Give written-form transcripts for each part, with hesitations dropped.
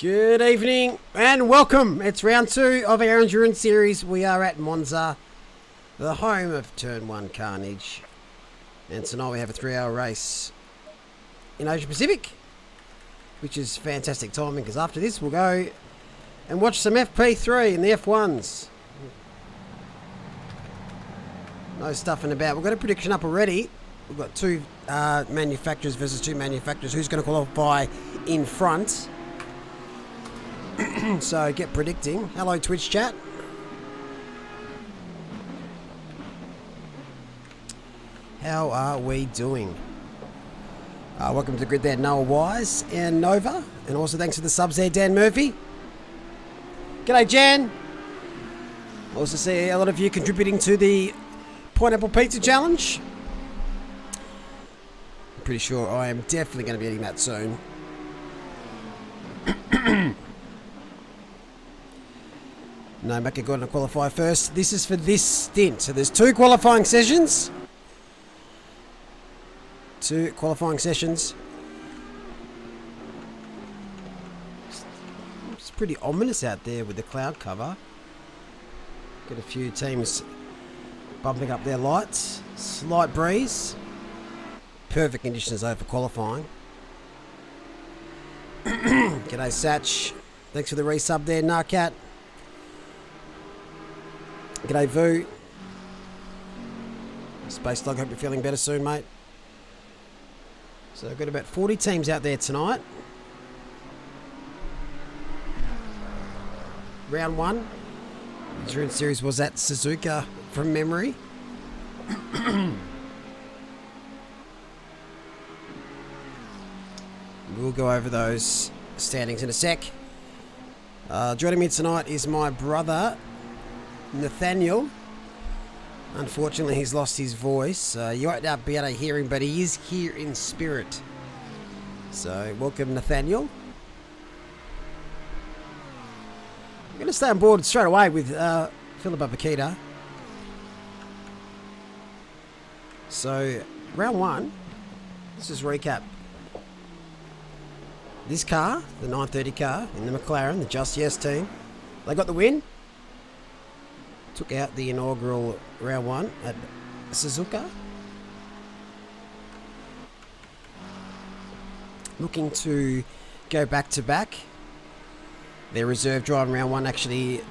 Good evening and welcome. It's round 2 of our Endurance Series. We are at Monza, the home of Turn 1 Carnage. And tonight we have a 3-hour race in Asia Pacific, which is fantastic timing because after this we'll go and watch some FP3 in the F1s. No stuffing about. We've got a prediction up already. We've got 2 manufacturers versus 2 manufacturers. Who's going to qualify in front? So get predicting. Hello Twitch chat. How are we doing? Welcome to the grid there, Noah Wise and Nova. And also thanks for the subs there, Dan Murphy. G'day Jan. Also see a lot of you contributing to the Pineapple Pizza Challenge. I'm pretty sure I am definitely going to be eating that soon. No, Macca got to qualify first. This is for this stint. So there's 2 qualifying sessions. 2 qualifying sessions. It's pretty ominous out there with the cloud cover. Got a few teams bumping up their lights. Slight breeze. Perfect conditions though for qualifying. G'day Satch. Thanks for the resub there, Narcat. G'day Vu. Space Dog, hope you're feeling better soon, mate. So I've got about 40 teams out there tonight. Round 1. The Endurance Series was at Suzuka from memory. We'll go over those standings in a sec. Joining me tonight is my brother, Nathaniel. Unfortunately, he's lost his voice. You won't be able to hear him, but he is here in spirit. So, welcome, Nathaniel. I'm going to stay on board straight away with Philippa Bakita. So, round 1. Let's just recap. This car, the 930 car in the McLaren, the Just Yes team, they got the win. Took out the inaugural round 1 at Suzuka. Looking to go back to back. Their reserve drive in round 1 actually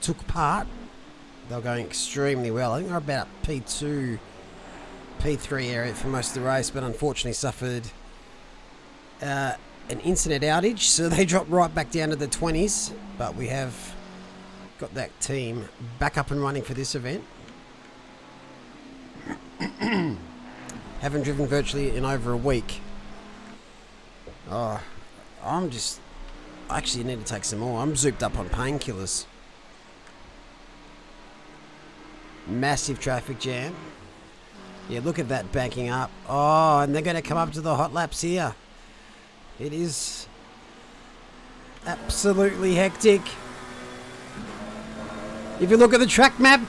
took part. They were going extremely well. I think they're about P2, P3 area for most of the race, but unfortunately suffered an internet outage, so they dropped right back down to the 20s. But we have got that team back up and running for this event. Haven't driven virtually in over a week. Oh, I actually need to take some more. I'm zooped up on painkillers. Massive traffic jam. Yeah, look at that banking up. Oh, and they're going to come up to the hot laps here. It is absolutely hectic. If you look at the track map,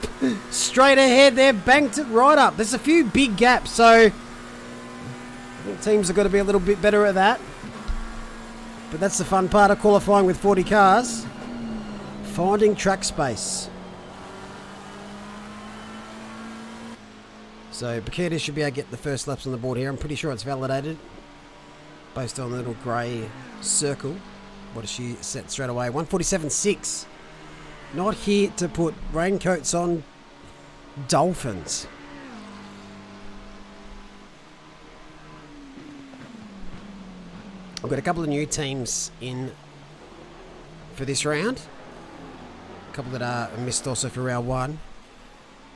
straight ahead, they're banked it right up. There's a few big gaps, so I think teams have got to be a little bit better at that. But that's the fun part of qualifying with 40 cars. Finding track space. So Bakita should be able to get the first laps on the board here. I'm pretty sure it's validated based on the little grey circle. What does she set straight away? 147.6. Not here to put raincoats on dolphins. I've got a couple of new teams in for this round. A couple that are missed also for round 1.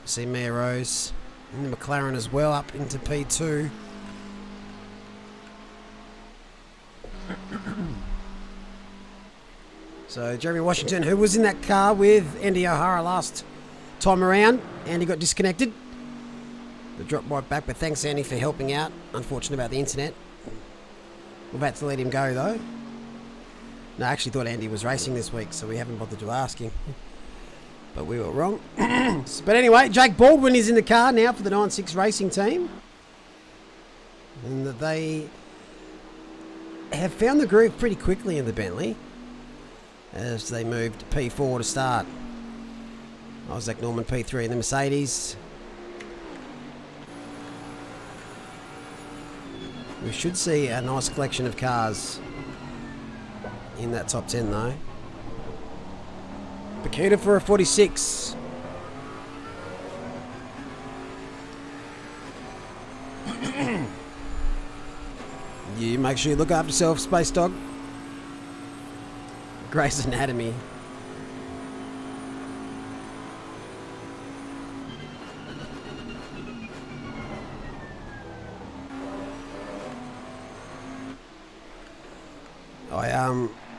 I see Mia Rose and the McLaren as well up into P2. So Jeremy Washington, who was in that car with Andy O'Hara last time around, Andy got disconnected. They dropped right back, but thanks Andy for helping out. Unfortunate about the internet. We're about to let him go though. No, I actually thought Andy was racing this week, so we haven't bothered to ask him. But we were wrong. But anyway, Jake Baldwin is in the car now for the 9-6 racing team. And they have found the groove pretty quickly in the Bentley as they moved P4 to start. Isaac Norman P3 in the Mercedes. We should see a nice collection of cars in that top 10 though. Bakita for a 46. You make sure you look after yourself, Space Dog. Grey's Anatomy.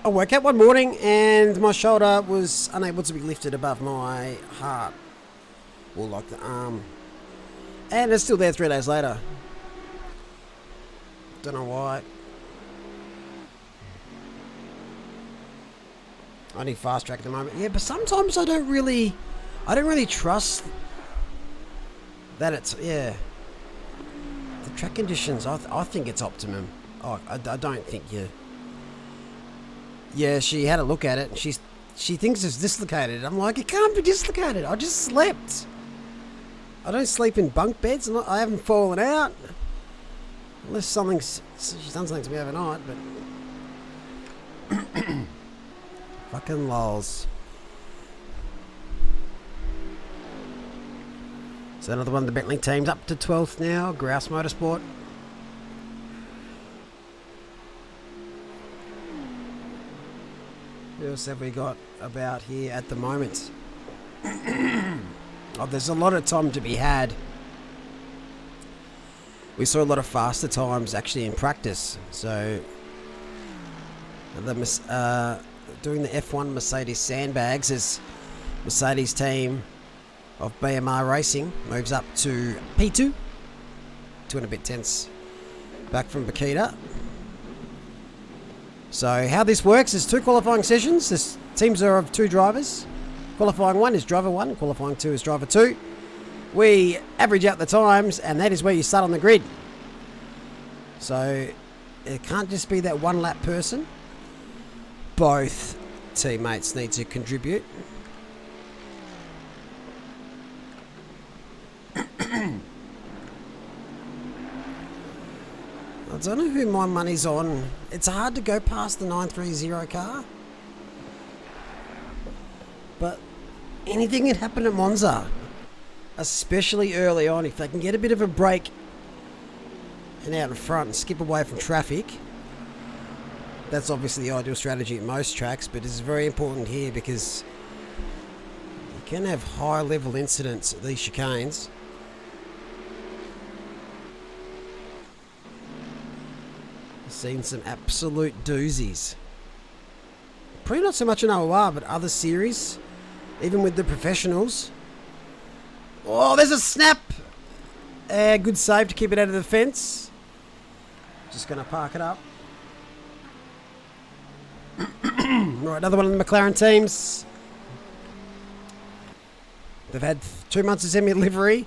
I woke up one morning and my shoulder was unable to be lifted above my heart, or like the arm, and it's still there 3 days later. Don't know why. I need fast track at the moment. Yeah, but sometimes I don't really trust that it's, yeah. The track conditions, I think it's optimum. Oh, I don't think you. Yeah, she had a look at it and she thinks it's dislocated. I'm like, it can't be dislocated. I just slept. I don't sleep in bunk beds. I haven't fallen out. Unless she's done something to me overnight, but fucking lols. So another one of the Bentley teams up to 12th now. Grouse Motorsport. Who else have we got about here at the moment? Oh, there's a lot of time to be had. We saw a lot of faster times actually in practice. So doing the F1 Mercedes sandbags as Mercedes team of BMR Racing moves up to P2. 2 and a bit tenths back from Bakita. So how this works is 2 qualifying sessions. This teams are of 2 drivers. Qualifying 1 is driver 1, qualifying 2 is driver 2. We average out the times, and that is where you start on the grid. So it can't just be that one lap person. Both teammates need to contribute. I don't know who my money's on. It's hard to go past the 930 car. But anything can happen at Monza. Especially early on. If they can get a bit of a break and out in front and skip away from traffic. That's obviously the ideal strategy at most tracks. But it's very important here because you can have high level incidents at these chicanes. Seen some absolute doozies. Probably not so much in OOR, but other series, even with the professionals. Oh, there's a snap! Good save to keep it out of the fence. Just going to park it up. Right, another one of the McLaren teams. They've had 2 months to send me a livery,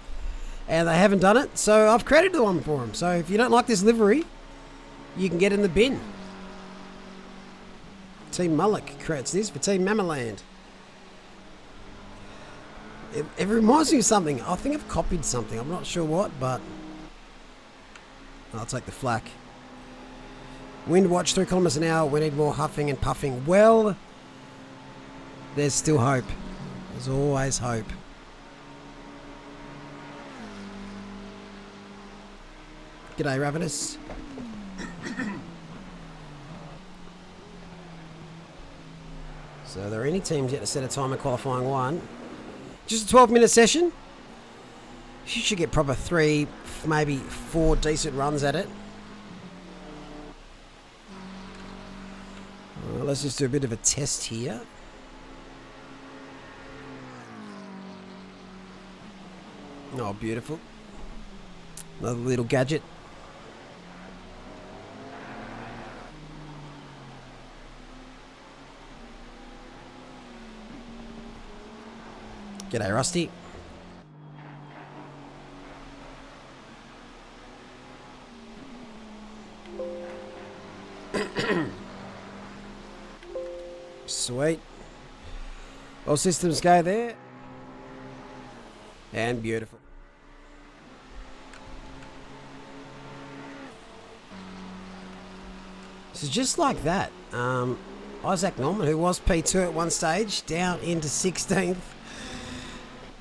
and they haven't done it, so I've created the one for them. So if you don't like this livery, you can get in the bin. Team Mullock creates this for Team Mamaland. It reminds me of something. I think I've copied something. I'm not sure what, but I'll take the flak. Wind watch 3 kilometers an hour. We need more huffing and puffing. Well, there's still hope. There's always hope. G'day, Ravenous. So are there any teams yet to set a time in qualifying 1? Just a 12-minute session. You should get proper 3, maybe 4 decent runs at it. Let's just do a bit of a test here. Oh, beautiful. Another little gadget. G'day, Rusty. Sweet. All systems go there. And beautiful. So just like that, Isaac Norman, who was P2 at one stage, down into 16th.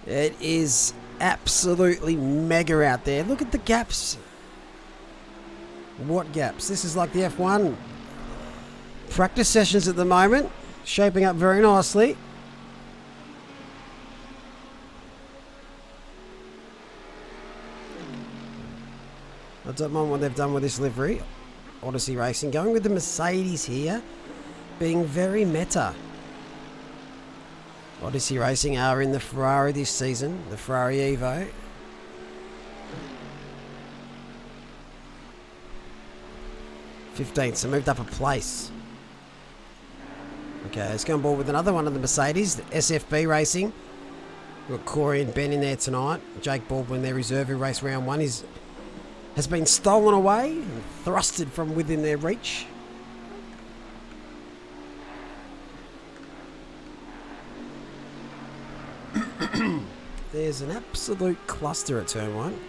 It is absolutely mega out there. Look at the gaps. What gaps? This is like the F1 practice sessions at the moment. Shaping up very nicely. I don't mind what they've done with this livery. Odyssey Racing going with the Mercedes here, being very meta. Odyssey Racing are in the Ferrari this season, the Ferrari Evo. So moved up a place. Okay, let's go on board with another one of the Mercedes, the SFB Racing. We've got Corey and Ben in there tonight. Jake Baldwin, their reserve, who raced round one, has been stolen away and thrusted from within their reach. There's an absolute cluster at turn one.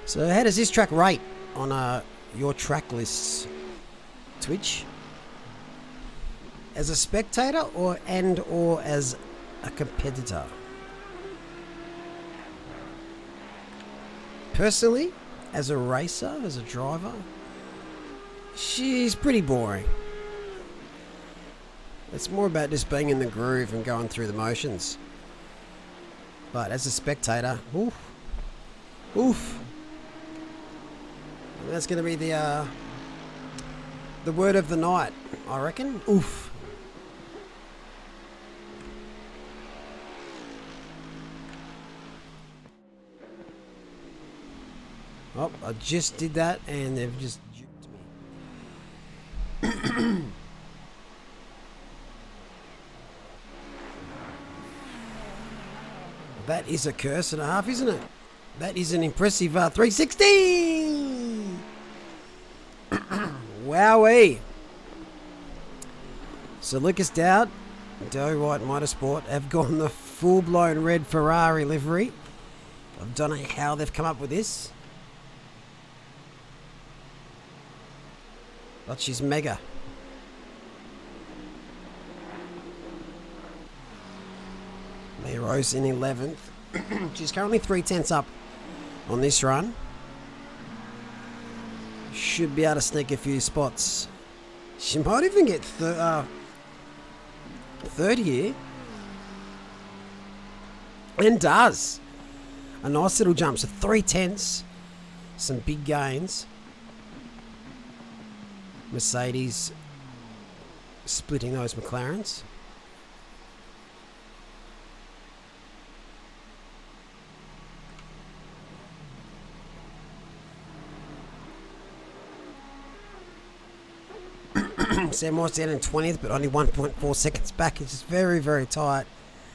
So how does this track rate on your track lists, Twitch? As a spectator or as a competitor? Personally, as a racer, as a driver, she's pretty boring. It's more about just being in the groove and going through the motions. But as a spectator, oof. That's going to be the word of the night, I reckon. Oof. Oh, I just did that and they've just juked me. That is a curse and a half, isn't it? That is an impressive 360! Wowee! So Lucas Dowd, Doe White Motorsport have gone the full-blown red Ferrari livery. I don't know how they've come up with this. But she's mega. Mia Rose in 11th. She's currently 3/10 up on this run. Should be able to sneak a few spots. She might even get third here. And does. A nice little jump. So 3/10. Some big gains. Mercedes splitting those McLarens. Sam Morris down in 20th, but only 1.4 seconds back. It's just very, very tight.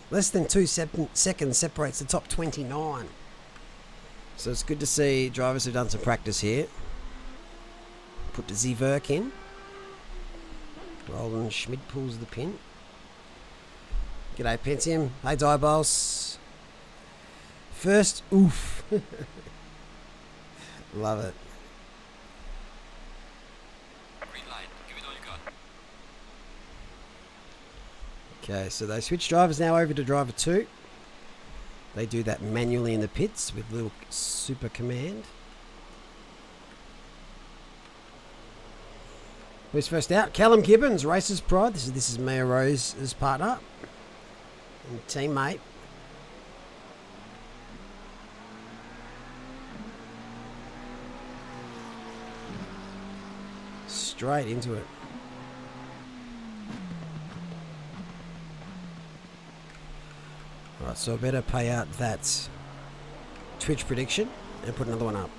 Less than 2 seconds separates the top 29. So it's good to see drivers who've done some practice here. Put the Z-Verk in. Roland Schmid pulls the pin. G'day Pentium. Hey Diabols. First, oof. Love it. Okay, so they switch drivers now over to driver 2. They do that manually in the pits with little super command. Who's first out? Callum Gibbons, Racer's Pride. This is Mia Rose's partner and teammate. Straight into it. Alright, so I better pay out that Twitch prediction and put another one up.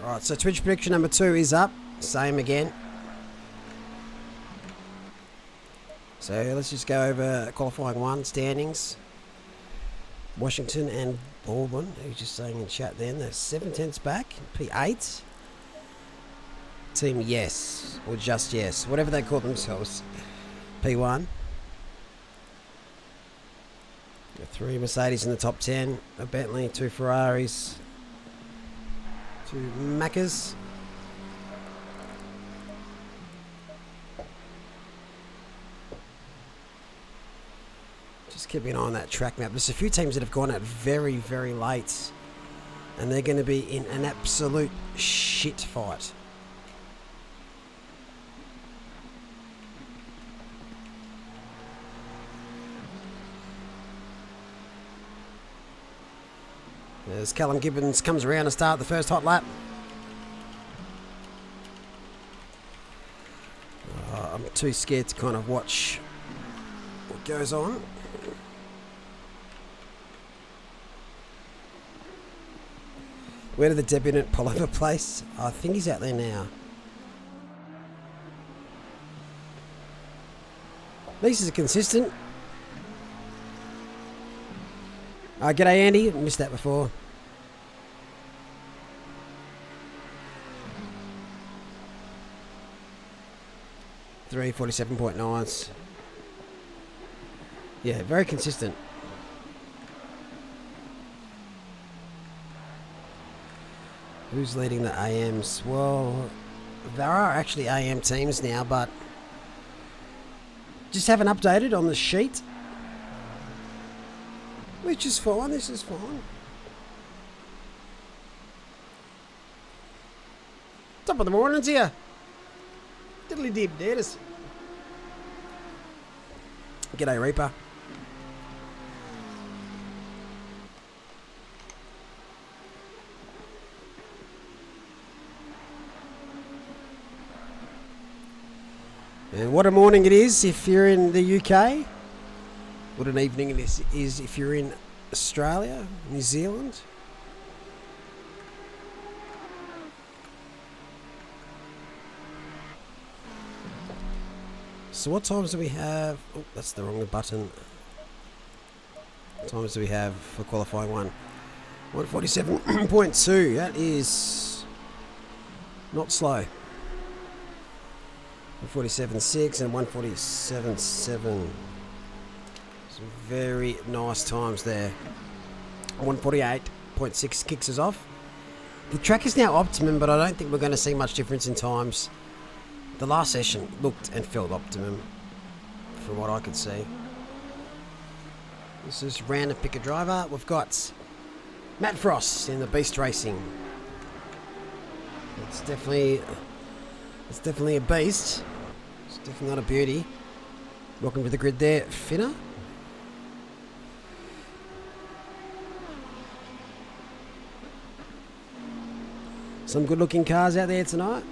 Right, so Twitch prediction number 2 is up. Same again. So let's just go over qualifying 1 standings. Washington and Baldwin, who's just saying in chat then, they're 7/10 back. P8. Team Yes, or just Yes, whatever they call themselves. P1. 3 Mercedes in the top 10. A Bentley, 2 Ferraris, 2 Maccas. Just keeping an eye on that track map. There's a few teams that have gone out very, very late, and they're going to be in an absolute shit fight. As Callum Gibbons comes around to start the first hot lap. I'm too scared to kind of watch what goes on. Where did the debutant pull over place? I think he's out there now. At least he's consistent. G'day Andy, missed that before. .9s. Yeah, very consistent. Who's leading the AMs? Well, there are actually AM teams now, but just haven't updated on the sheet. Which is fine, this is fine. Top of the morning's here. Diddly dib daters. G'day Reaper. And what a morning it is if you're in the UK. What an evening it is if you're in Australia, New Zealand. So what times do we have? Oh, that's the wrong button. What times do we have for qualifying 1? 147.2. That is not slow. 147.6 and 147.7. Some very nice times there. 148.6 kicks us off. The track is now optimum, but I don't think we're going to see much difference in times. The last session looked and felt optimum from what I could see. This is random pick a driver. We've got Matt Frost in the Beast Racing. It's definitely a beast. It's definitely not a beauty. Welcome to the grid there, Finner. Some good looking cars out there tonight.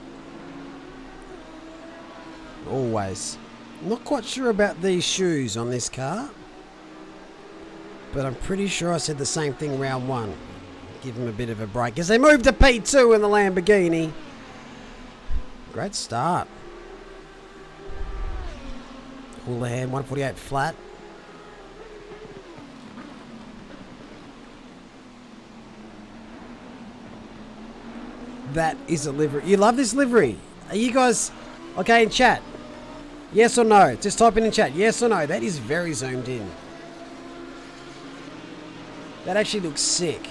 Always. Not quite sure about these shoes on this car, but I'm pretty sure I said the same thing round 1. Give them a bit of a break as they move to P2 in the Lamborghini. Great start. Houlihan 148 flat. That is a livery. You love this livery. Are you guys okay in chat? Yes or no? Just type in chat. Yes or no? That is very zoomed in. That actually looks sick.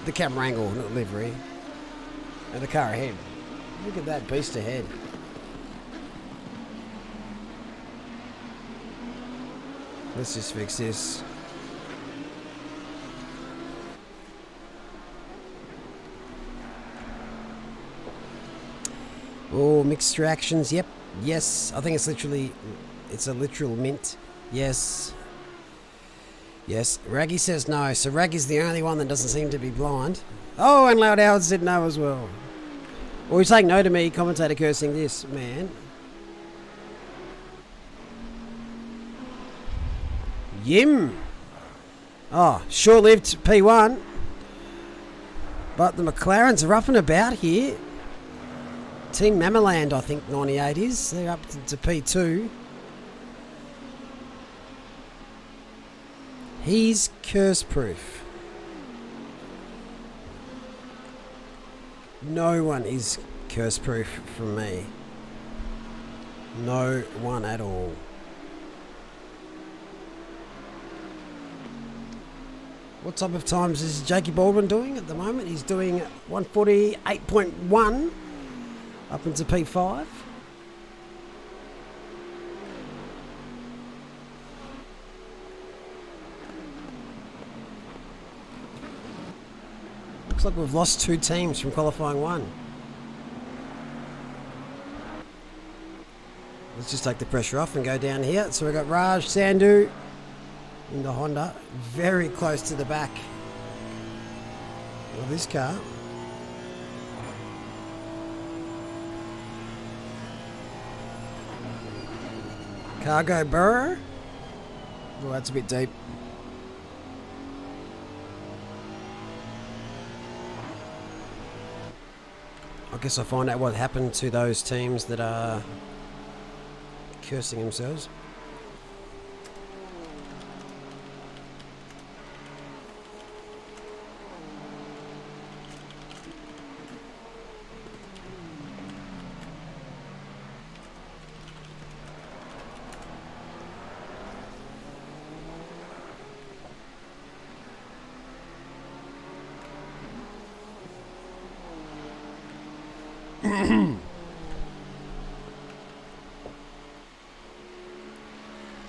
The camera angle, not livery. And the car ahead. Look at that beast ahead. Let's just fix this. Oh, mixed reactions. Yep. Yes. I think it's a literal mint. Yes. Yes. Raggy says no. So Raggy's the only one that doesn't seem to be blind. Oh, and Loud Howard said no as well. Or he's saying no to me, commentator cursing this, man. Yim. Oh, short-lived P1. But the McLarens are up and about here. Team Mamaland, I think 98 is. They're up to P2. He's curse-proof. No one is curse-proof from me. No one at all. What type of times is Jakey Baldwin doing at the moment? He's doing 148.1 up into P5. Looks like we've lost 2 teams from qualifying 1. Let's just take the pressure off and go down here. So we've got Raj Sandhu in the Honda, very close to the back of this car. Cargo Burr. Oh, that's a bit deep. I guess I'll find out what happened to those teams that are cursing themselves.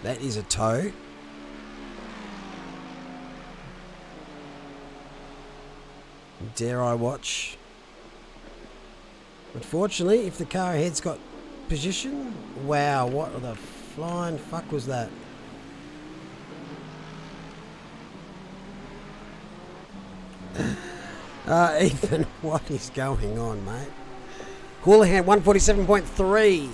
That is a toe. Dare I watch? Unfortunately, if the car ahead's got position, wow, what the flying fuck was that? Ethan, what is going on, mate? Houlihan 147.3.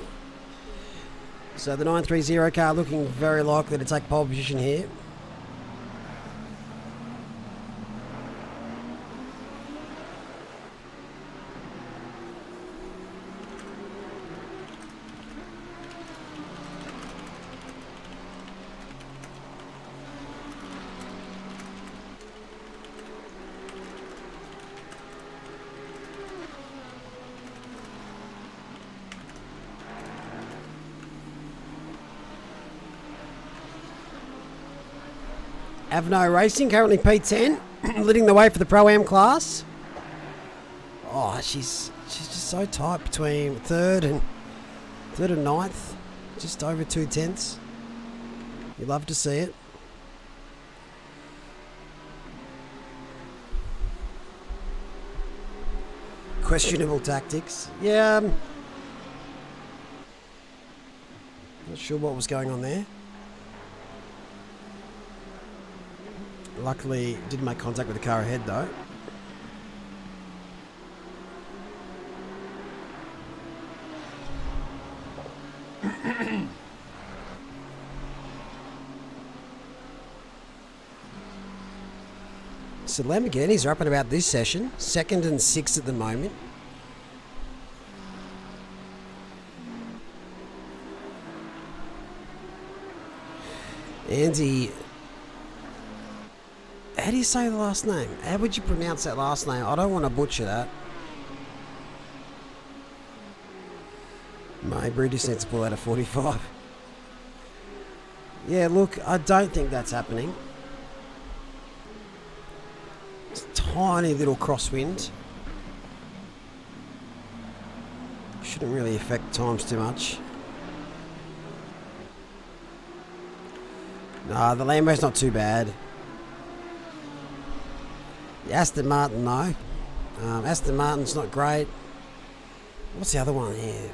So the 930 car looking very likely to take pole position here. Avno Racing, currently P10, leading the way for the Pro-Am class. Oh, she's just so tight between third and ninth, just over 2/10. You love to see it. Questionable tactics. Yeah, not sure what was going on there. Luckily, didn't make contact with the car ahead though. So Lamborghinis are up and about this session, 2nd and 6th at the moment. Andy, how do you say the last name? How would you pronounce that last name? I don't want to butcher that. Maybury just needs to pull out a 45. Yeah, look, I don't think that's happening. It's a tiny little crosswind. Shouldn't really affect times too much. Nah, the Lambo's not too bad. The Aston Martin, no. Aston Martin's not great. What's the other one here?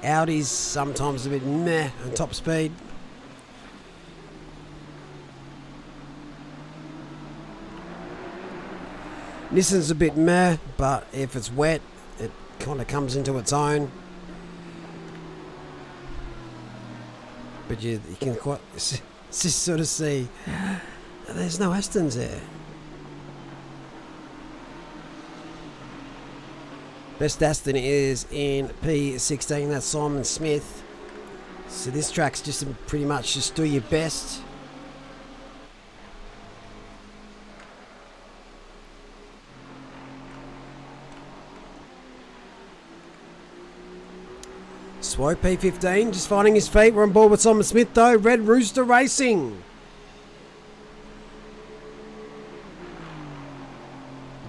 Audi's sometimes a bit meh on top speed. Nissan's a bit meh, but if it's wet, it kind of comes into its own. But you can quite just sort of see there's no Astons there. Best Aston is in P16. That's Simon Smith. So this track's just pretty much just do your best. Swope P15, just finding his feet. We're on board with Simon Smith though. Red Rooster Racing.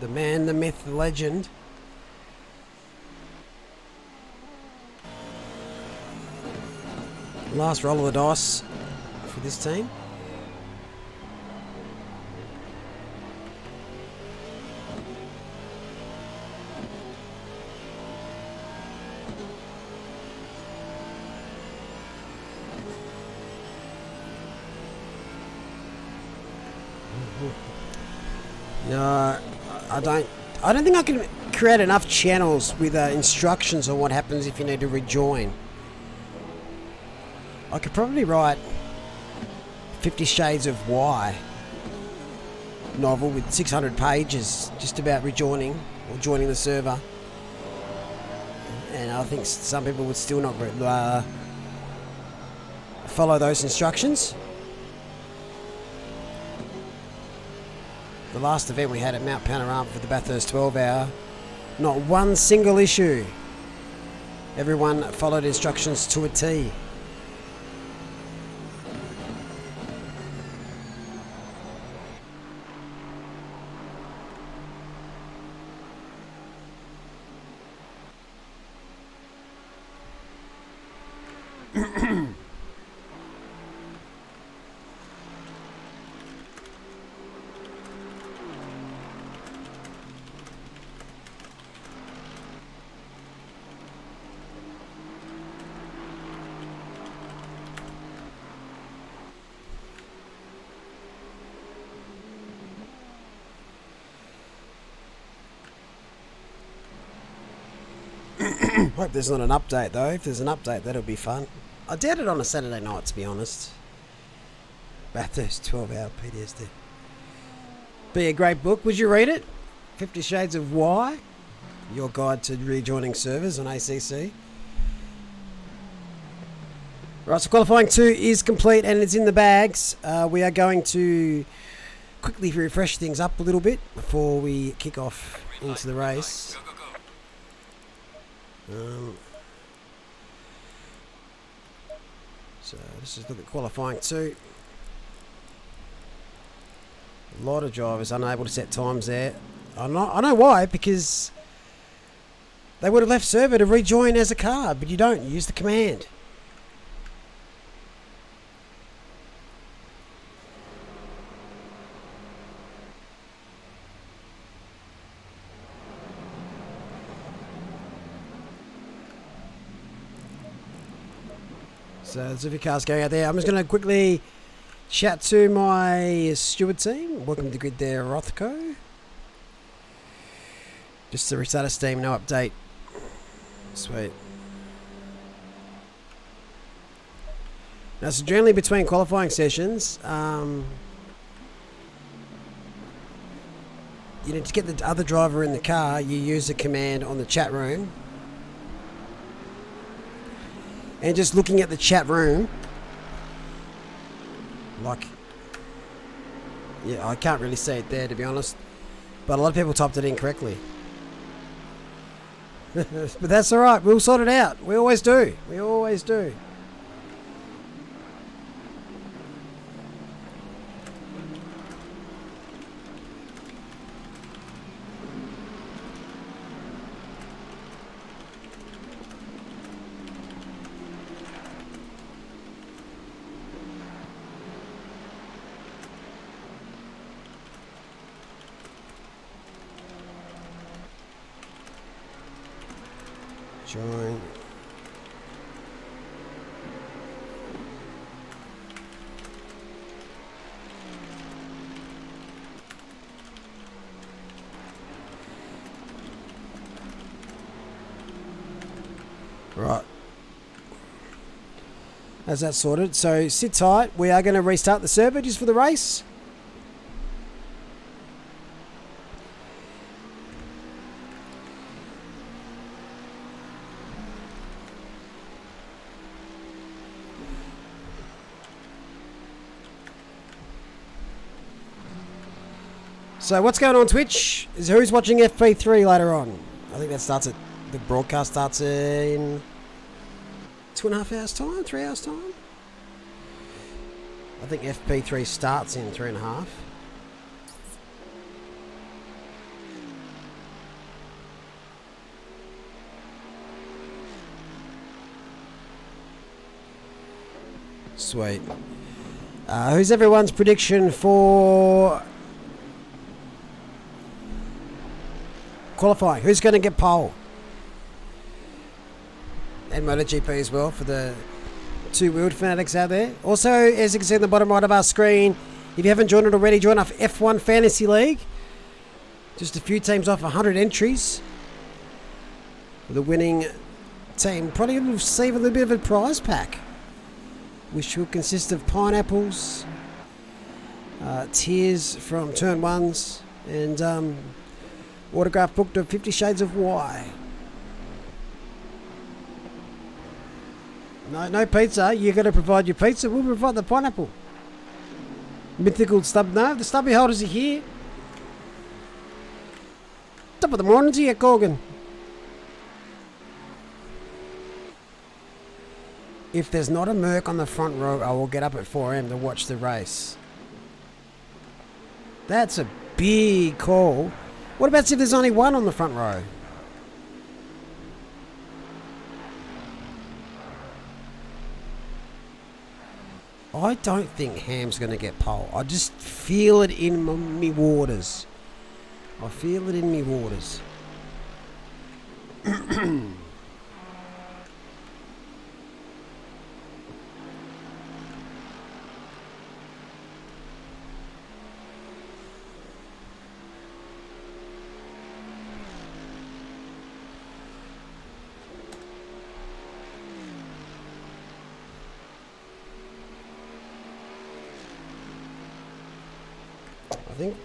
The man, the myth, the legend. Last roll of the dice for this team. No, I don't think I can create enough channels with instructions on what happens if you need to rejoin. I could probably write 50 Shades of Why novel with 600 pages just about rejoining or joining the server. And I think some people would still not follow those instructions. The last event we had at Mount Panorama for the Bathurst 12 hour, not one single issue. Everyone followed instructions to a T. Hope there's not an update though. If there's an update, that'll be fun. I doubt it on a Saturday night, to be honest. Bathurst 12-hour PTSD. Be a great book. Would you read it? 50 Shades of Why? Your guide to rejoining servers on ACC. Right, so qualifying 2 is complete and it's in the bags. We are going to quickly refresh things up a little bit before we kick off into the race. So let's just look at qualifying 2. A lot of drivers unable to set times there. I know why, because they would have left server to rejoin as a car, but you don't. You use the command. So there's a few cars going out there. I'm just going to quickly chat to my steward team. Welcome to the grid there, Rothko. Just to restart a Steam, no update. Sweet. Now, so generally between qualifying sessions, you need to get the other driver in the car. You use a command on the chat room. And just looking at the chat room, like, yeah, I can't really see it there, to be honest. But a lot of people typed it in correctly. But that's all right. We'll sort it out. We always do. We always do. Join. Right. As that sorted. So sit tight. We are going to restart the server just for the race. So what's going on Twitch is who's watching FP3 later on. I think that starts at, the broadcast starts in 2.5 hours time, 3 hours time. I think FP3 starts in 3.5. Sweet. Who's everyone's prediction for qualifying? Who's going to get pole? And MotoGP as well for the two-wheeled fanatics out there. Also, as you can see on the bottom right of our screen, if you haven't joined it already, join our F1 Fantasy League. Just a few teams off 100 entries. The winning team probably will receive a little bit of a prize pack, which will consist of pineapples, tears from turn ones, and autograph book of 50 Shades of Why. No pizza. You got to provide your pizza. We'll provide the pineapple. Mythical stub. No, the stubby holders are here. Top of the morning to you, Corgan. If there's not a Merc on the front row, I will get up at 4 a.m. to watch the race. That's a big call. What about if there's only one on the front row? I don't think Ham's going to get pole. I just feel it in me waters. I feel it in me waters.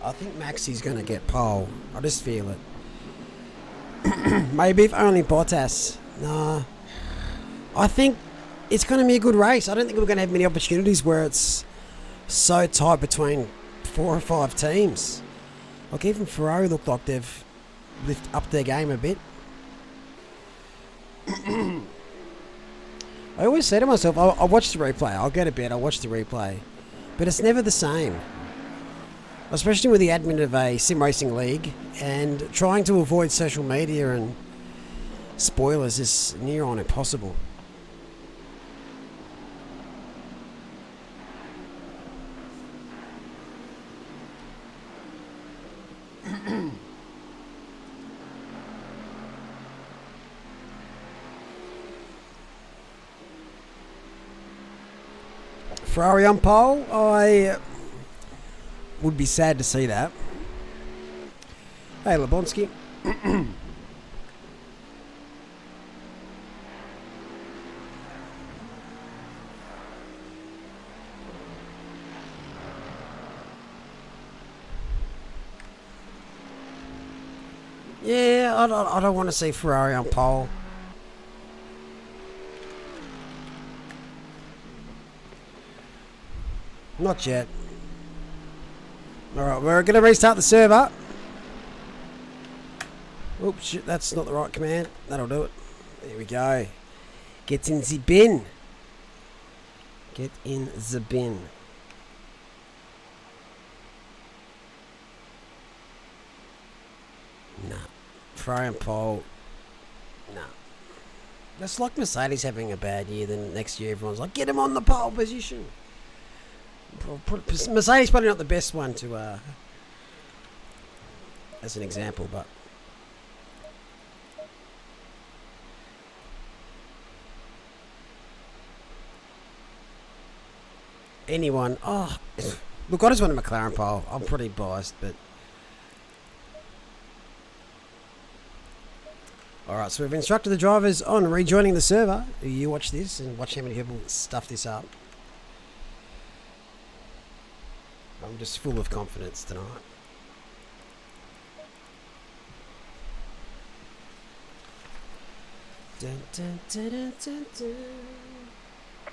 I think Maxi's going to get pole. I just feel it. Maybe if only Bottas. Nah. I think it's going to be a good race. I don't think we're going to have many opportunities where it's so tight between 4 or 5 teams. Like even Ferrari looked like they've lifted up their game a bit. I always say to myself, I'll watch the replay. I'll go to bed, I'll watch the replay. But it's never the same. Especially with the admin of a sim racing league and trying to avoid social media and spoilers is near on impossible. Ferrari on pole, I would be sad to see that. Hey, Lebonsky. Yeah, I don't want to see Ferrari on pole. Not yet. Alright, we're going to restart the server. Oops, shit, that's not the right command. That'll do it. There we go. Get in the bin. Get in the bin. Nah. Ferrari and pole. Nah. That's like Mercedes having a bad year. Then next year everyone's like, get him on the pole position. Mercedes probably not the best one to as an example, but anyone. Oh, look, I just want a McLaren pole. I'm pretty biased, but all right. So we've instructed the drivers on rejoining the server. You watch this and watch how many people stuff this up. I'm just full of confidence tonight. Dun, dun, dun, dun, dun, dun.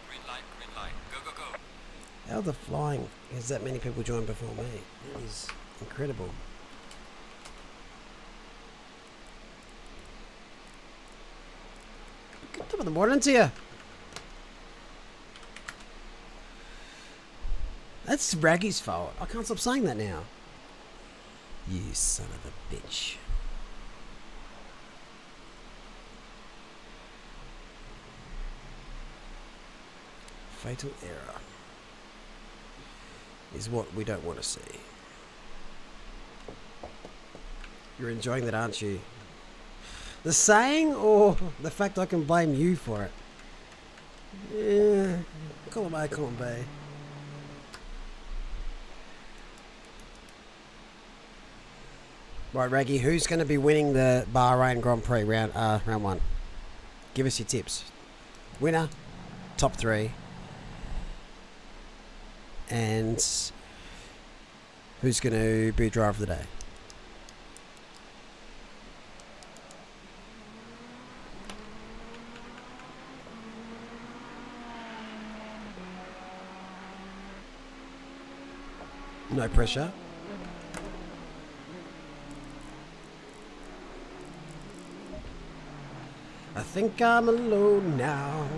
Green light, go, go, go. How the flying has that many people joined before me? That is incredible. the morning to you. That's Raggy's fault. I can't stop saying that now. You son of a bitch. Fatal error is what we don't want to see. You're enjoying that, aren't you? The saying or the fact I can blame you for it? Yeah, call him A, call him B. Right, Raggy, who's going to be winning the Bahrain Grand Prix round 1? Give us your tips. Winner, top 3, and who's going to be driver of the day? No pressure. I think I'm alone now.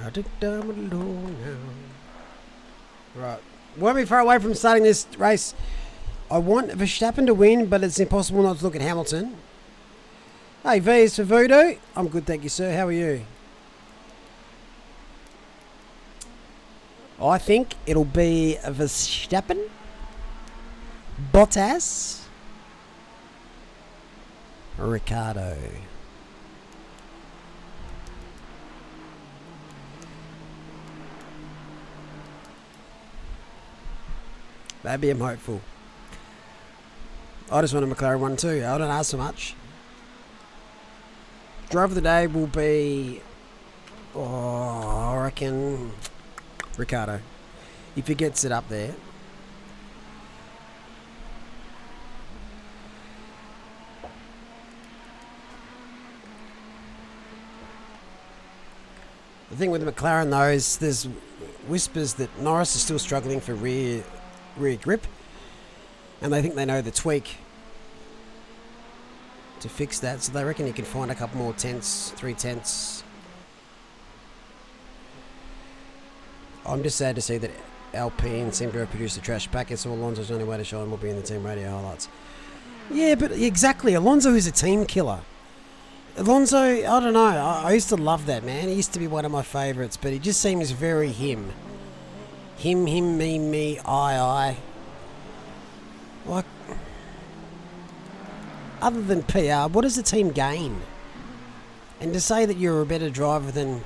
I think I'm alone now. Right. Won't be far away from starting this race. I want Verstappen to win, but it's impossible not to look at Hamilton. Hey, V is for Voodoo. I'm good, thank you, sir. How are you? I think it'll be Verstappen, Bottas, Ricardo. Maybe I'm hopeful. I just want a McLaren one too. I don't ask so much. Driver of the day will be, I reckon, Ricardo. If he gets it up there. The thing with McLaren though is there's whispers that Norris is still struggling for rear grip. And they think they know the tweak to fix that. So they reckon you can find a couple more tenths, 3 tenths. I'm just sad to see that Alpine seem to have produced a trash packet, so Alonso's only way to shine will be in the team radio highlights. Yeah, but exactly. Alonso is a team killer. Alonso, I don't know. I used to love that, man. He used to be one of my favourites, but he just seems very him. Him, me, I. Like, other than PR, what does the team gain? And to say that you're a better driver than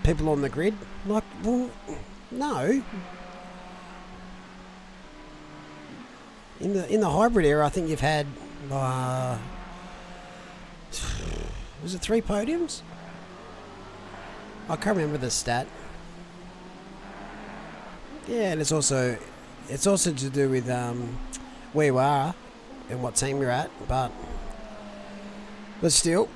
people on the grid, like, well, no. In the hybrid era, I think you've had, was it 3 podiums? I can't remember the stat. Yeah, and it's also to do with where you are and what team you're at, but still.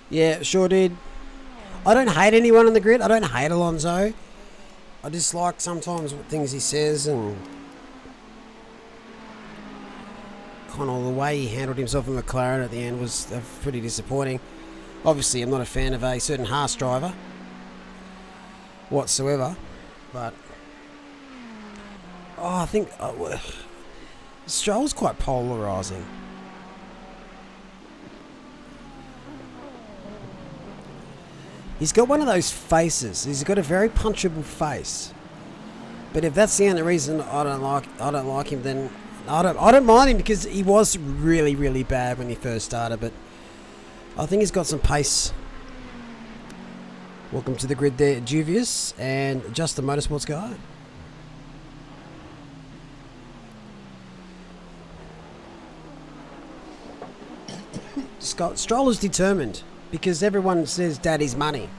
Yeah, sure did. I don't hate anyone on the grid. I don't hate Alonso. I just like sometimes what things he says and kind of the way he handled himself in McLaren at the end was pretty disappointing. Obviously, I'm not a fan of a certain Haas driver whatsoever, but I think Stroll's quite polarising. He's got one of those faces. He's got a very punchable face. But if that's the only reason I don't like him, then I don't mind him because he was really, really bad when he first started, but I think he's got some pace. Welcome to the grid there, Juvius and Just the Motorsports guy. Scott Stroller's determined because everyone says daddy's money.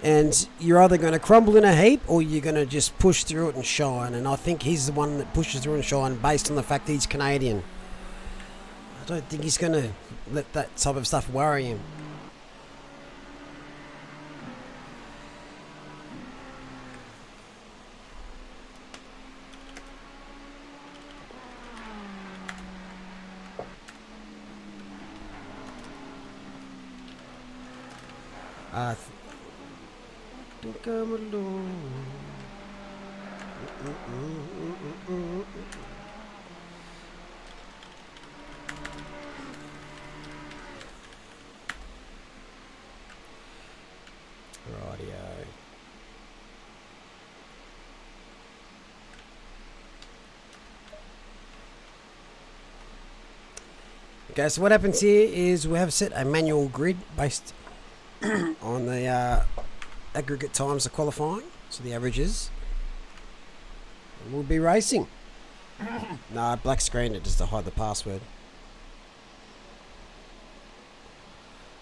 And you're either going to crumble in a heap or you're going to just push through it and shine. And I think he's the one that pushes through and shine based on the fact that he's Canadian. I don't think he's going to let that type of stuff worry him. Think I'm alone. Rightio. Okay, so what happens here is we have set a manual grid based on the aggregate times of qualifying, so the averages. And we'll be racing. Nah, black screen it just to hide the password.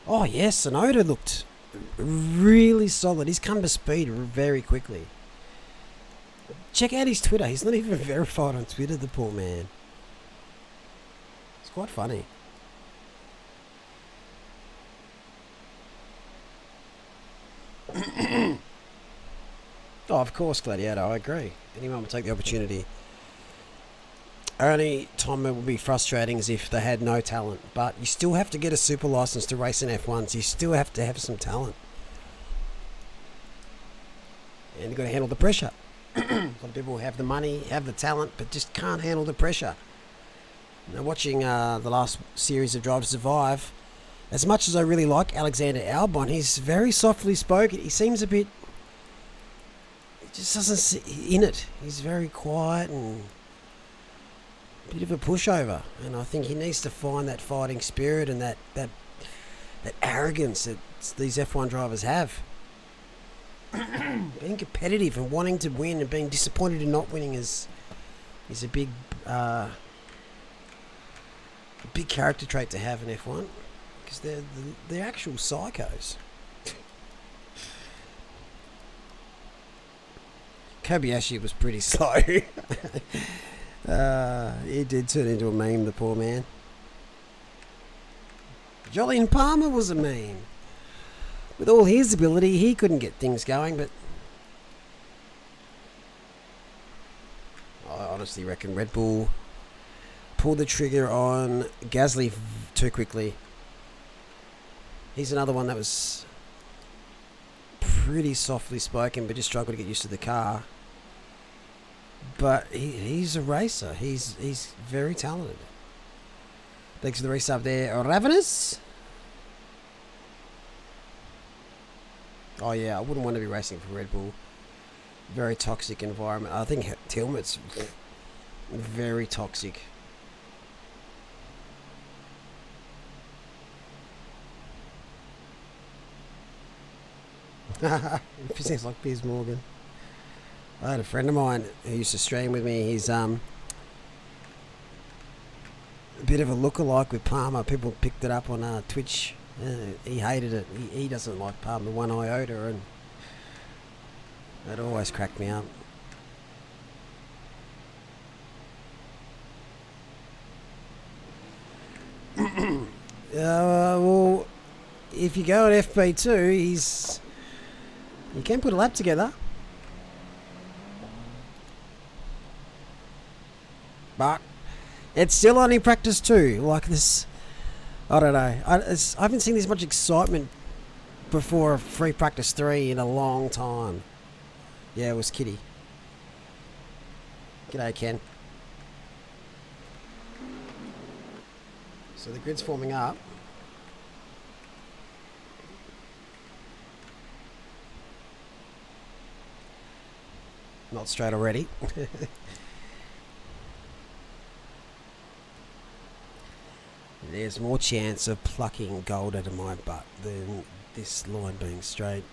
Oh yes, Sonoda looked really solid. He's come to speed very quickly. Check out his Twitter. He's not even verified on Twitter, the poor man. It's quite funny. Oh, of course, Gladiator, I agree. Anyone would take the opportunity. Only time it would be frustrating is if they had no talent. But you still have to get a super license to race in F1, so you still have to have some talent. And you've got to handle the pressure. A lot of people have the money, have the talent, but just can't handle the pressure. Now, watching the last series of Drive to Survive, as much as I really like Alexander Albon, he's very softly spoken. He seems a bit... He just doesn't sit in it. He's very quiet and a bit of a pushover. And I think he needs to find that fighting spirit and that arrogance that these F1 drivers have. Being competitive and wanting to win and being disappointed in not winning is a big character trait to have in F1. Because they're actual psychos. Kobayashi was pretty slow. He did turn into a meme, the poor man. Jolyon Palmer was a meme. With all his ability, he couldn't get things going, but I honestly reckon Red Bull pulled the trigger on Gasly too quickly. He's another one that was pretty softly spoken, but just struggled to get used to the car. But he's a racer. He's very talented. Thanks for the resub there, Ravenous. Oh yeah, I wouldn't want to be racing for Red Bull. Very toxic environment. I think Helmet's very toxic. He sounds like Piers Morgan. I had a friend of mine who used to stream with me. He's a bit of a lookalike with Palmer. People picked it up on Twitch. He hated it. He doesn't like Palmer one iota, and that always cracked me up. Well, if you go on FP2, you can put a lap together. But it's still only practice 2. Like this, I don't know. I haven't seen this much excitement before free practice 3 in a long time. Yeah, it was Kitty. G'day, Ken. So the grid's forming up. Not straight already. There's more chance of plucking gold out of my butt than this line being straight.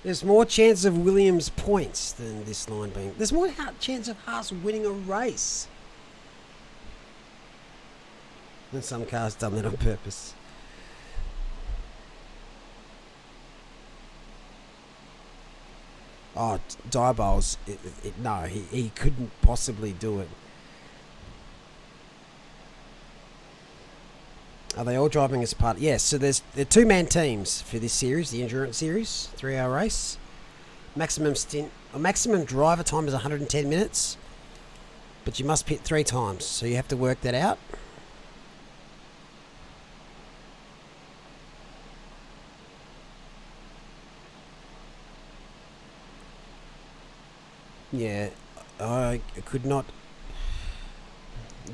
There's more chance of Williams points than this line being. There's more chance of Haas winning a race. And some cars done that on purpose. Oh, Diabol's, no, he couldn't possibly do it. Are they all driving as part? Yes, so there are two-man teams for this series, the Endurance Series, 3-hour race. Maximum stint, or maximum driver time is 110 minutes, but you must pit 3 times, so you have to work that out. Yeah, I could not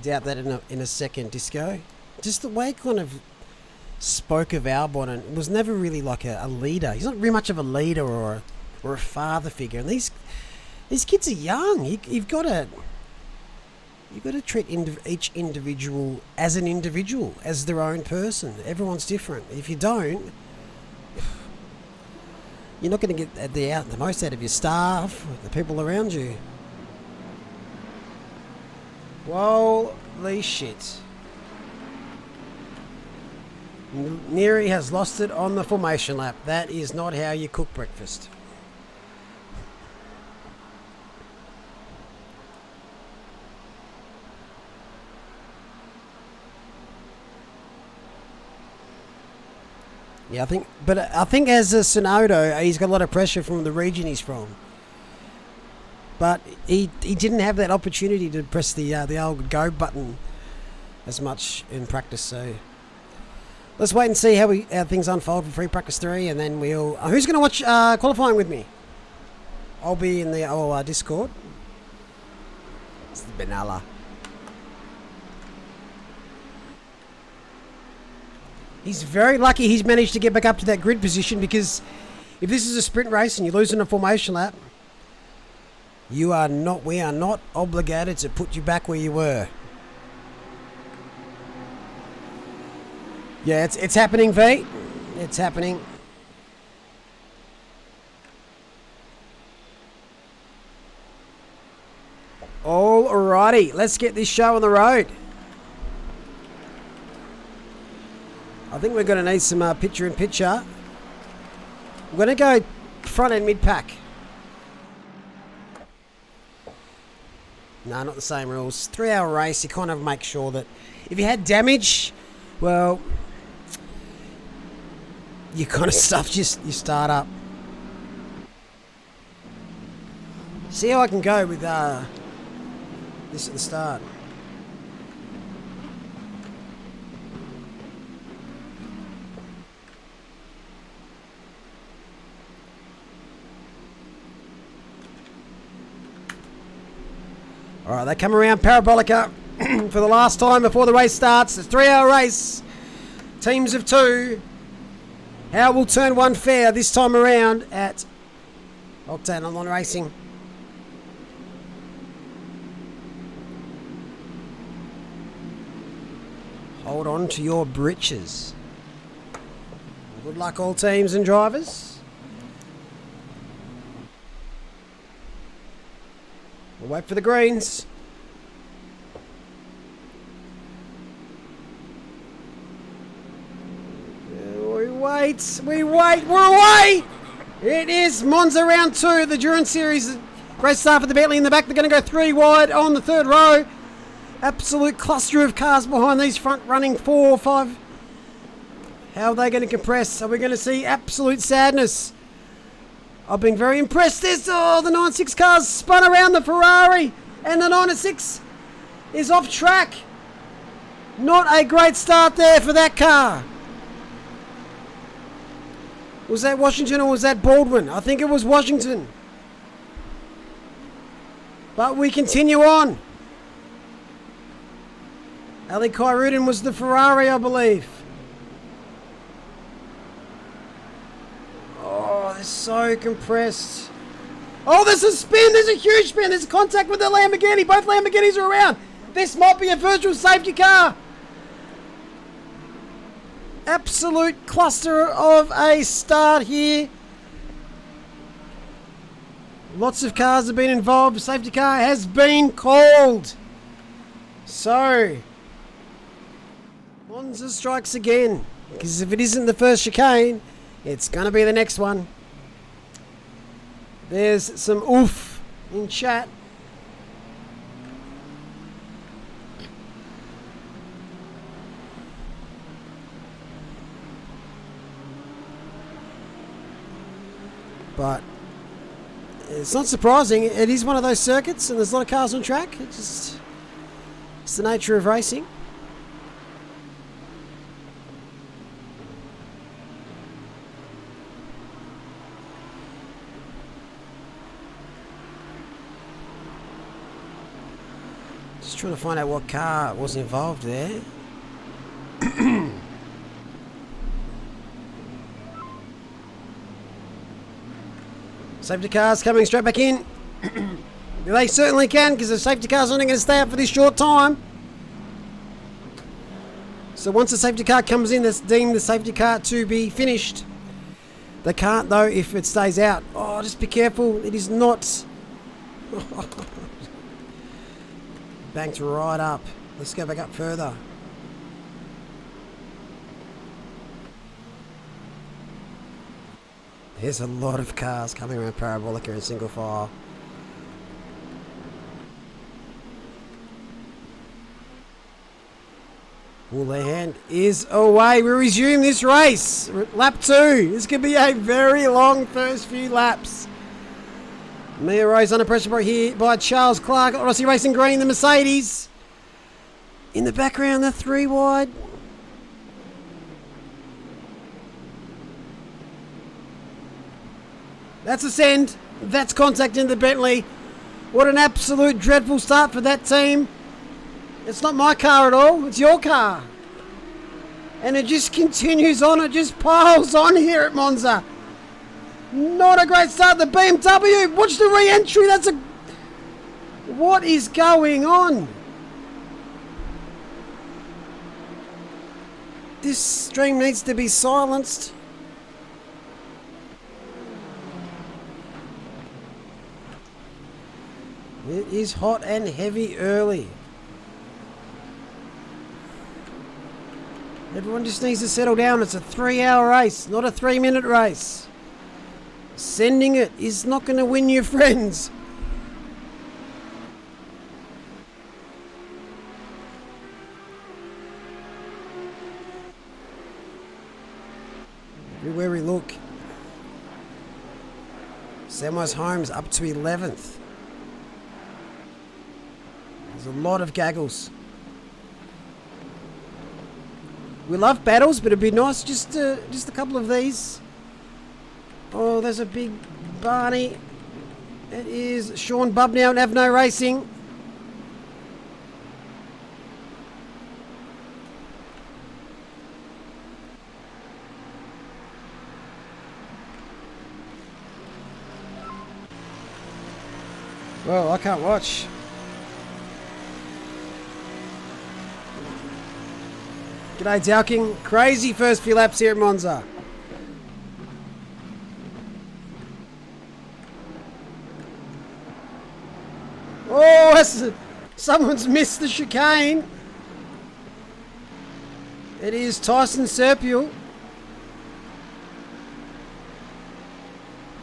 doubt that in a second, Disco. Just the way he kind of spoke of Albon, and was never really like a leader. He's not very much of a leader or a father figure. And these kids are young. You've got to treat each individual as an individual, as their own person. Everyone's different. If you don't, you're not going to get the most out of your staff, the people around you. Holy shit. Neri has lost it on the formation lap. That is not how you cook breakfast. Yeah, I think as a Sonoda, he's got a lot of pressure from the region he's from. But he didn't have that opportunity to press the old go button as much in practice. So let's wait and see how things unfold for free practice 3, and then we'll. Who's going to watch qualifying with me? I'll be in the OOR Discord. It's the Benalla. He's very lucky he's managed to get back up to that grid position, because if this is a sprint race and you lose in a formation lap, we are not obligated to put you back where you were. Yeah, it's happening, V. It's happening. Alrighty, let's get this show on the road. I think we're going to need some picture-in-picture. We're going to go front and mid-pack. No, not the same rules. 3-hour race, you kind of make sure that if you had damage, well, you kind of stuff you start up. See how I can go with this at the start. Alright, they come around Parabolica for the last time before the race starts. It's a 3-hour race. Teams of 2. How will turn 1 fare this time around at Octane Online Racing? Hold on to your britches. Good luck, all teams and drivers. We'll wait for the greens. We wait, we're away! It is Monza round 2, the Endurance Series. Great start for the Bentley in the back. They're going to go 3 wide on the 3rd row. Absolute cluster of cars behind these front running 4 or 5. How are they going to compress? Are we going to see absolute sadness? I've been very impressed. There's the 9.6 cars spun around the Ferrari, and the 9.6 is off track. Not a great start there for that car. Was that Washington or was that Baldwin? I think it was Washington. But we continue on. Ali Kyrudin was the Ferrari, I believe. Oh, they're so compressed. Oh, there's a spin. There's a huge spin. There's contact with the Lamborghini. Both Lamborghinis are around. This might be a virtual safety car. Absolute cluster of a start here. Lots of cars have been involved. Safety car has been called. So, Monza strikes again. Because if it isn't the first chicane, it's going to be the next one. There's some oof in chat. But it's not surprising. It is one of those circuits and there's a lot of cars on track. It's the nature of racing. Just trying to find out what car was involved there. Safety cars coming straight back in. They certainly can, because the safety cars are only going to stay out for this short time. So once the safety car comes in, that's deemed the safety car to be finished. They can't, though, if it stays out. Oh, just be careful. It is not... Banked right up. Let's go back up further. There's a lot of cars coming around Parabolica in single file. All their hand is away. We resume this race. Lap 2. This could be a very long first few laps. Mia Rose under pressure here by Charles Clark. Rossi Racing Green, the Mercedes. In the background, the 3 wide. That's a send. That's contact in the Bentley. What an absolute dreadful start for that team. It's not my car at all. It's your car. And it just continues on. It just piles on here at Monza. Not a great start. The BMW. Watch the re-entry. That's a... What is going on? This stream needs to be silenced. It is hot and heavy early. Everyone just needs to settle down. It's a 3-hour race, not a 3-minute race. Sending it is not going to win you friends. Everywhere we look. Samwise Holmes up to 11th. There's a lot of gaggles. We love battles, but it'd be nice just a couple of these. Oh, there's a big Barney. It is Sean Bubnow and Avno Racing. Well, I can't watch. G'day Dowking. Crazy first few laps here at Monza. Oh, someone's missed the chicane. It is Tyson Serpule.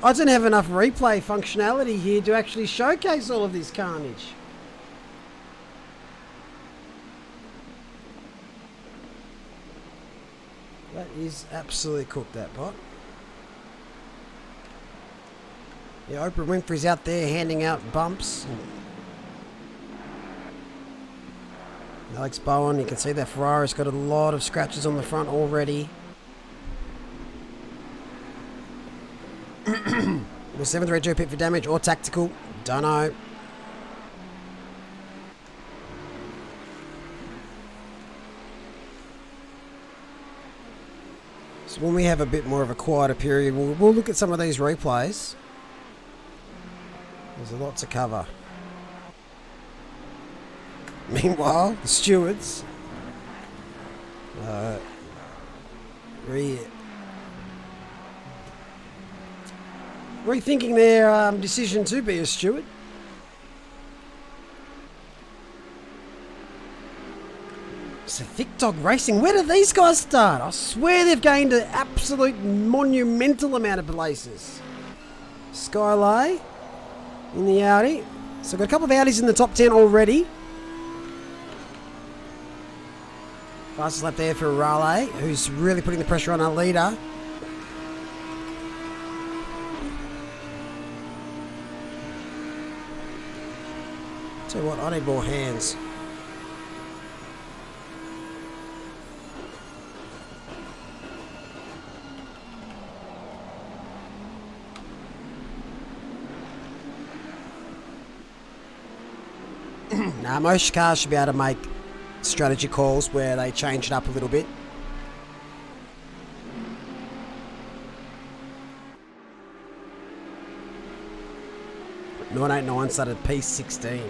I don't have enough replay functionality here to actually showcase all of this carnage. That is absolutely cooked, that bot. Yeah, Oprah Winfrey's out there handing out bumps. Alex Bowen, you can see that Ferrari's got a lot of scratches on the front already. Was 7th Red Joe pit for damage or tactical? Don't know. So when we have a bit more of a quieter period, we'll look at some of these replays. There's a lot to cover. Meanwhile, the stewards rethinking their decision to be a steward. So Thick Dog Racing, where did these guys start? I swear they've gained an absolute monumental amount of places. Skylay in the Audi. So got a couple of Audis in the top 10 already. Fastest lap there for Raleigh, who's really putting the pressure on our leader. Tell you what, I need more hands. Now, most cars should be able to make strategy calls where they change it up a little bit. .989 started P16.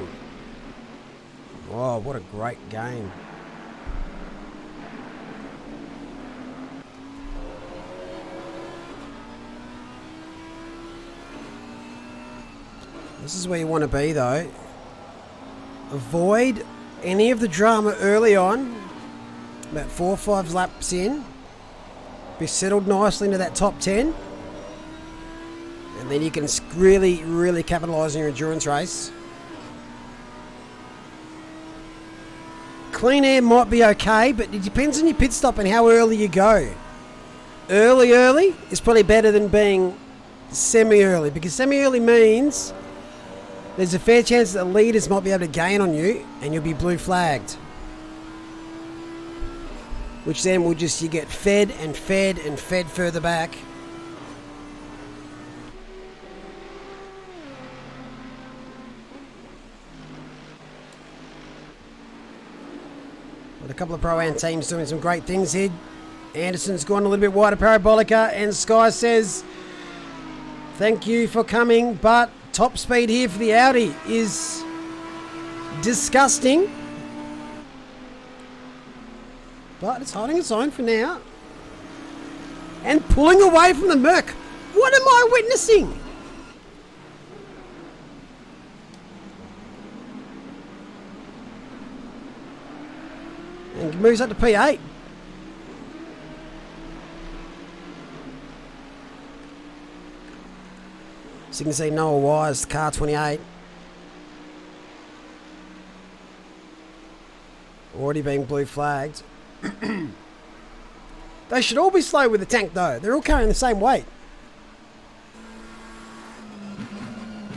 Oh, what a great game. This is where you want to be, though. Avoid any of the drama early on. About 4 or 5 laps in. Be settled nicely into that top 10. And then you can really, really capitalise on your endurance race. Clean air might be okay, but it depends on your pit stop and how early you go. Early is probably better than being semi-early, because semi-early means there's a fair chance that the leaders might be able to gain on you and you'll be blue flagged. Which then will just, you get fed and fed and fed further back. But a couple of Pro-Am teams doing some great things here. Anderson's gone a little bit wider parabolica, and Sky says, thank you for coming, but top speed here for the Audi is disgusting. But it's holding its own for now. And pulling away from the Merc. What am I witnessing? And moves up to P8. So you can see Noah Wise, car 28. Already being blue flagged. They should all be slow with the tank though. They're all carrying the same weight.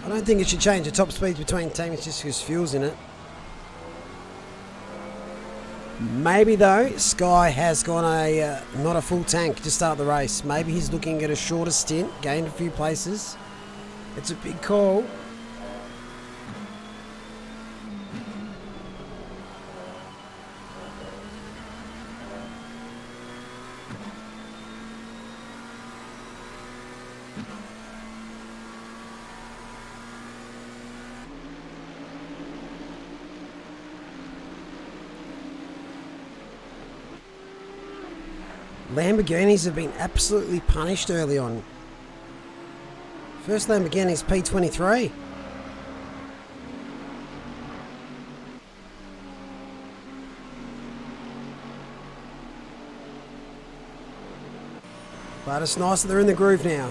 I don't think it should change the top speeds between teams just because fuel's in it. Maybe though, Sky has gone not a full tank to start the race. Maybe he's looking at a shorter stint, gained a few places. It's a big call. Lamborghinis have been absolutely punished early on. First Lamborghini's P23. But it's nice that they're in the groove now.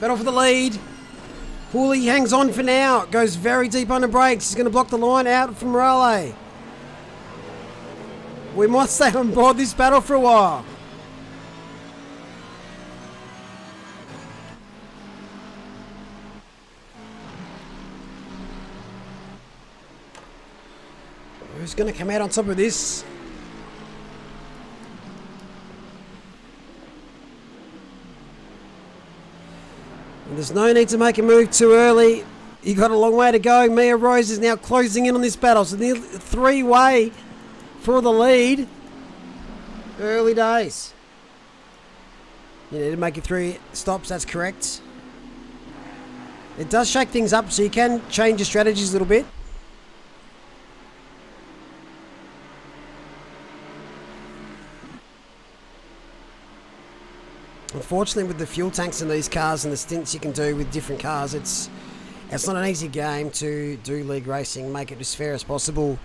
Battle for the lead. Hooley hangs on for now. Goes very deep under brakes. He's going to block the line out from Raleigh. We might stay on board this battle for a while. Who's going to come out on top of this? And there's no need to make a move too early. You got a long way to go. Mia Rose is now closing in on this battle. So nearly 3-way for the lead. Early days. You need to make it 3 stops, that's correct. It does shake things up, so you can change your strategies a little bit. Unfortunately, with the fuel tanks in these cars and the stints you can do with different cars, it's not an easy game to do league racing, make it as fair as possible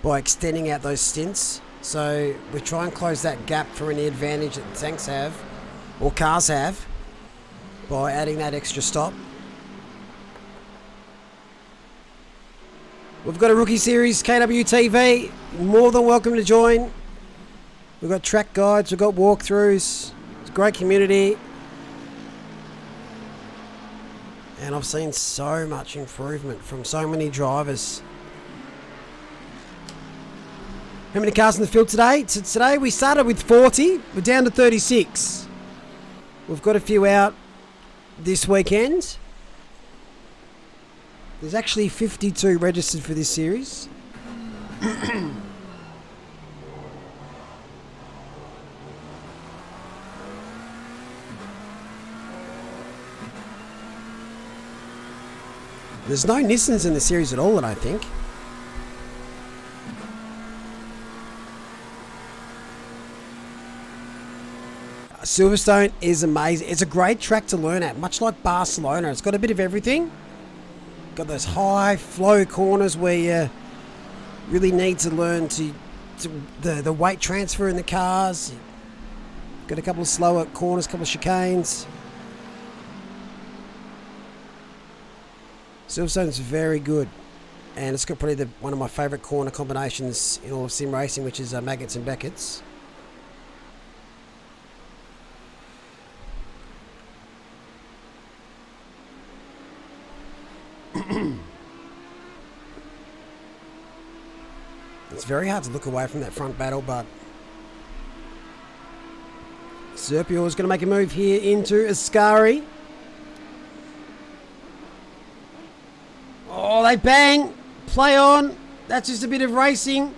by extending out those stints. So we try and close that gap for any advantage that the tanks have, or cars have, by adding that extra stop. We've got a rookie series, KWTV, more than welcome to join. We've got track guides, we've got walkthroughs. It's a great community. And I've seen so much improvement from so many drivers. How many cars in the field today? Today we started with 40. We're down to 36. We've got a few out this weekend. There's actually 52 registered for this series. There's no Nissans in the series at all, I don't think. Silverstone is amazing. It's a great track to learn at, much like Barcelona. It's got a bit of everything. Got those high flow corners where you really need to learn the weight transfer in the cars. Got a couple of slower corners, couple of chicanes. Silverstone's very good, and it's got probably one of my favourite corner combinations in all of sim racing, which is Maggots and Beckett's. It's very hard to look away from that front battle, but Serpio is going to make a move here into Ascari. Oh, they bang. Play on. That's just a bit of racing.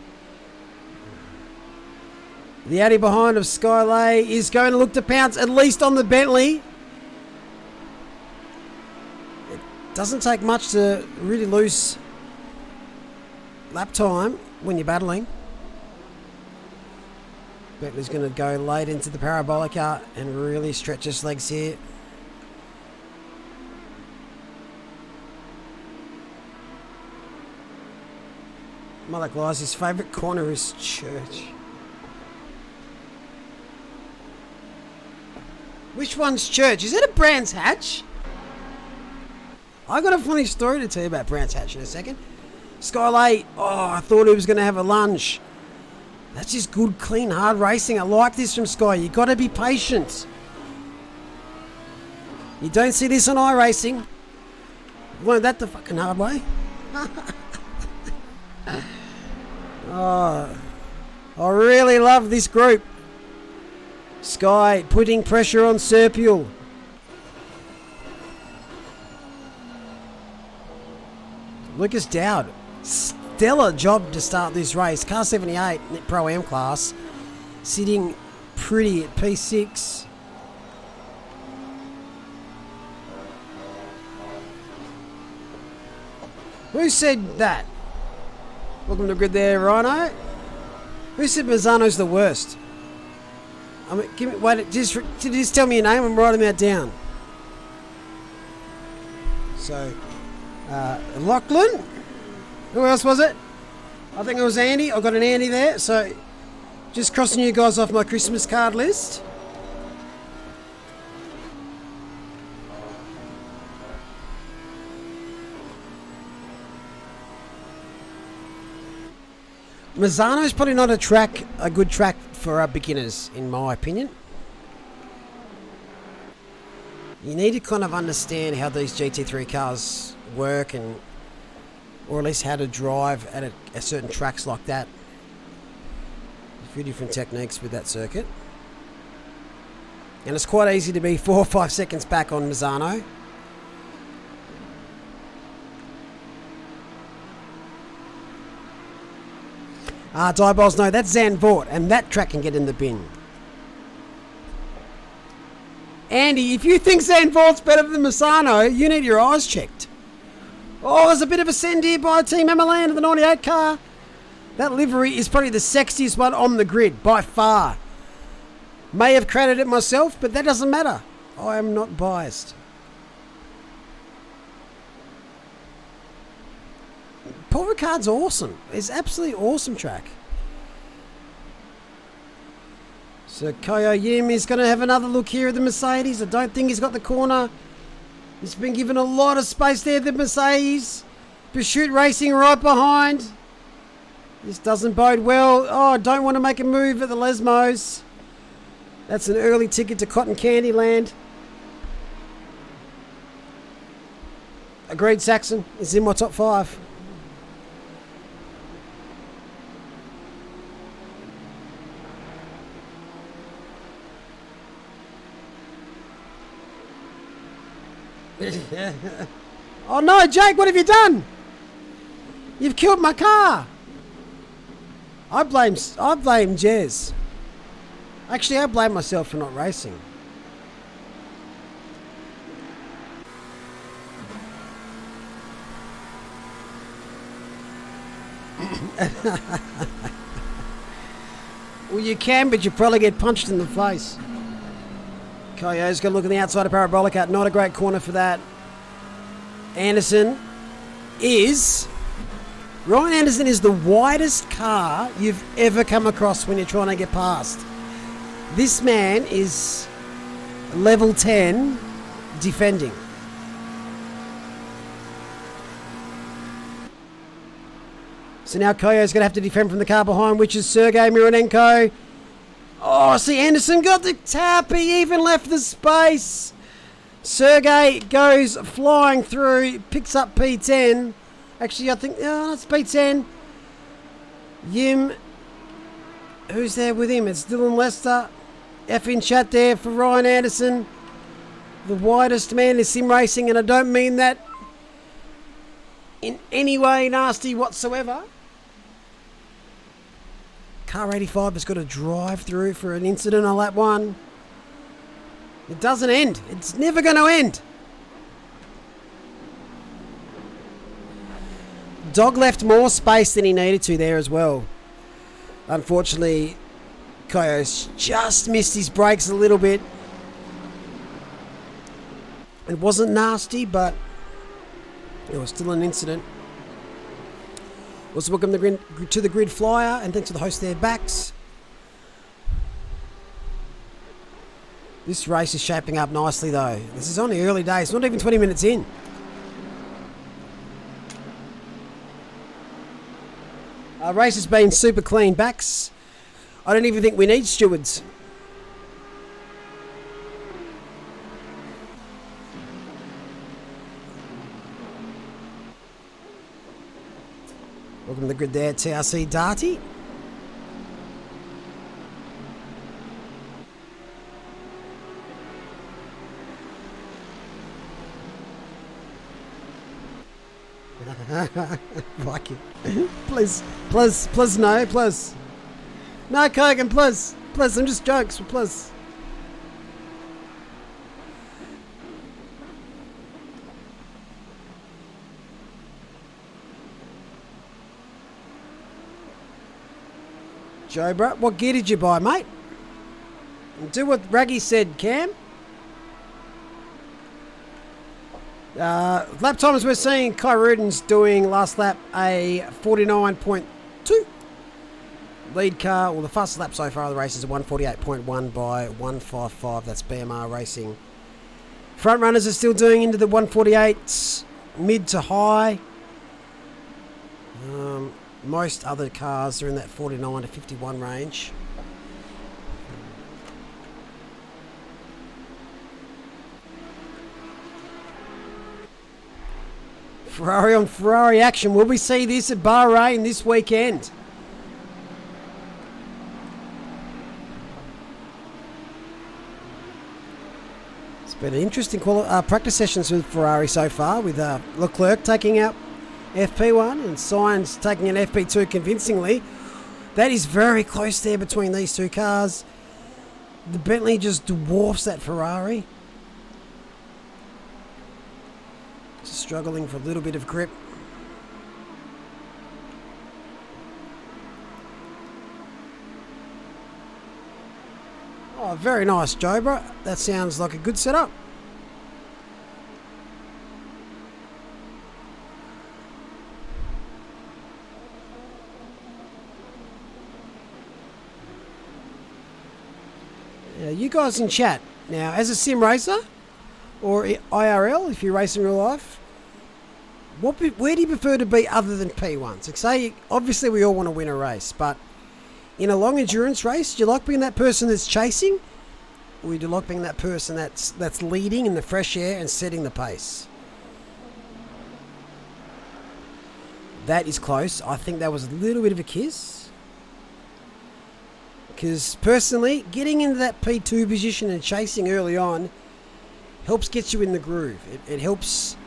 The Audi behind of Skylay is going to look to pounce at least on the Bentley. It doesn't take much to really lose lap time when you're battling. Bentley's going to go late into the Parabolica and really stretch his legs here. Malik lies, his favourite corner is Church. Which one's Church? Is that a Brands Hatch? I got a funny story to tell you about Brands Hatch in a second. Skylay, oh, I thought he was going to have a lunge. That's just good, clean, hard racing. I like this from Sky. You got to be patient. You don't see this on iRacing. Learned that the fucking hard way. Oh, I really love this group. Sky putting pressure on Serpule. Lucas Dowd, stellar job to start this race. Car 78 Pro-Am class, sitting pretty at P6. Who said that? Welcome to the grid there, Rhino. Who said Mazzano's the worst? I mean, give me, wait, just tell me your name and write them out down. So, Lachlan. Who else was it? I think it was Andy. I got an Andy there. So, just crossing you guys off my Christmas card list. Mazzano's probably not a good track for beginners, in my opinion. You need to kind of understand how these GT3 cars work, or at least how to drive at certain tracks like that. A few different techniques with that circuit. And it's quite easy to be 4 or 5 seconds back on Mazzano. Diabol's, no, that's Zandvoort, and that track can get in the bin. Andy, if you think Zandvoort's better than Misano, you need your eyes checked. Oh, there's a bit of a send here by Team Amalan of the 98 car. That livery is probably the sexiest one on the grid, by far. May have created it myself, but that doesn't matter. I am not biased. Paul Ricard's awesome. It's absolutely awesome track. So Koyo Yim is going to have another look here at the Mercedes. I don't think he's got the corner. He's been given a lot of space there, the Mercedes. Pursuit Racing right behind. This doesn't bode well. Oh, I don't want to make a move at the Lesmos. That's an early ticket to Cotton Candy Land. Agreed, Saxon. It's in my top 5. Oh no, Jake, what have you done? You've killed my car. I blame Jez. Actually, I blame myself for not racing. Well, you can, but you probably get punched in the face. Koyo's got to look on the outside of Parabolica. Not a great corner for that. Ryan Anderson is the widest car you've ever come across when you're trying to get past. This man is level 10 defending. So now Koyo's going to have to defend from the car behind, which is Sergei Mironenko. Oh, see, Anderson got the tap. He even left the space. Sergei goes flying through, picks up P10. Actually, I think, that's P10. Yim, who's there with him? It's Dylan Lester. F in chat there for Ryan Anderson. The widest man is SIMRACING, and I don't mean that in any way nasty whatsoever. Car 85 has got to drive through for an incident on lap 1. It doesn't end. It's never going to end. Dog left more space than he needed to there as well. Unfortunately, Koyo's just missed his brakes a little bit. It wasn't nasty, but it was still an incident. Also, welcome to the grid flyer, and thanks to the host there, Bax. This race is shaping up nicely, though. This is only early days, not even 20 minutes in. Our race has been super clean, Bax. I don't even think we need stewards. Welcome to the grid there, TRC Darty. Like it. Please, no, please. No, Kogan, please. Please, I'm just jokes, please. Joe, bro, what gear did you buy, mate? Do what Raggy said, Cam. Lap times we're seeing Kai Ruden's doing last lap a 49.2. Lead car, well, the fastest lap so far of the race is a 148.1 by 155. That's BMR Racing. Front runners are still doing into the 148s, mid to high. Most other cars are in that 49 to 51 range. Ferrari on Ferrari action. Will we see this at Bahrain this weekend? It's been an interesting practice sessions with Ferrari so far, with Leclerc taking out FP1 and Sainz taking an FP2 convincingly. That is very close there between these two cars. The Bentley just dwarfs that Ferrari. Just struggling for a little bit of grip. Oh, very nice, Jobra. That sounds like a good setup. You guys in chat now, as a sim racer or IRL, if you race in real life, where do you prefer to be other than P1? So say, obviously we all want to win a race, but in a long endurance race, do you like being that person that's chasing, or do you like being that person that's leading in the fresh air and setting the pace? That is close. I think that was a little bit of a kiss. Because personally, getting into that P2 position and chasing early on helps get you in the groove. It helps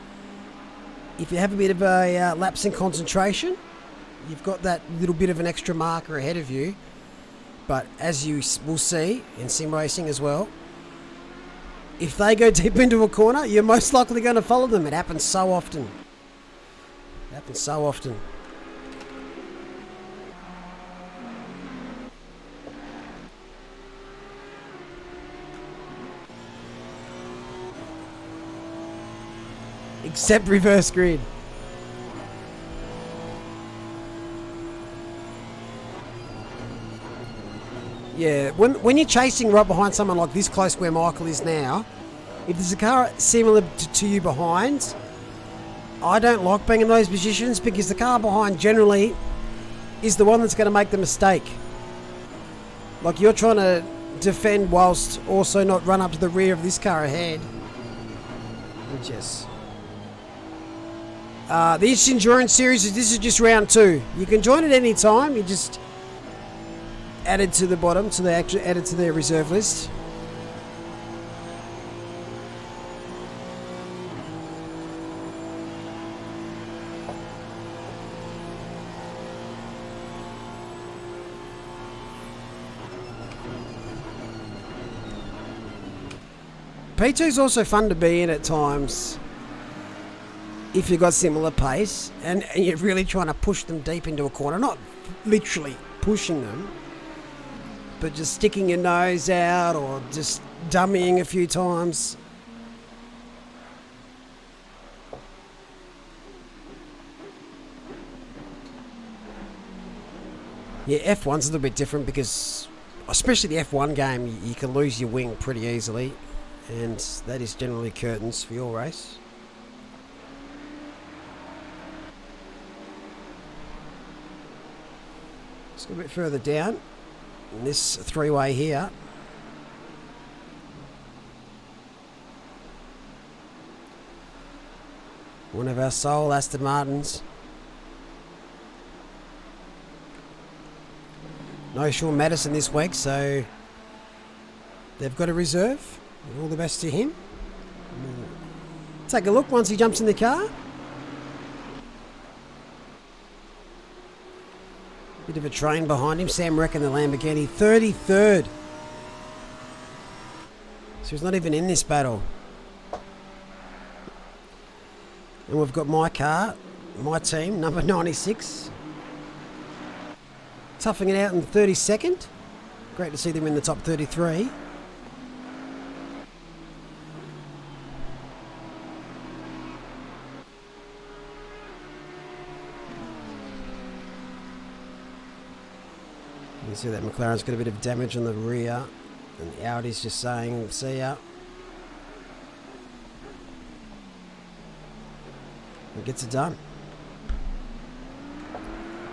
if you have a bit of a lapse in concentration. You've got that little bit of an extra marker ahead of you. But as you will see in sim racing as well, if they go deep into a corner, you're most likely going to follow them. It happens so often. It happens so often. Except reverse grid. Yeah, when you're chasing right behind someone like this close where Michael is now, if there's a car similar to you behind, I don't like being in those positions because the car behind generally is the one that's going to make the mistake. Like you're trying to defend whilst also not run up to the rear of this car ahead. Which is... this Endurance Series, this is just round 2. You can join at any time. You just added to the bottom, so they actually added to their reserve list. P2 is also fun to be in at times if you've got similar pace and you're really trying to push them deep into a corner. Not literally pushing them, but just sticking your nose out or just dummying a few times. Yeah, F1's a little bit different because, especially the F1 game, you can lose your wing pretty easily, and that is generally curtains for your race. Let's go a bit further down in this three-way here. One of our sole Aston Martins. No Sean Madison this week, so they've got a reserve. All the best to him. Take a look once he jumps in the car. Bit of a train behind him. Sam Reck in the Lamborghini. 33rd. So he's not even in this battle. And we've got my car, my team, number 96. Toughing it out in 32nd. Great to see them in the top 33. You can see that McLaren's got a bit of damage on the rear, and the Audi's just saying, see ya. And gets it done.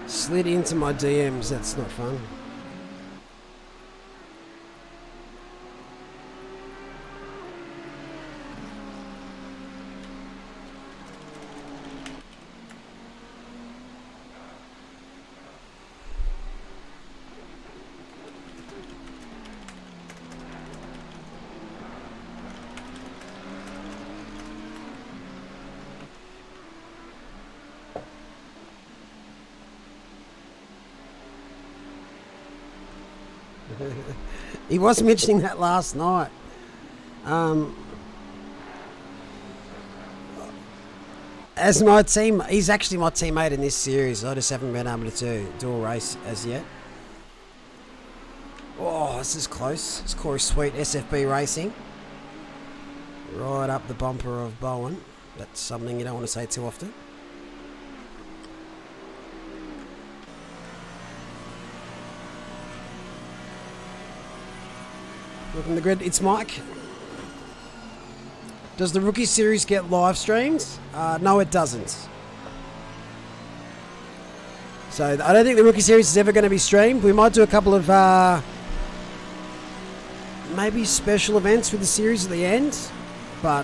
Slid into my DMs, that's not fun. He was mentioning that last night. As my team, he's actually my teammate in this series. I just haven't been able to do a race as yet. Oh, this is close. It's Corey Sweet, SFB Racing. Right up the bumper of Bowen. That's something you don't want to say too often. Welcome to the grid. It's Mike. Does the Rookie Series get live streams? No, it doesn't. So I don't think the Rookie Series is ever going to be streamed. We might do a couple of maybe special events with the series at the end, but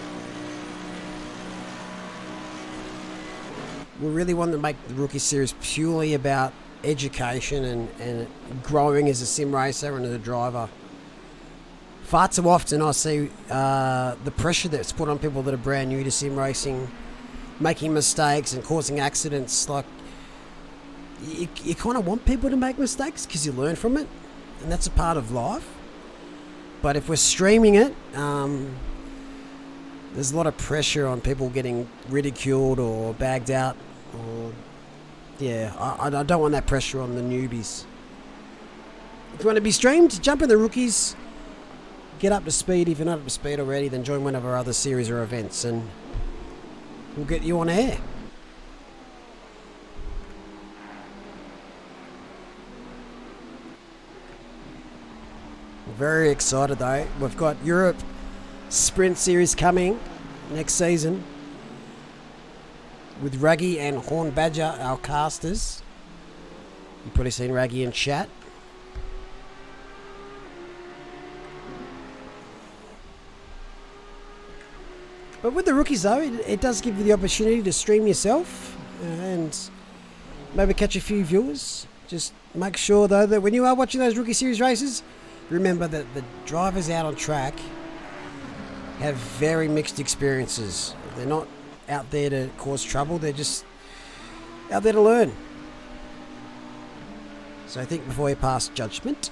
we really want to make the Rookie Series purely about education and growing as a sim racer and as a driver. Far too often I see the pressure that's put on people that are brand new to sim racing, making mistakes and causing accidents. Like, you kind of want people to make mistakes because you learn from it, and that's a part of life. But if we're streaming it, there's a lot of pressure on people getting ridiculed or bagged out. Or, yeah, I don't want that pressure on the newbies. If you want to be streamed, jump in the Rookies. Get up to speed. If you're not up to speed already, then join one of our other series or events and we'll get you on air. Very excited though. We've got Europe Sprint Series coming next season with Raggy and Horn Badger, our casters. You've probably seen Raggy in chat. But with the Rookies though, it does give you the opportunity to stream yourself and maybe catch a few viewers. Just make sure though that when you are watching those Rookie Series races, remember that the drivers out on track have very mixed experiences. They're not out there to cause trouble, they're just out there to learn. So I think before you pass judgment.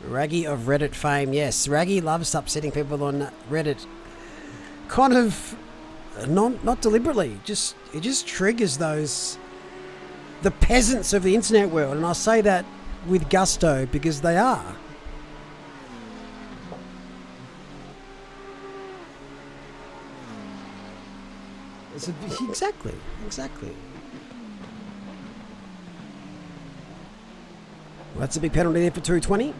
Raggy of Reddit fame, yes. Raggy loves upsetting people on Reddit. Kind of not deliberately. It just triggers the peasants of the internet world, and I say that with gusto because they are. Exactly. Well, that's a big penalty there for 220.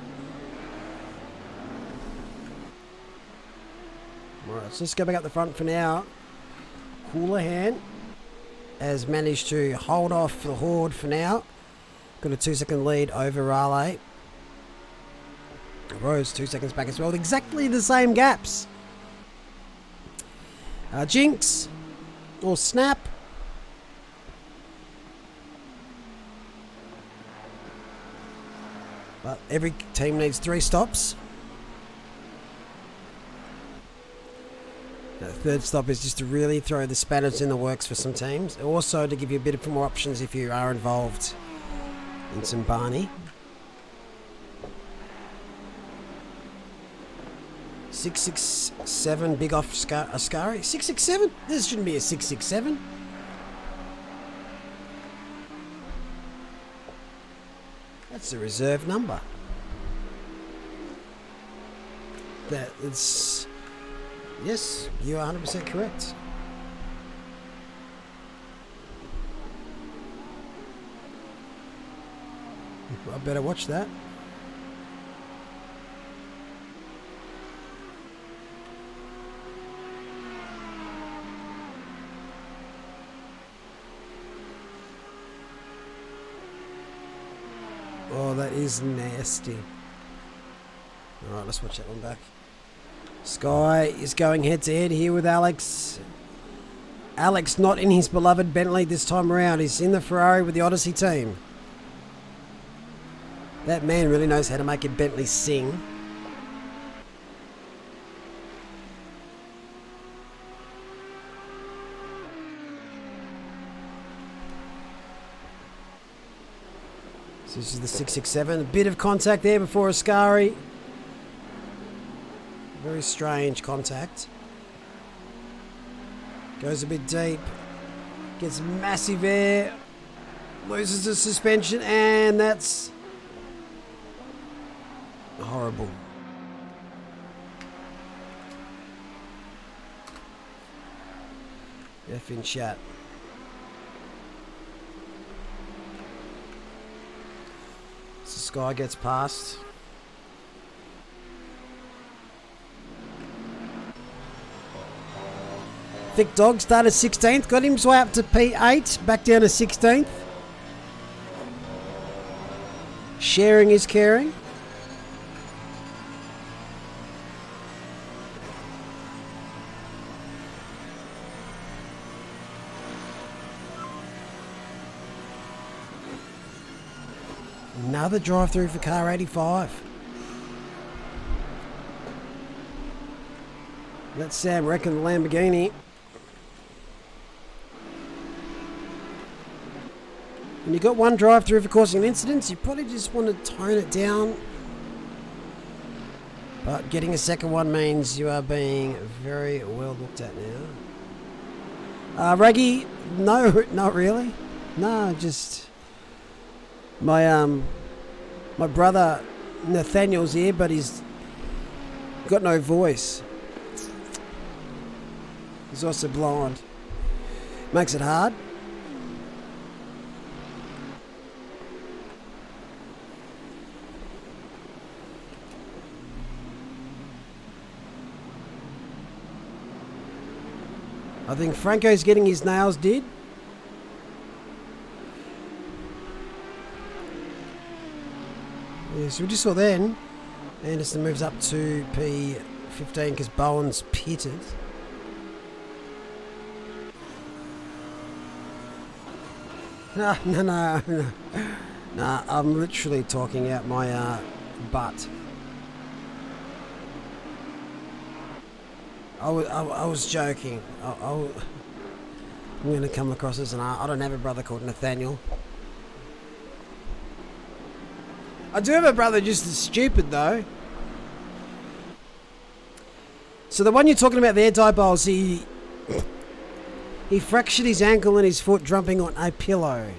Alright, so let's go back up the front for now. Houlihan has managed to hold off the Horde for now. Got a 2-second lead over Raleigh. Rose 2 seconds back as well. Exactly the same gaps. Jinx or Snap. But every team needs 3 stops. The third stop is just to really throw the spanners in the works for some teams. Also to give you a bit more options if you are involved in some Barney. 667 big off Ascari. 667? This shouldn't be a 667. That's the reserve number. That it's... Yes, you are 100% correct. I better watch that. Oh, that is nasty. Alright, let's watch that one back. Sky is going head to head here with Alex. Alex not in his beloved Bentley this time around. He's in the Ferrari with the Odyssey team. That man really knows how to make a Bentley sing. This is the 667. A bit of contact there before Ascari. Very strange contact. Goes a bit deep. Gets massive air. Loses the suspension, and that's horrible. F in chat. So Sky gets past. Thick Dog started 16th, got him way up to P8, back down to 16th. Sharing is caring. Another drive-through for car 85. That's Sam Reckon the Lamborghini. When you got one drive-through for causing incidents, you probably just want to tone it down. But getting a second one means you are being very well looked at now. Raggy, no, not really. No, just my brother Nathaniel's here, but he's got no voice. He's also blind. Makes it hard. I think Franco's getting his nails did. Yeah, so we just saw then. Anderson moves up to P15 because Bowen's pitted. No. Nah, I'm literally talking out my butt. I was joking. I'm going to come across as an I don't have a brother called Nathaniel. I do have a brother just as stupid though. So the one you're talking about there, Diebols, he fractured his ankle and his foot jumping on a pillow.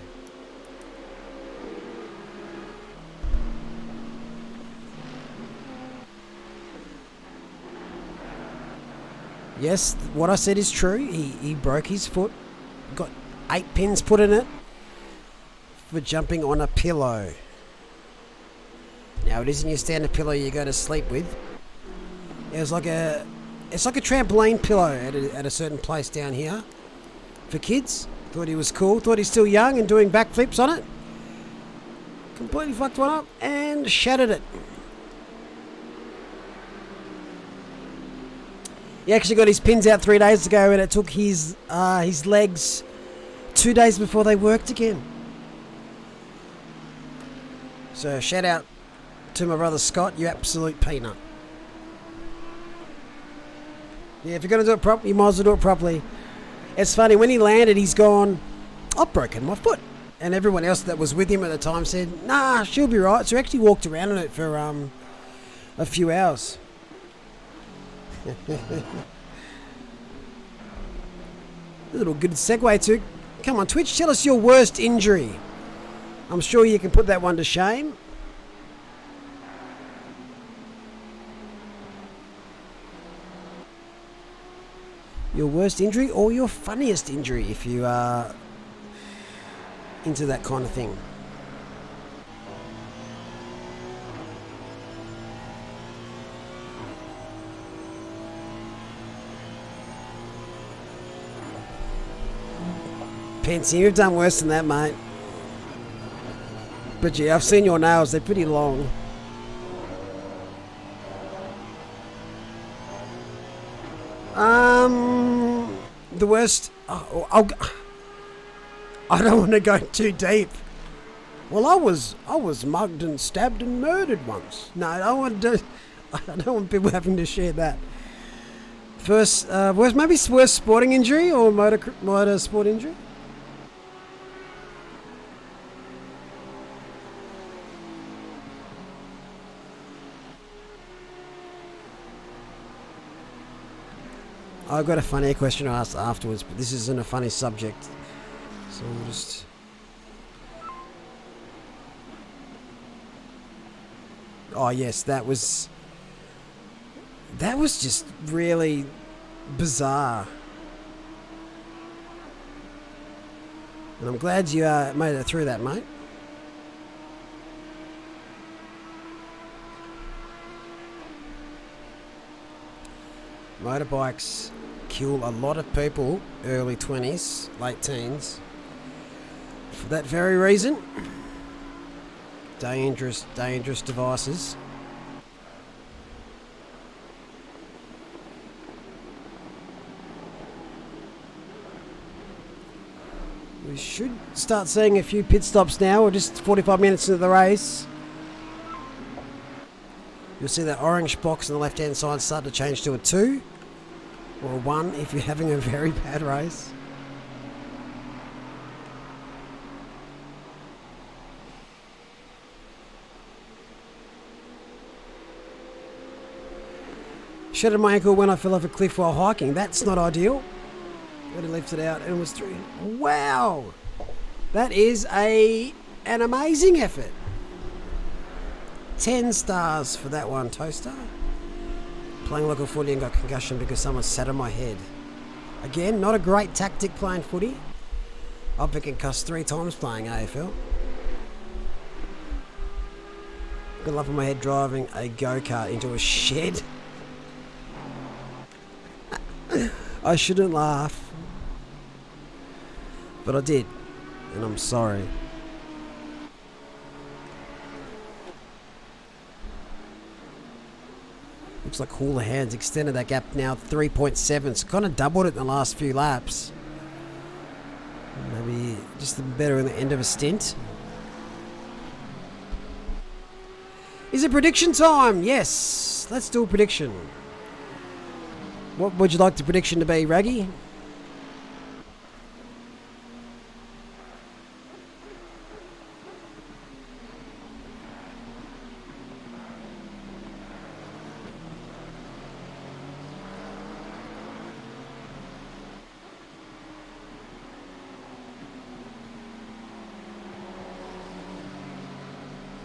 Yes, what I said is true. He broke his foot, got 8 pins put in it for jumping on a pillow. Now it isn't your standard pillow you go to sleep with. It's like a trampoline pillow at a certain place down here for kids. Thought he was cool. Thought he's still young and doing backflips on it. Completely fucked one up and shattered it. He actually got his pins out 3 days ago, and it took his legs 2 days before they worked again. So shout out to my brother Scott, you absolute peanut. Yeah, if you're going to do it properly, you might as well do it properly. It's funny, when he landed, he's gone, I've broken my foot. And everyone else that was with him at the time said, nah, she'll be right. So he actually walked around on it for a few hours. A little good segue to, come on Twitch, tell us your worst injury. I'm sure you can put that one to shame. Your worst injury or your funniest injury if you are into that kind of thing. Pensy, you've done worse than that, mate. But yeah, I've seen your nails, they're pretty long. The worst... I don't want to go too deep. Well, I was mugged and stabbed and murdered once. No, I don't want people having to share that. First, worst sporting injury or motor sport injury? I've got a funny question to ask afterwards, but this isn't a funny subject. So we'll just... Oh yes, that was just really bizarre. And I'm glad you made it through that, mate. Motorbikes kill a lot of people, early 20s, late teens, for that very reason. Dangerous devices. We should start seeing a few pit stops now. We're just 45 minutes into the race. You'll see that orange box on the left hand side start to change to a 2 or a 1 if you're having a very bad race. Shattered my ankle when I fell off a cliff while hiking. That's not ideal. But he lifted it out and it was 3. Wow! That is an amazing effort. 10 stars for that one, Toaster. Playing local footy and got concussion because someone sat on my head. Again, not a great tactic playing footy. I've been concussed 3 times playing AFL. Got a lump on my head driving a go-kart into a shed. I shouldn't laugh. But I did. And I'm sorry. Looks like Hula Hands extended that gap now 3.7. It's kind of doubled it in the last few laps. Maybe just better in the end of a stint. Is it prediction time? Yes. Let's do a prediction. What would you like the prediction to be, Raggy?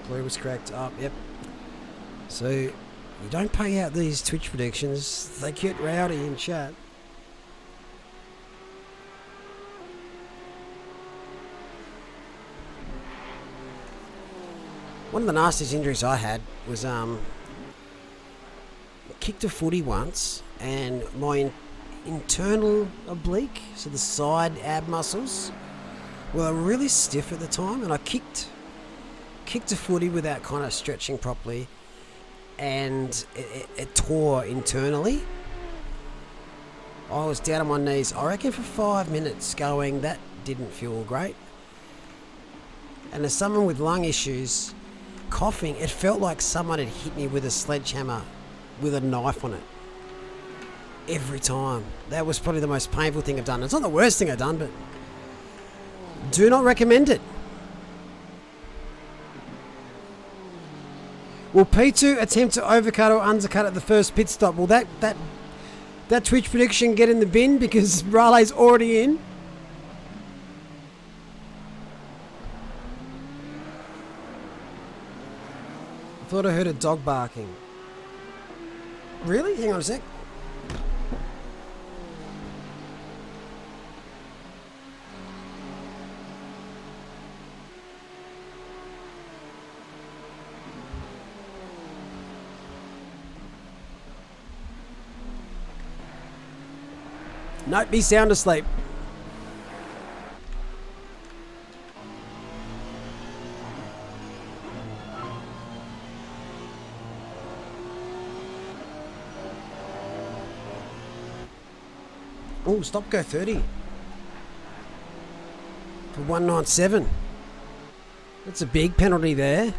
Blue was correct. Up, yep. So, you don't pay out these Twitch predictions. They get rowdy in chat. One of the nastiest injuries I had was kicked a footy once and my internal oblique, so the side ab muscles, were really stiff at the time, and I kicked a footy without kind of stretching properly, and it tore internally. I was down on my knees, I reckon for 5 minutes going, that didn't feel great. And as someone with lung issues, coughing, it felt like someone had hit me with a sledgehammer with a knife on it. Every time. That was probably the most painful thing I've done. It's not the worst thing I've done, but do not recommend it. Will P2 attempt to overcut or undercut at the first pit stop? Will that Twitch prediction get in the bin because Raleigh's already in? I thought I heard a dog barking. Really? Hang on a sec. Nope, be sound asleep. Oh, stop go 30. For 197. That's a big penalty there.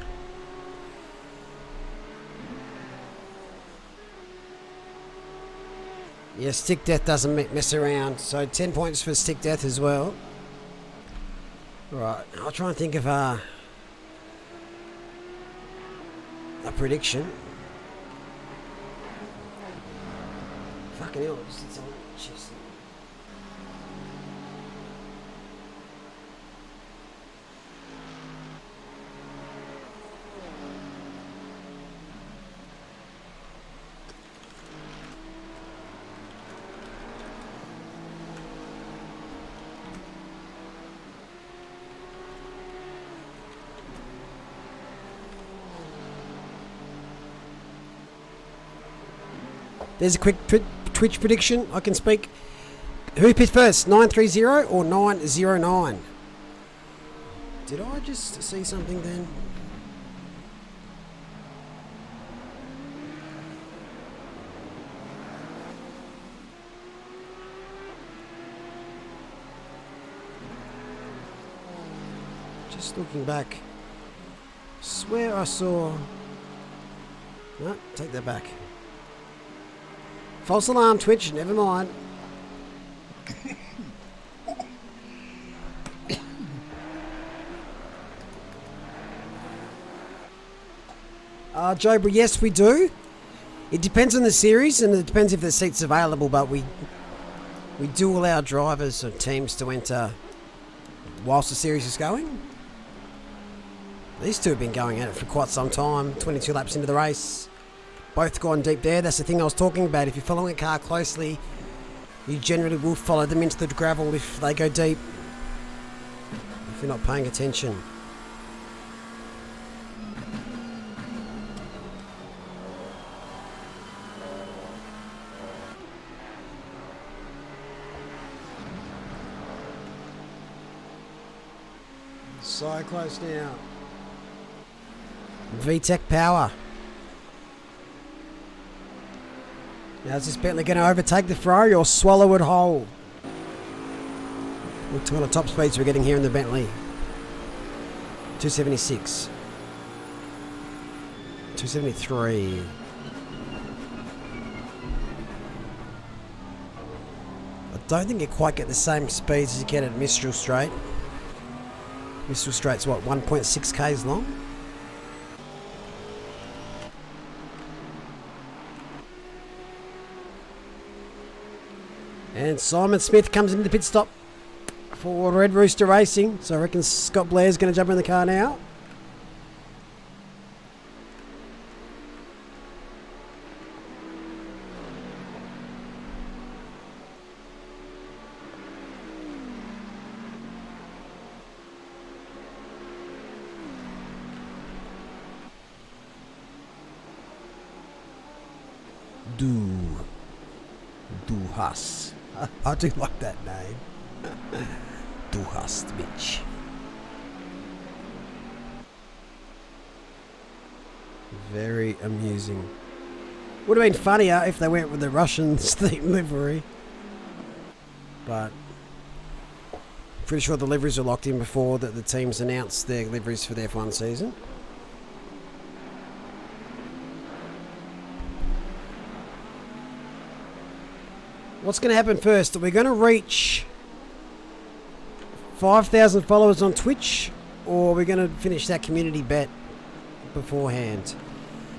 Yeah, stick death doesn't mess around. So 10 points for stick death as well. Right, I'll try and think of a prediction. Fuck, Fucking hell, I just did something. Jeez. There's a quick Twitch prediction. I can speak. Who picked first, 930 or 909? Did I just see something then? Just looking back. Swear I saw... No, take that back. False alarm, Twitch, never mind. Joe, yes, we do. It depends on the series and it depends if the seat's available, but we do allow drivers or teams to enter whilst the series is going. These two have been going at it for quite some time, 22 laps into the race. Both gone deep there. That's the thing I was talking about. If you're following a car closely, you generally will follow them into the gravel if they go deep. If you're not paying attention. So close now. VTEC power. Now is this Bentley going to overtake the Ferrari or swallow it whole? What kind of top speeds we're getting here in the Bentley? 276. 273. I don't think you quite get the same speeds as you get at Mistral Straight. Mistral Straight's what, 1.6 k's long? And Simon Smith comes into the pit stop for Red Rooster Racing. So I reckon Scott Blair's going to jump in the car now. Duhas. I do like that name. Duhas, bitch. Very amusing. Would have been funnier if they went with the Russian theme livery. But pretty sure the liveries are locked in before that the teams announced their liveries for the F1 season. What's going to happen first? Are we going to reach 5,000 followers on Twitch, or are we going to finish that community bet beforehand?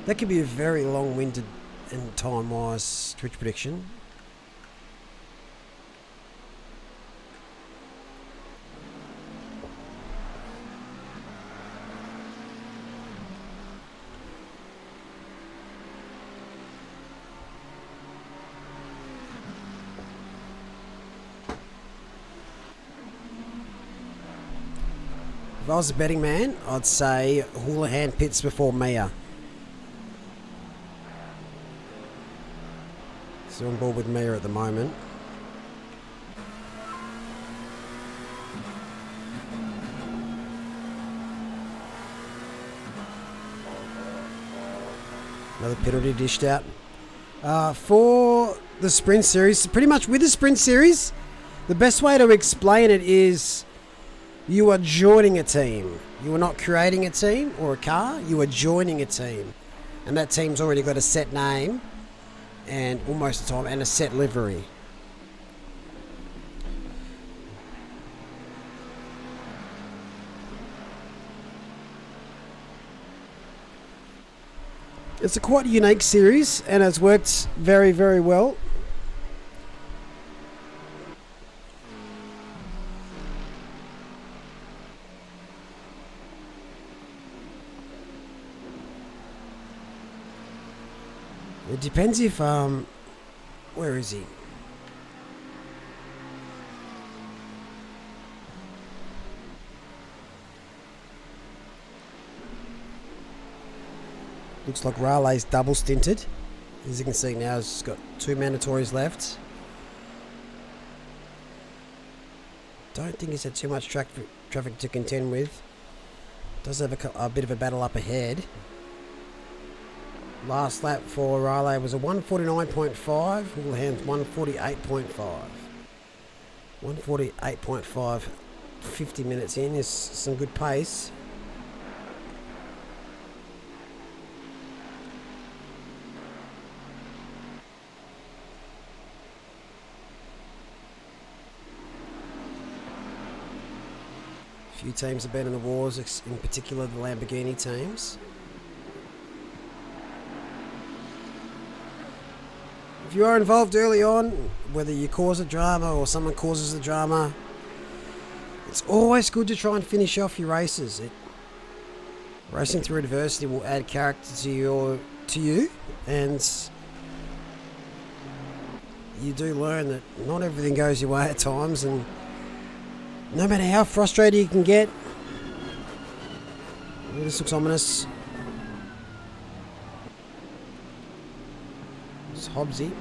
That could be a very long-winded and time-wise Twitch prediction. If I was a betting man, I'd say Houlihan pits before Mia. So on board with Mia at the moment. Another penalty dished out. For the Sprint Series, pretty much with the Sprint Series, the best way to explain it is you are joining a team. You are not creating a team or a car. You are joining a team. And that team's already got a set name and almost a time and a set livery. It's a quite unique series and it's worked very, very well. It depends if, where is he? Looks like Raleig's double stinted. As you can see now, he's got 2 mandatories left. Don't think he's had too much traffic to contend with. Does have a bit of a battle up ahead. Last lap for Raleigh was a 149.5. Houlihan's 148.5. 148.5. 50 minutes in is some good pace. Few teams have been in the wars, in particular the Lamborghini teams. If you are involved early on, whether you cause a drama or someone causes a drama, it's always good to try and finish off your races. Racing through adversity will add character to you, and you do learn that not everything goes your way at times, and no matter how frustrated you can get. Oh, this looks ominous. It's Hobbsy.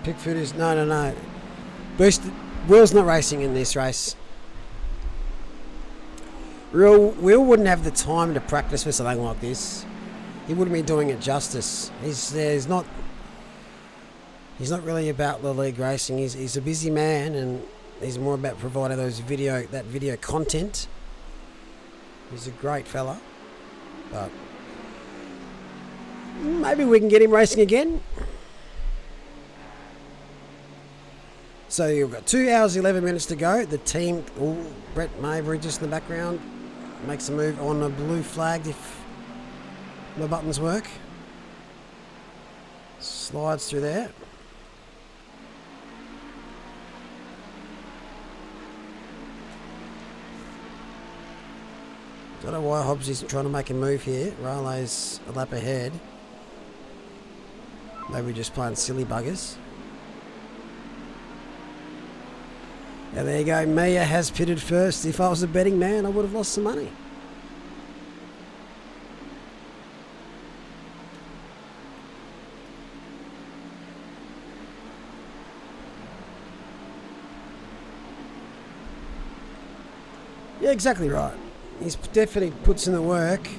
Pickford is no. Will's not racing in this race. Will wouldn't have the time to practice for something like this. He wouldn't be doing it justice. He's not really about the league racing. He's a busy man, and he's more about providing that video content. He's a great fella, but maybe we can get him racing again. So you've got 2 hours 11 minutes to go. The team, Brett Mabry just in the background, makes a move on a blue flag if the buttons work. Slides through there. Don't know why Hobbs is trying to make a move here. Raleigh's a lap ahead. Maybe just playing silly buggers. And there you go, Mia has pitted first. If I was a betting man, I would have lost some money. Yeah, exactly right. He's definitely puts in the work.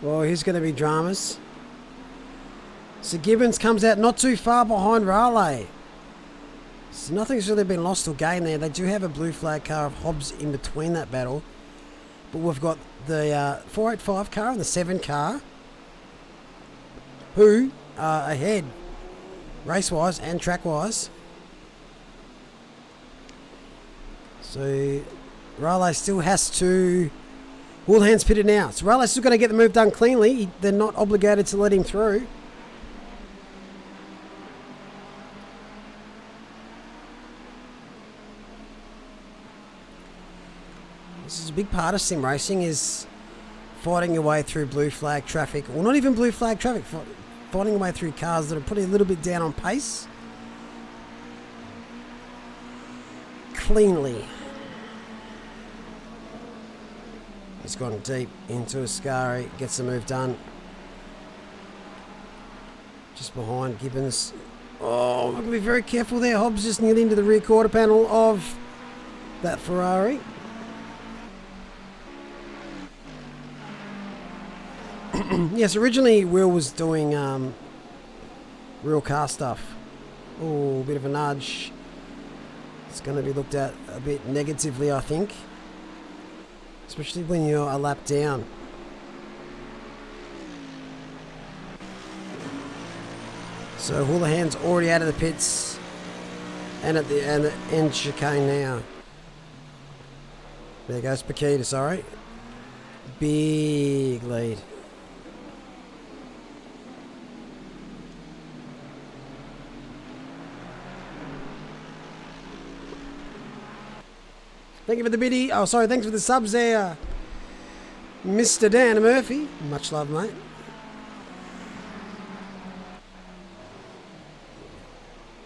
Well, here's going to be dramas. So Gibbons comes out not too far behind Raleigh. So nothing's really been lost or gained there. They do have a blue flag car of Hobbs in between that battle. But we've got the 485 car and the 7 car, who are ahead race-wise and track-wise. So Raleigh still has to... Houlihan's pitted now. So Raleigh's still got to get the move done cleanly. They're not obligated to let him through. This is a big part of sim racing, is fighting your way through blue flag traffic, or not even blue flag traffic, fighting your way through cars that are putting a little bit down on pace. Cleanly. He's gone deep into Ascari, gets the move done. Just behind Gibbons. Oh, we've got to be very careful there. Hobbs just nearly into the rear quarter panel of that Ferrari. Yes, originally Will was doing real car stuff. Oh, a bit of a nudge. It's going to be looked at a bit negatively, I think. Especially when you're a lap down. So Houlihan's already out of the pits. And at the end chicane now. There goes Paquita, sorry. Big lead. Thank you for the biddy. Oh, sorry, thanks for the subs there, Mr. Dan Murphy. Much love, mate.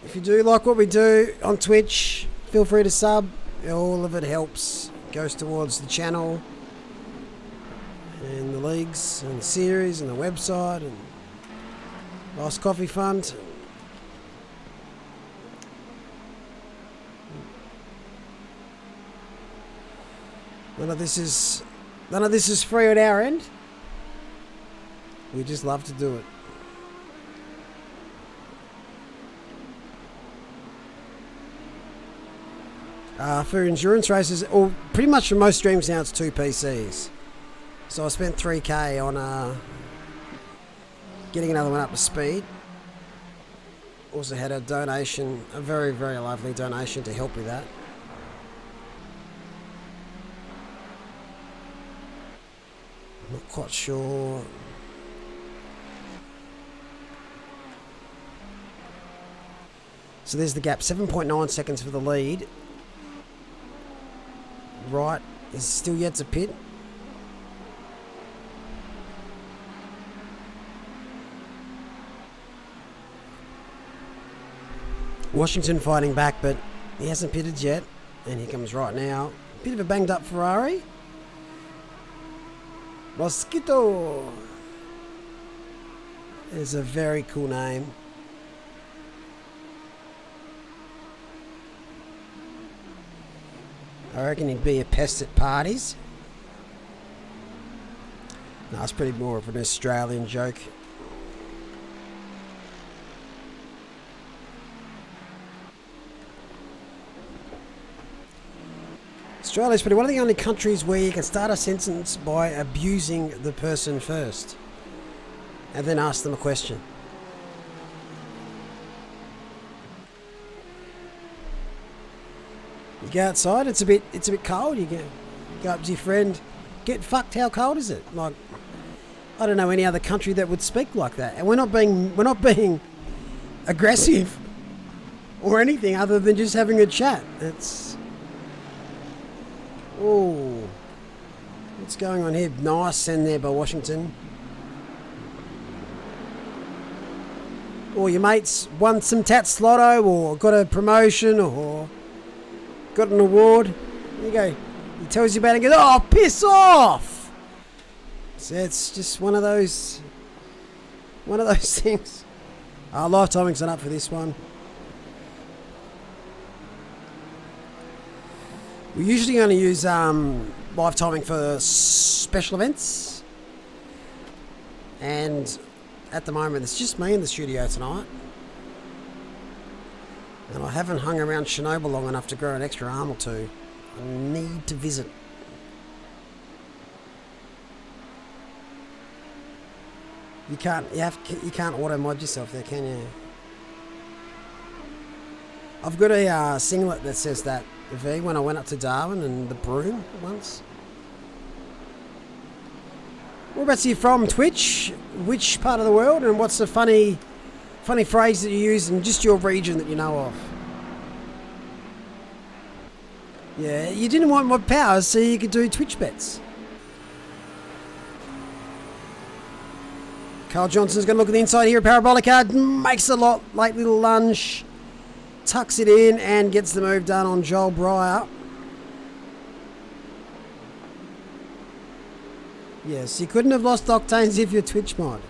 If you do like what we do on Twitch, feel free to sub. All of it helps. Goes towards the channel and the leagues and the series and the website and Last Coffee Fund. None of this is free at our end. We just love to do it. For endurance races, or pretty much for most streams now, it's 2 PCs. So I spent 3K on getting another one up to speed. Also had a donation, a very, very lovely donation to help with that. Not quite sure. So there's the gap, 7.9 seconds for the lead. Right is still yet to pit. Washington fighting back, but he hasn't pitted yet. And here comes right now. Bit of a banged up Ferrari. Mosquito is a very cool name. I reckon he'd be a pest at parties. No, it's pretty more of an Australian joke. Australia's probably one of the only countries where you can start a sentence by abusing the person first and then ask them a question. You go outside, it's a bit cold. You go up to your friend, get fucked. How cold is it? Like, I don't know any other country that would speak like that. And we're not being aggressive or anything other than just having a chat. It's what's going on here? Nice send there by Washington. Or your mates won some tats lotto or got a promotion or got an award. There you go. He tells you about it and goes, oh, piss off! So it's just one of those things. Live timing's not up for this one. We usually only use live timing for special events. And at the moment, it's just me in the studio tonight. And I haven't hung around Chernobyl long enough to grow an extra arm or two. I need to visit. You can't auto mod yourself there, can you? I've got a singlet that says that V when I went up to Darwin and the Broome once. Whereabouts are you from, Twitch? Which part of the world? And what's the funny phrase that you use in just your region that you know of? Yeah, you didn't want mod powers so you could do Twitch bets. Carl Johnson's going to look at the inside here. Parabolica makes a late little lunge. Tucks it in and gets the move done on Joel Breyer. Yes, you couldn't have lost Octanes if you're Twitch mod.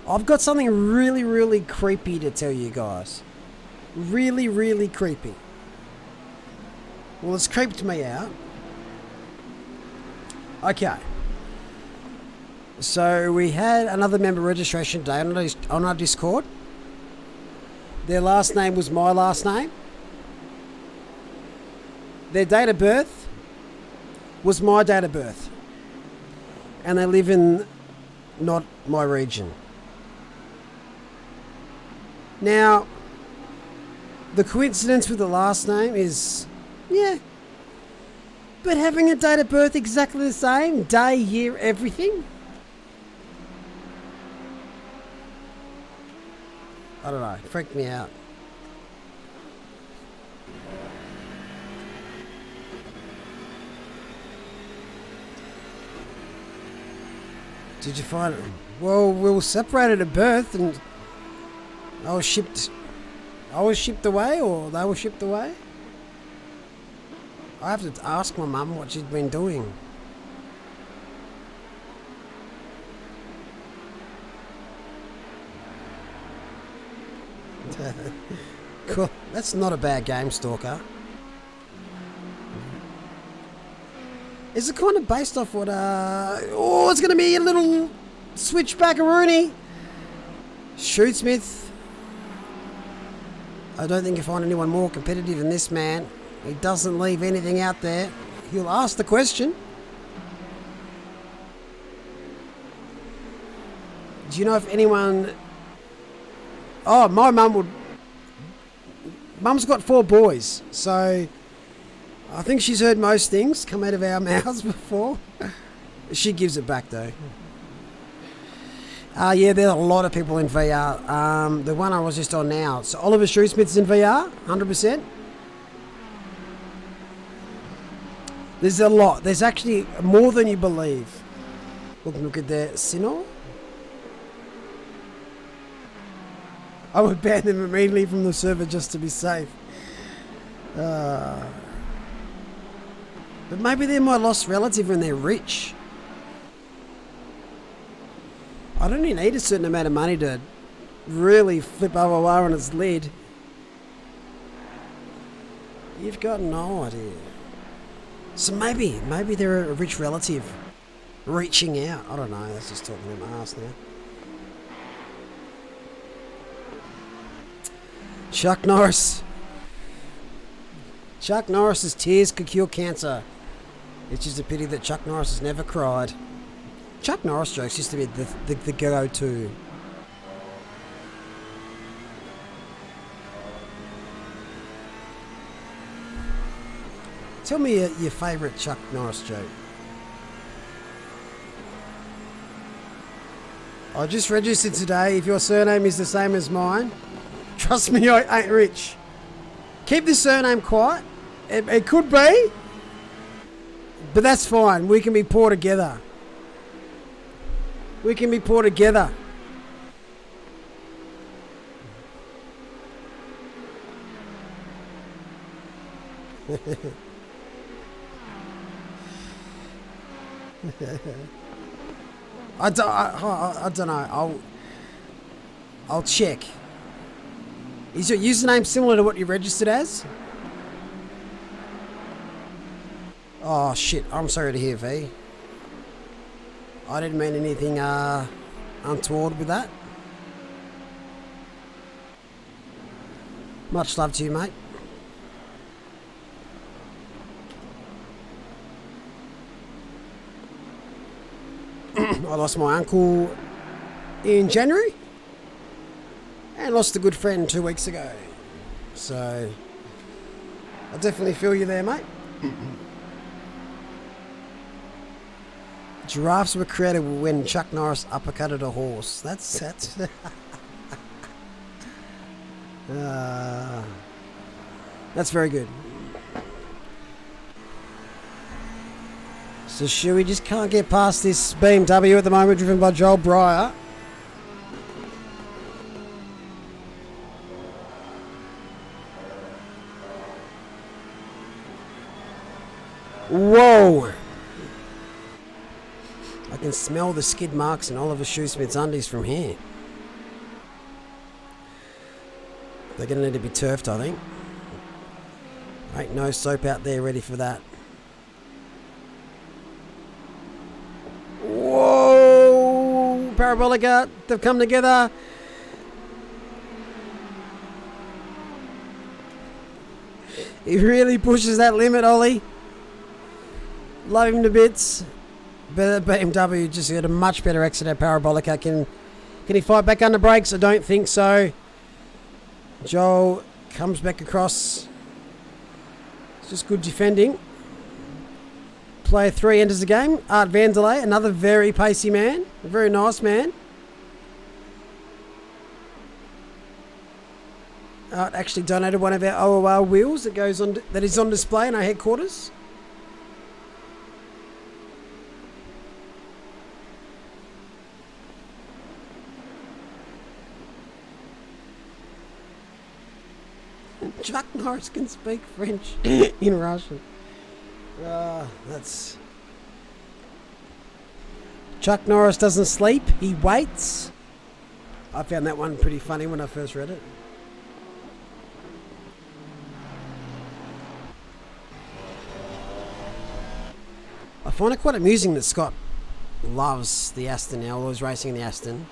I've got something really, really creepy to tell you guys. Really, really creepy. Well, it's creeped me out. Okay. So we had another member registration day on our Discord. Their last name was my last name. Their date of birth was my date of birth. And they live in not my region. Now, the coincidence with the last name is, yeah. But having a date of birth exactly the same, day, year, everything? I don't know, freaked me out. Did you find it? Well, we were separated at birth, and I was shipped away, or they were shipped away. I have to ask my mum what she's been doing. Cool. That's not a bad game, Stalker. Is it kind of based off what, oh, it's going to be a little switchback-a-rooney. Shootsmith. I don't think you find anyone more competitive than this man. He doesn't leave anything out there. He'll ask the question. Do you know if anyone... Oh, my mum would... Mum's got 4 boys, so... I think she's heard most things come out of our mouths before. She gives it back though. Yeah, there are a lot of people in VR. The one I was just on now. So Oliver Shoesmith's in VR, 100%. There's a lot. There's actually more than you believe. Look at there. Sinor? I would ban them immediately from the server just to be safe. But maybe they're my lost relative and they're rich. I don't even need a certain amount of money to really flip over on its lid. You've got no idea. So maybe they're a rich relative reaching out. I don't know, that's just talking in my ass now. Chuck Norris. Chuck Norris's tears could cure cancer. It's just a pity that Chuck Norris has never cried. Chuck Norris jokes used to be the go-to. Tell me your favourite Chuck Norris joke. I just registered today. If your surname is the same as mine, trust me, I ain't rich. Keep the surname quiet. It could be, but that's fine. We can be poor together. We can be poor together. I don't know. I'll check. Is your username similar to what you registered as? Oh shit, I'm sorry to hear, V. I didn't mean anything untoward with that. Much love to you, mate. I lost my uncle in January and lost a good friend 2 weeks ago. So I definitely feel you there, mate. Giraffes were created when Chuck Norris uppercutted a horse. That's that's very good. So sure, we just can't get past this BMW at the moment, driven by Joel Breyer. Whoa! I can smell the skid marks in Oliver Shoesmith's undies from here. They're going to need to be turfed, I think. Ain't no soap out there ready for that. Whoa! Parabolica, they've come together. He really pushes that limit, Ollie. Love him to bits. But BMW just got a much better exit at Parabolica. Can he fight back under brakes? I don't think so. Joel comes back across. It's just good defending. Player 3 enters the game. Art Vanderlei, another very pacey man. A very nice man. Art actually donated one of our OOR wheels that is on display in our headquarters. Chuck Norris can speak French in Russian. That's... Chuck Norris doesn't sleep, he waits. I found that one pretty funny when I first read it. I find it quite amusing that Scott loves the Aston now, always racing in the Aston.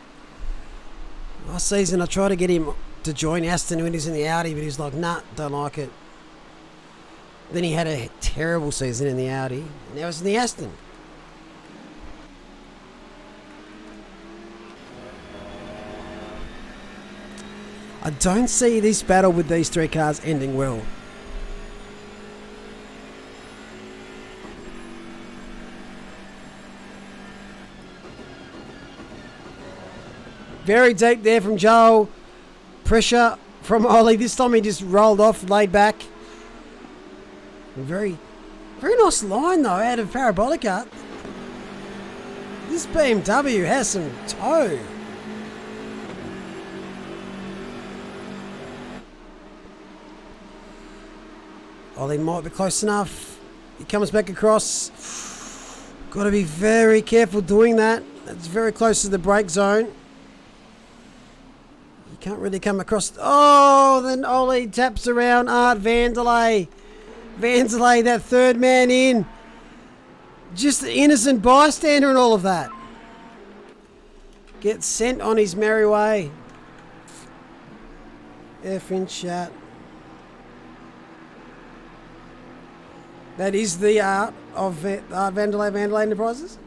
Last season I tried to get him to join Aston when he's in the Audi, but he's like, nah, don't like it. Then he had a terrible season in the Audi, and now he's in the Aston. I don't see this battle with these three cars ending well. Very deep there from Joel. Pressure from Ollie. This time he just rolled off, laid back. Very nice line though out of Parabolica. This BMW has some toe. Ollie might be close enough. He comes back across. Got to be very careful doing that. That's very close to the brake zone. You can't really come across. Oh, then Ollie taps around Art Vanderlei. Vanderlei, that third man in. Just the innocent bystander and all of that. Gets sent on his merry way. Effing chat. That is the art of Vanderlei Enterprises.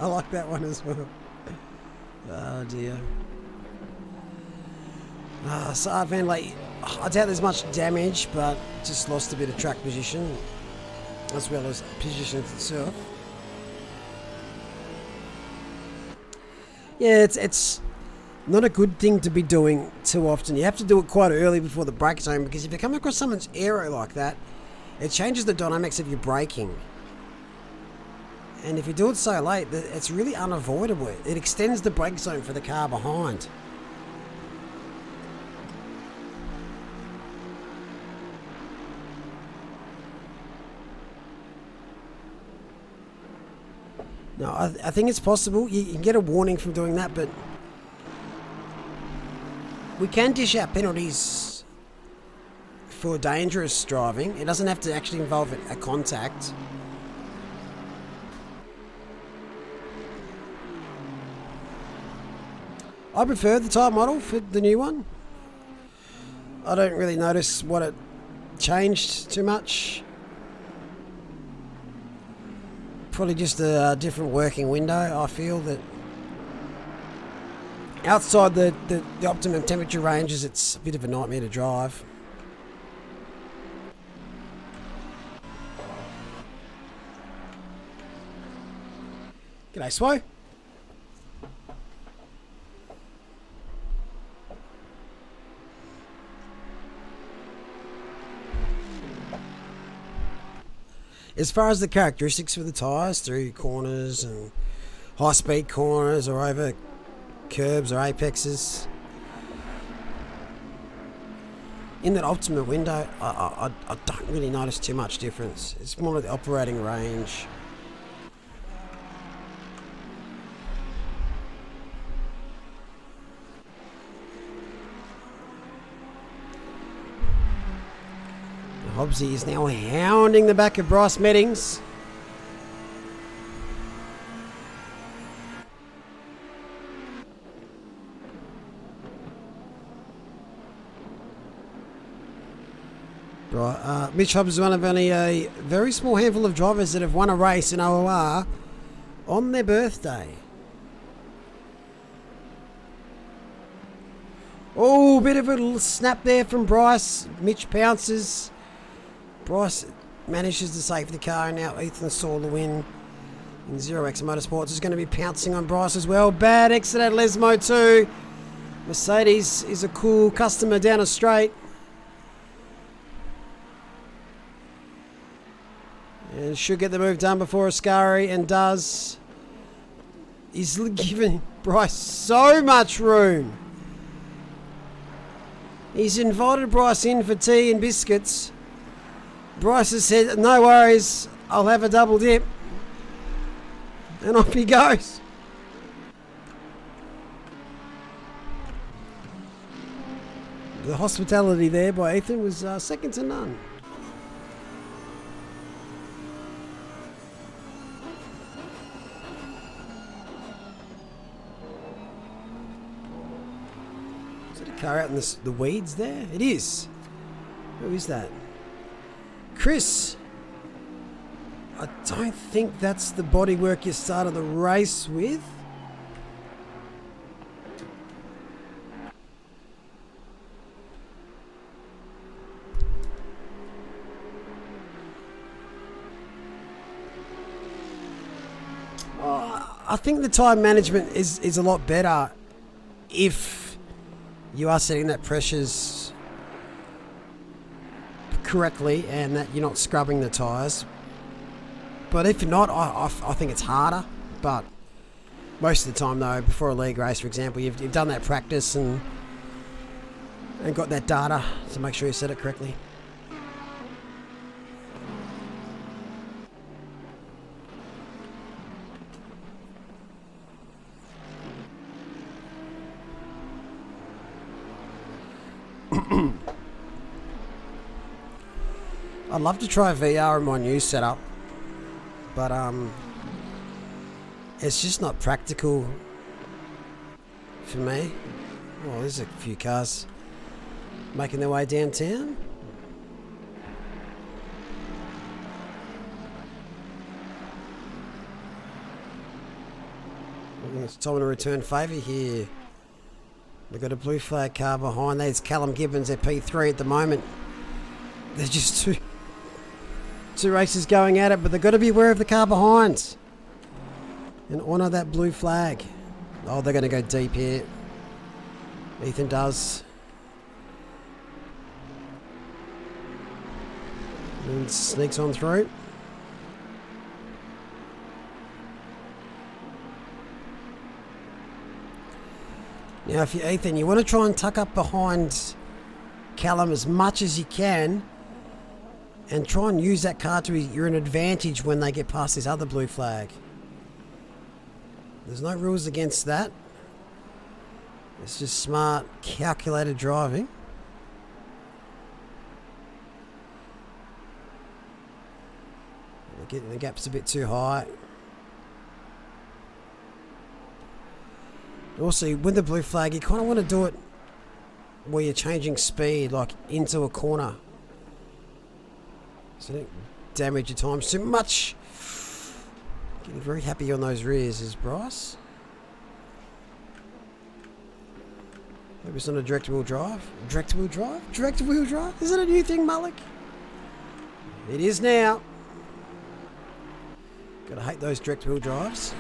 I like that one as well. Oh dear. So Art Vanderlei, I doubt there's much damage, but just lost a bit of track position as well as position itself. Yeah, it's not a good thing to be doing too often. You have to do it quite early before the brake zone, because if you come across someone's aero like that, it changes the dynamics of your braking. And if you do it so late, it's really unavoidable. It extends the brake zone for the car behind. No, I think it's possible. You can get a warning from doing that, but we can dish out penalties for dangerous driving. It doesn't have to actually involve a contact. I prefer the type model for the new one. I don't really notice what it changed too much. Probably just a different working window. I feel that outside the optimum temperature ranges, it's a bit of a nightmare to drive. G'day, Swo. As far as the characteristics for the tyres through corners and high-speed corners or over curbs or apexes, in that ultimate window, I don't really notice too much difference. It's more of the operating range. Hobbsy is now hounding the back of Bryce Meddings. Right, Mitch Hobbs is one of only a very small handful of drivers that have won a race in OOR on their birthday. Oh, bit of a little snap there from Bryce. Mitch pounces. Bryce manages to save the car, and now Ethan saw the win. And 0x Motorsports is going to be pouncing on Bryce as well. Bad exit at Lesmo too. Mercedes is a cool customer down a straight. And should get the move done before Ascari, and does. He's giving Bryce so much room. He's invited Bryce in for tea and biscuits. Bryce has said, no worries, I'll have a double dip. And off he goes. The hospitality there by Ethan was second to none. Car out in the weeds there? It is. Who is that? Chris. I don't think that's the bodywork you started the race with. I think the time management is a lot better if you are setting that pressures correctly and that you're not scrubbing the tyres. But if you're not, I think it's harder. But most of the time though, before a league race, for example, you've done that practice and got that data to make sure you set it correctly. I'd love to try VR in my new setup, but it's just not practical for me. Well, there's a few cars making their way downtown. It's time to return favour here. They've got a blue flag car behind. There's Callum Gibbons at P3 at the moment. There's just two races going at it, but they've got to be aware of the car behind and honour that blue flag. Oh, they're going to go deep here. Ethan does. And sneaks on through. Now, if you're Ethan, you want to try and tuck up behind Callum as much as you can and try and use that car to your advantage when they get past this other blue flag. There's no rules against that. It's just smart, calculated driving. The gap's a bit too high. Also, with the blue flag, you kind of want to do it where you're changing speed, like into a corner. So don't damage your times too much. Getting very happy on those rears is Bryce. Hope it's not a direct wheel drive. Direct wheel drive? Direct wheel drive? Is that a new thing, Malik? It is now. Gotta hate those direct wheel drives.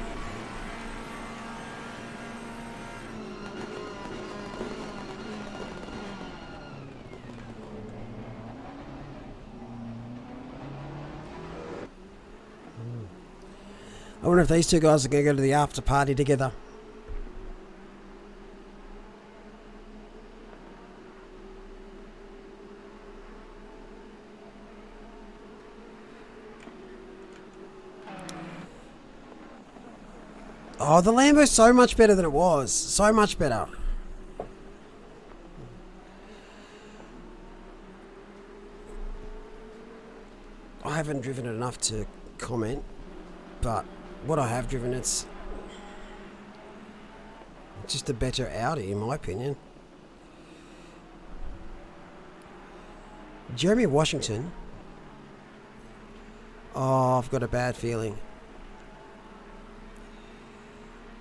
I wonder if these two guys are going to go to the after party together. Oh, the Lambo's so much better than it was. So much better. I haven't driven it enough to comment, but what I have driven, it's just a better Audi in my opinion. Jeremy Washington. Oh, I've got a bad feeling.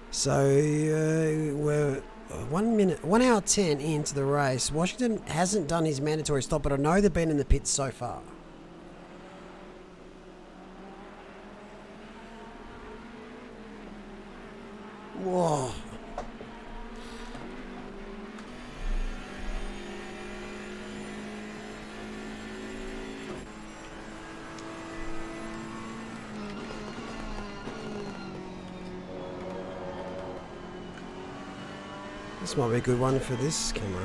So we're 1 hour 10 into the race. Washington hasn't done his mandatory stop, but I know they've been in the pits so far. Whoa. This might be a good one for this camera.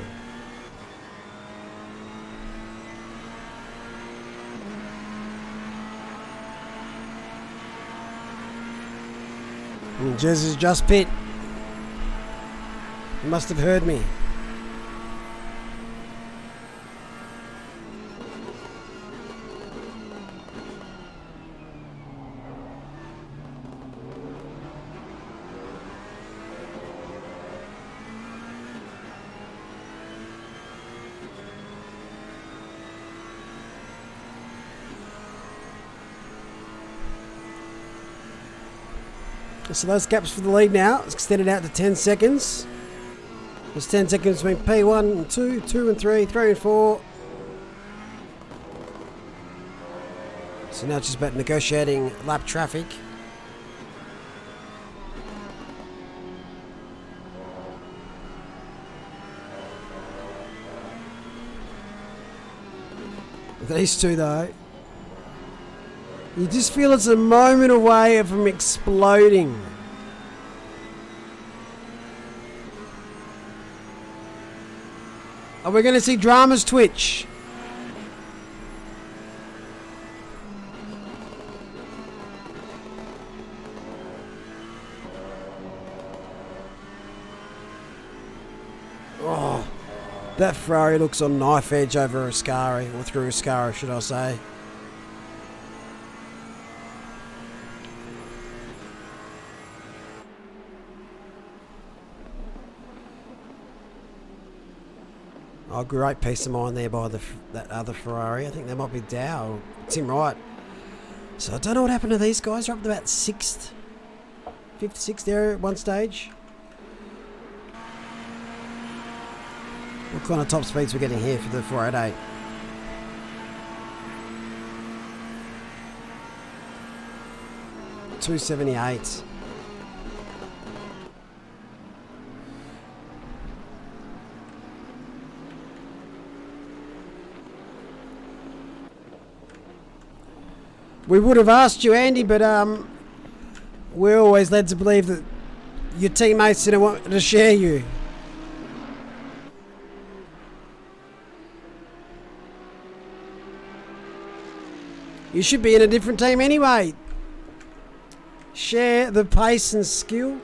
Jersey's just pit. You must have heard me. So those gaps for the lead now, it's extended out to 10 seconds. There's 10 seconds between P1 and 2, 2 and 3, 3 and 4. So now it's just about negotiating lap traffic. With these two though, you just feel it's a moment away from exploding. Are we going to see dramas twitch? Oh, that Ferrari looks on knife edge over Ascari, or through Ascari, should I say. Oh, great peace of mind there by that other Ferrari. I think that might be Dow or Tim Wright. So I don't know what happened to these guys. They're up to about 6th, 5th, 6th there at one stage. What kind of top speeds we're getting here for the 488? .278. We would have asked you, Andy, but we're always led to believe that your teammates didn't want to share you. You should be in a different team anyway. Share the pace and skill.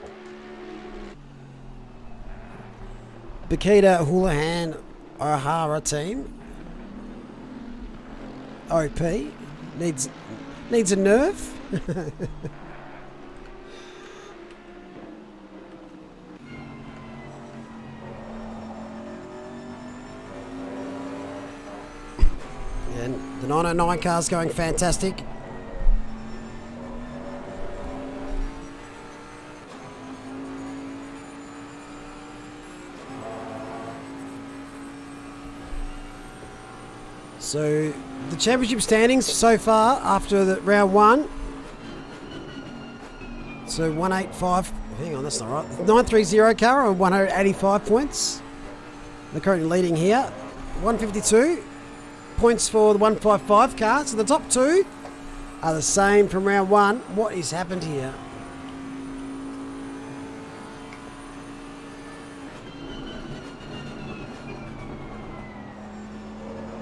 Bakita Houlihan O'Hara team. OP needs a nerve. And the 909 car's going fantastic. So the championship standings so far after the round one. So 185. Hang on, that's not right. 930 car on 185 points. They're currently leading here. 152 points for the 155 car. So the top two are the same from round one. What has happened here?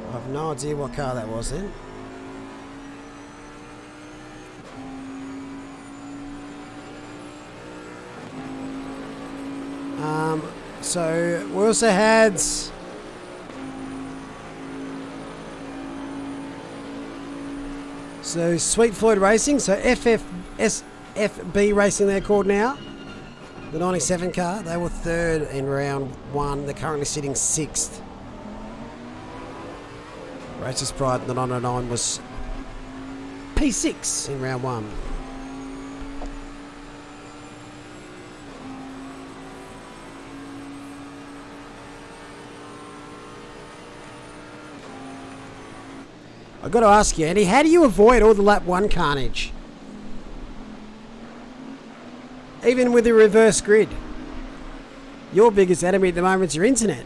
I have no idea what car that was then. So we also had Sweet Floyd Racing, so FFB Racing they're called now. The 97 car, they were third in round one. They're currently sitting 6th. Racers Pride, the 909 was P6 in round 1. I've got to ask you, Andy, how do you avoid all the lap 1 carnage? Even with the reverse grid. Your biggest enemy at the moment is your internet.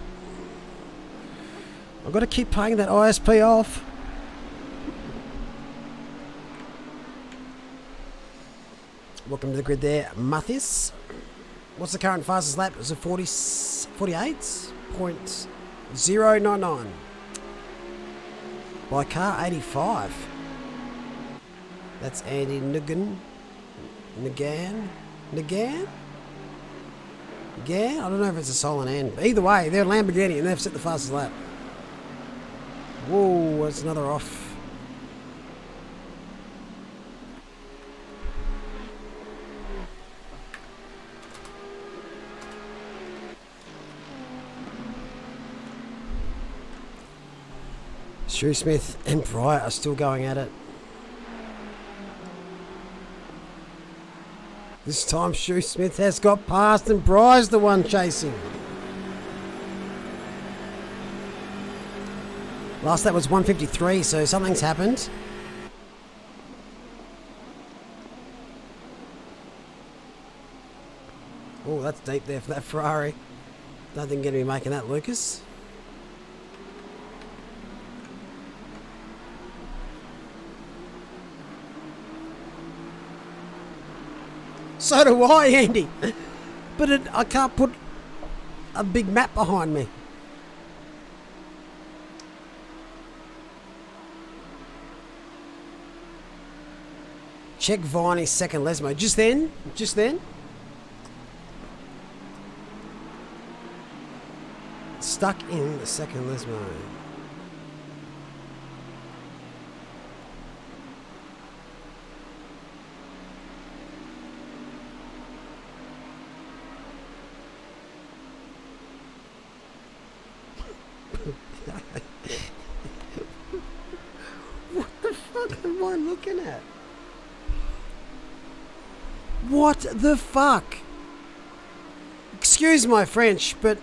I've got to keep paying that ISP off. Welcome to the grid there, Mathis. What's the current fastest lap? Is it 48.099? By car, 85. That's Andy Nagan. Nagan? I don't know if it's a Solon N. Either way, they're Lamborghini and they've set the fastest lap. Whoa, that's another off. Shoesmith and Pryor are still going at it. This time Shoesmith has got past and Bry's the one chasing. Last that was 153, so something's happened. Oh, that's deep there for that Ferrari. Don't think you're going to be making that, Lucas. So do I, Andy. But I can't put a big map behind me. Check Viney's second Lesmo. Just then. Stuck in the second Lesmo. What the fuck am I looking at? What the fuck? Excuse my French, but...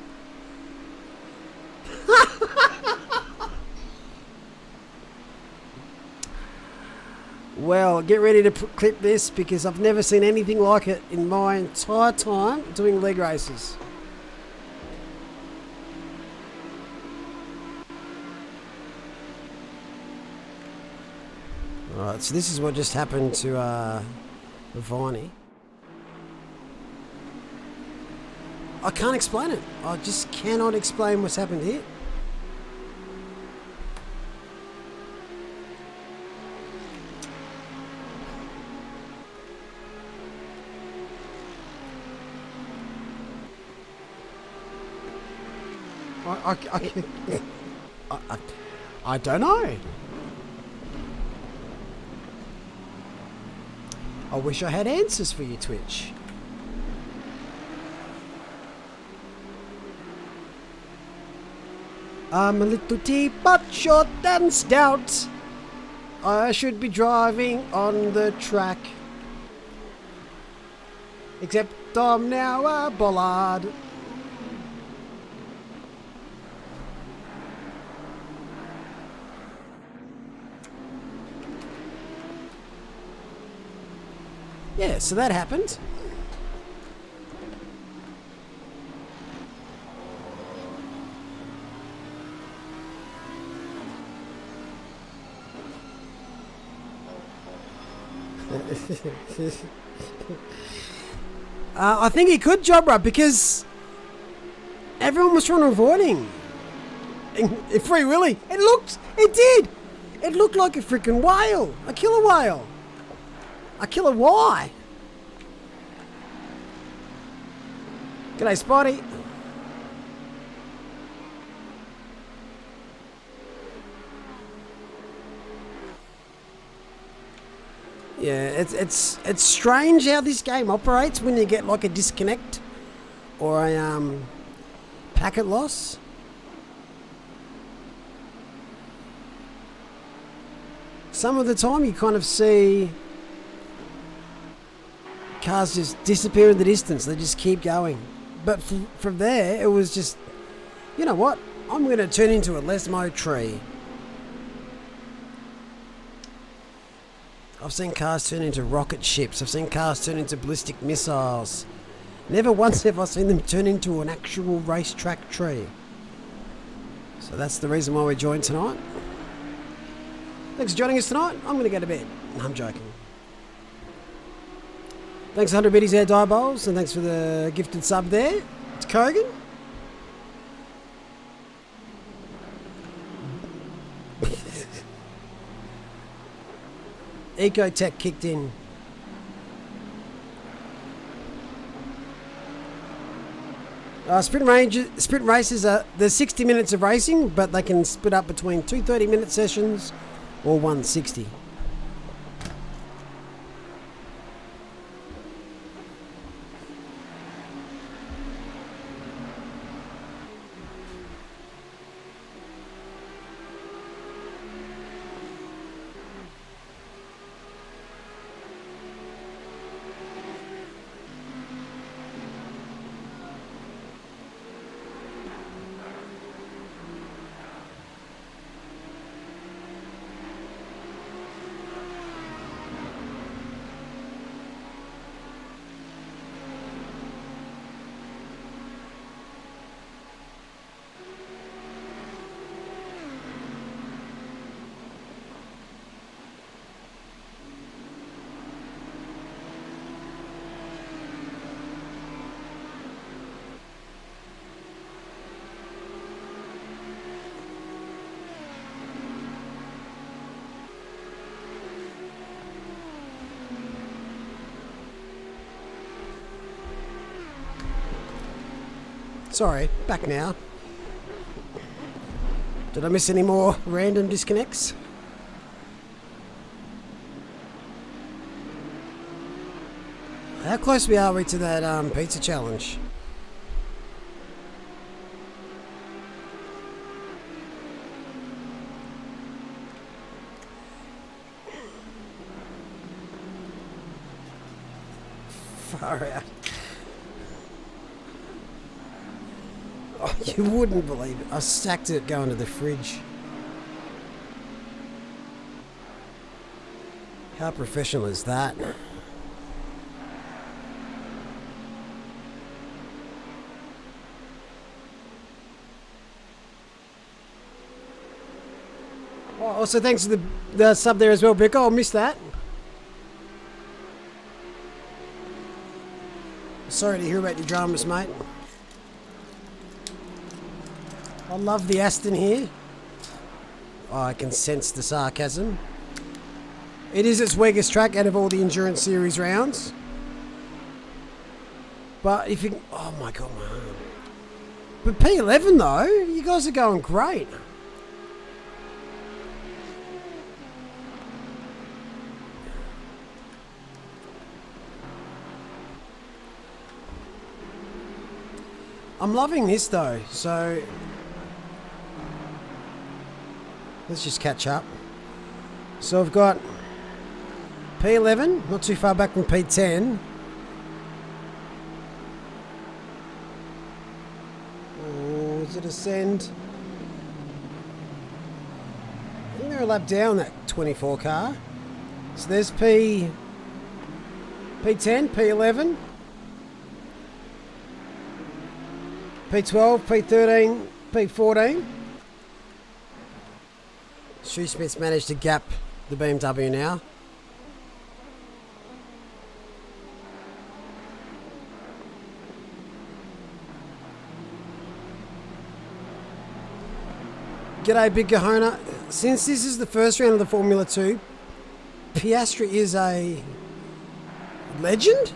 Well, get ready to clip this because I've never seen anything like it in my entire time doing leg races. Alright, so this is what just happened to Viney. I can't explain it. I just cannot explain what's happened here. I don't know. I wish I had answers for you, Twitch. I'm a little teapot, short and stout. I should be driving on the track. Except I'm now a bollard. Yeah, so that happened. I think he could job right because everyone was trying to avoid him. Free Willy. It looked like a freaking whale. A killer whale. A killer why? G'day, Spotty. Yeah, it's strange how this game operates when you get like a disconnect or a packet loss. some of the time you kind of see cars just disappear in the distance. They just keep going. But from there, it was just, you know what? I'm going to turn into a Lesmo tree. I've seen cars turn into rocket ships. I've seen cars turn into ballistic missiles. Never once have I seen them turn into an actual racetrack tree. So that's the reason why we joined tonight. Thanks for joining us tonight. I'm going to go to bed. No, I'm joking. Thanks 100 biddies there, Diabols, and thanks for the gifted sub there. It's Kogan. Ecotech kicked in. Sprint races are there's 60 minutes of racing, but they can split up between 2 30-minute sessions or 160. Sorry, back now. Did I miss any more random disconnects? How close are we to that pizza challenge? Far out. Oh, you wouldn't believe it. I stacked it going to the fridge. How professional is that? Oh, also thanks for the sub there as well, Brick. Oh, I missed that. Sorry to hear about your dramas, mate. I love the Aston here. Oh, I can sense the sarcasm. It is its weakest track out of all the Endurance Series rounds. But if you... Oh my god, my arm. But P11 though, you guys are going great. I'm loving this though, so... Let's just catch up. So I've got P11, not too far back from P10. Does it ascend? I think they're a lap down, that 24 car. So there's P10, P11, P12, P13, P14. Shoesmith's managed to gap the BMW now. G'day, Big Kahona. Since this is the first round of the Formula 2, Piastri is a legend?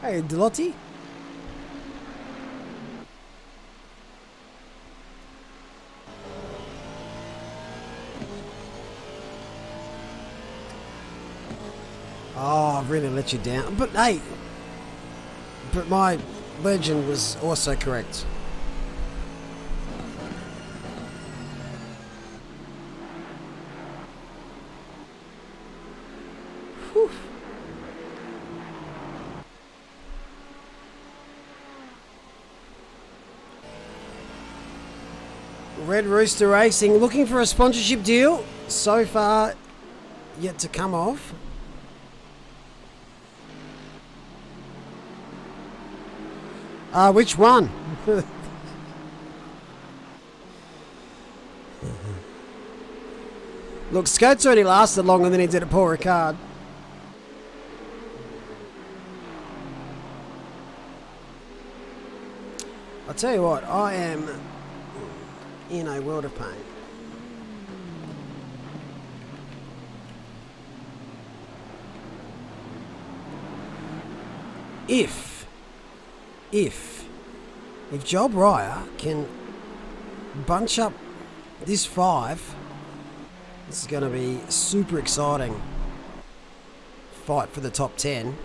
Hey, Delotti. Oh, I've really let you down. But hey, but my legend was also correct. Whew. Red Rooster Racing looking for a sponsorship deal. So far, yet to come off. Which one? Look, Scott's already lasted longer than he did at Paul Ricard. I'll tell you what, I am in a world of pain. If Joel Breyer can bunch up this 5, this is going to be super exciting fight for the top 10.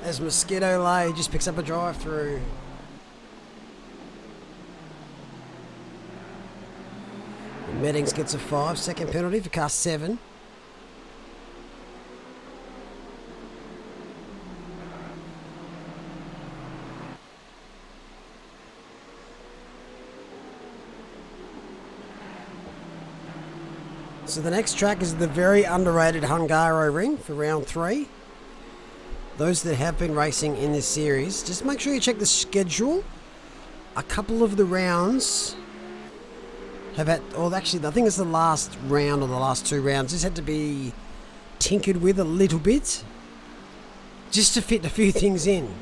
As Mosquito Lay just picks up a drive through. Meddings gets a 5, second penalty for car 7. So the next track is the very underrated Hungaro Ring for round 3. Those that have been racing in this series, just make sure you check the schedule. A couple of the rounds have had, or actually I think it's the last round or the last 2 rounds, just had to be tinkered with a little bit just to fit a few things in.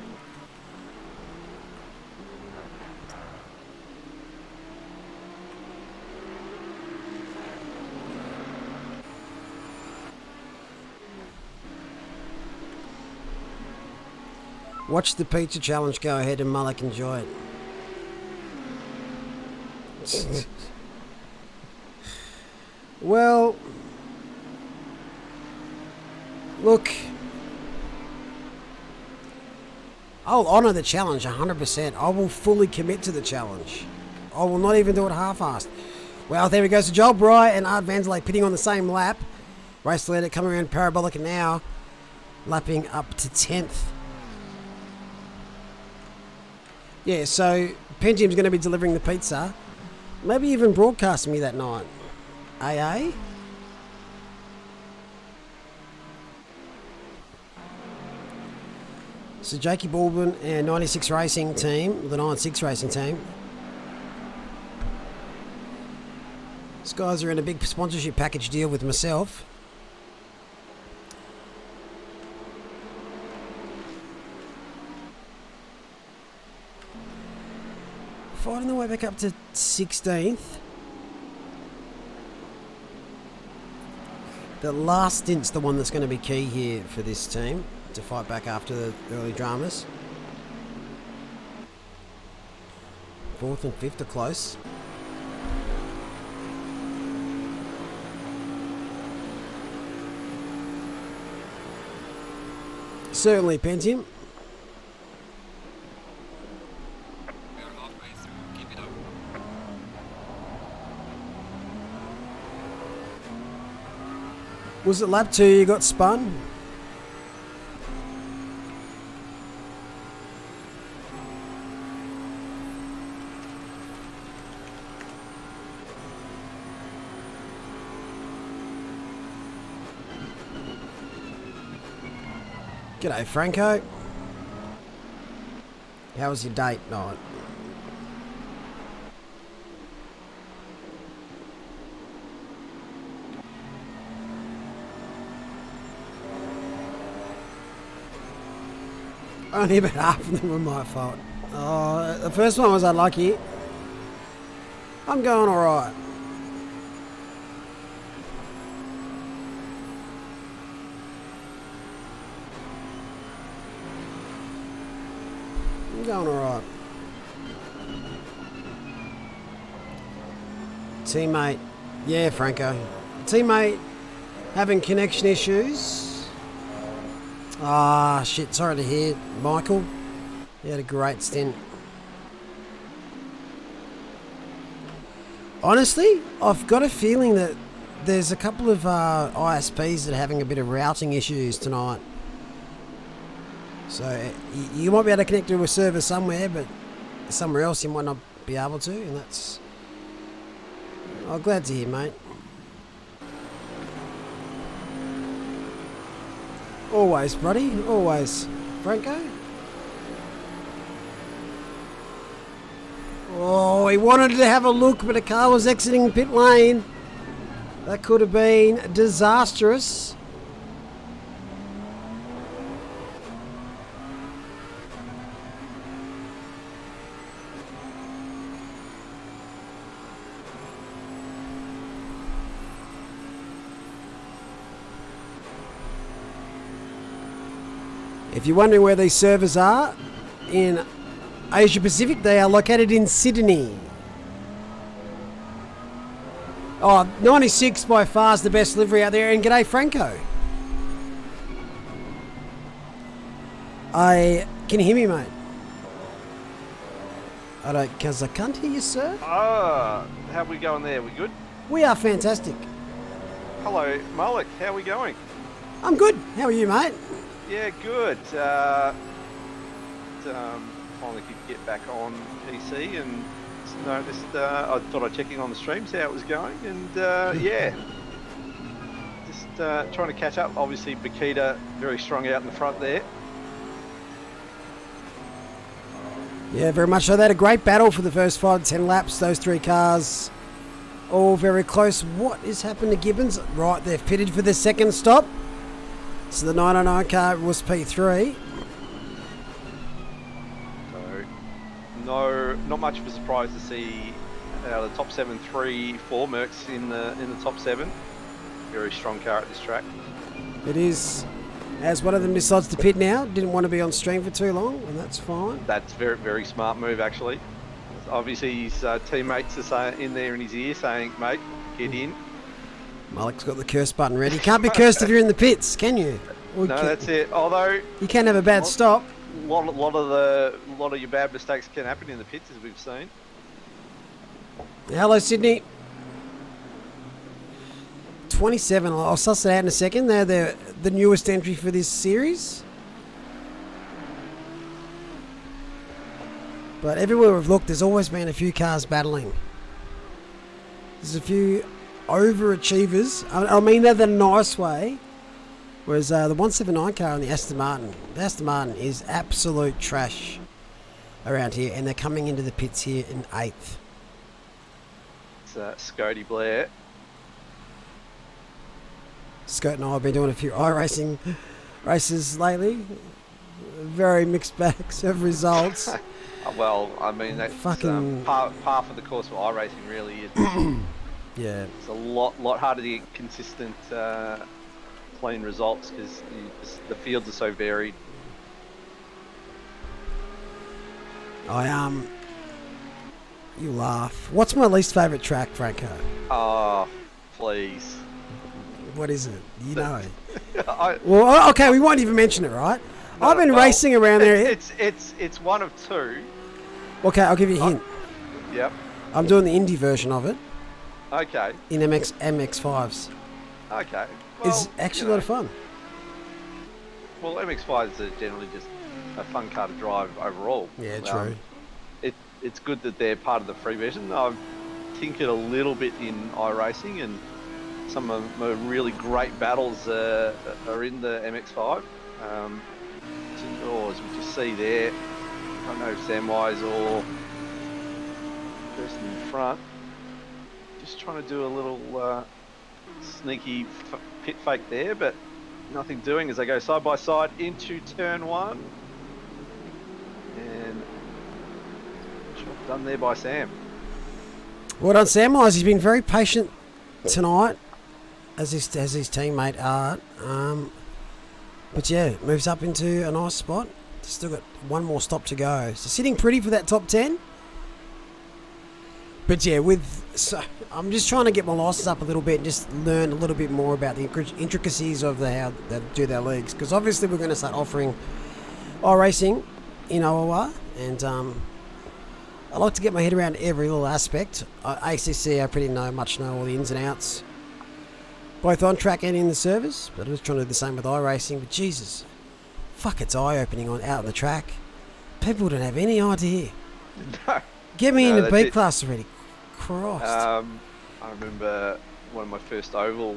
Watch the pizza challenge go ahead and Mullock enjoy it. Well, look, I'll honour the challenge 100%. I will fully commit to the challenge. I will not even do it half-assed. Well, there we go. So Joel Bry and Art Vanzelay pitting on the same lap. Race leader coming around Parabolica now, lapping up to 10th. Yeah, so Pentium's going to be delivering the pizza. Maybe even broadcasting me that night. AA? So Jakey Baldwin and 96 Racing team, the 96 Racing team. These guys are in a big sponsorship package deal with myself. Fighting the way back up to 16th. The last stint's the one that's going to be key here for this team to fight back after the early dramas. 4th and 5th are close. Certainly, Pentium. Was it lap 2 you got spun? G'day, Franco. How was your date night? Only about half of them were my fault. Oh, the first one was unlucky. I'm going alright. I'm going alright. Teammate. Yeah, Franco. Teammate having connection issues. Ah, shit, sorry to hear, Michael. You had a great stint. Honestly, I've got a feeling that there's a couple of ISPs that are having a bit of routing issues tonight. So you might be able to connect to a server somewhere, but somewhere else you might not be able to, and that's... Oh, glad to hear, mate. Always, buddy. Always. Franco? Oh, he wanted to have a look, but a car was exiting pit lane. That could have been disastrous. If you're wondering where these servers are, in Asia Pacific, they are located in Sydney. Oh, 96 by far is the best livery out there, and g'day Franco. Can you hear me, mate? Because I can't hear you, sir. How are we going there? We good? We are fantastic. Hello, Malik. How are we going? I'm good. How are you, mate? Yeah, good. Finally could get back on PC and noticed, I thought I'd check in on the streams, how it was going, and yeah. Just trying to catch up. Obviously, Bakita very strong out in the front there. Yeah, very much so. They had a great battle for the first 5 to 10 laps. Those three cars all very close. What has happened to Gibbons? Right, they've pitted for the second stop. So the 909 car was P3. So, no, not much of a surprise to see the top 7, 3, 4 Mercs in the top 7. Very strong car at this track. It is. As one of them decides to pit now, didn't want to be on stream for too long, and that's fine. That's very, very smart move, actually. Obviously, his teammates are saying, in there in his ear saying, mate, get in. Malik's got the curse button ready. You can't be cursed if you're in the pits, can you? No, that's it. Although you can have a bad stop. A lot of your bad mistakes can happen in the pits, as we've seen. Hello, Sydney. 27. I'll suss it out in a second. They're the newest entry for this series. But everywhere we've looked, there's always been a few cars battling. There's a few overachievers. I mean that in a nice way. Whereas the 179 car and the Aston Martin is absolute trash around here, and they're coming into the pits here in 8th. It's Scotty Blair. Scott and I have been doing a few iRacing races lately. Very mixed bags of results. Well, I mean, that's fucking par for the course for iRacing, really is. Yeah. It's a lot harder to get consistent, clean results because the fields are so varied. You laugh. What's my least favourite track, Franco? Oh, please. What is it? You know. Well, okay, we won't even mention it, right? No, I've been racing around there. It's one of two. Okay, I'll give you a hint. Yep. I'm doing the Indy version of it. Okay. In MX-5s. Okay. Well, It's actually a lot of fun. Well, MX-5s are generally just a fun car to drive overall. Yeah, true. It's good that they're part of the free version. I've tinkered a little bit in iRacing, and some of my really great battles are in the MX-5. As we just see there, I don't know if Samwise or person in front, just trying to do a little sneaky pit fake there, but nothing doing as they go side by side into turn 1. And job done there by Sam. Well done, Samwise. He's been very patient tonight, as his teammate Art. But yeah, moves up into a nice spot. Still got one more stop to go. So sitting pretty for that top 10. But yeah, I'm just trying to get my license up a little bit and just learn a little bit more about the intricacies of how they do their leagues. Because obviously we're going to start offering iRacing in OOR. And I like to get my head around every little aspect. ACC, I pretty much know all the ins and outs. both on track and in the service. But I was trying to do the same with iRacing. But Jesus, fuck, it's eye-opening out on the track. People don't have any idea. No. Get me into that's B it. class already. Christ. I remember one of my first oval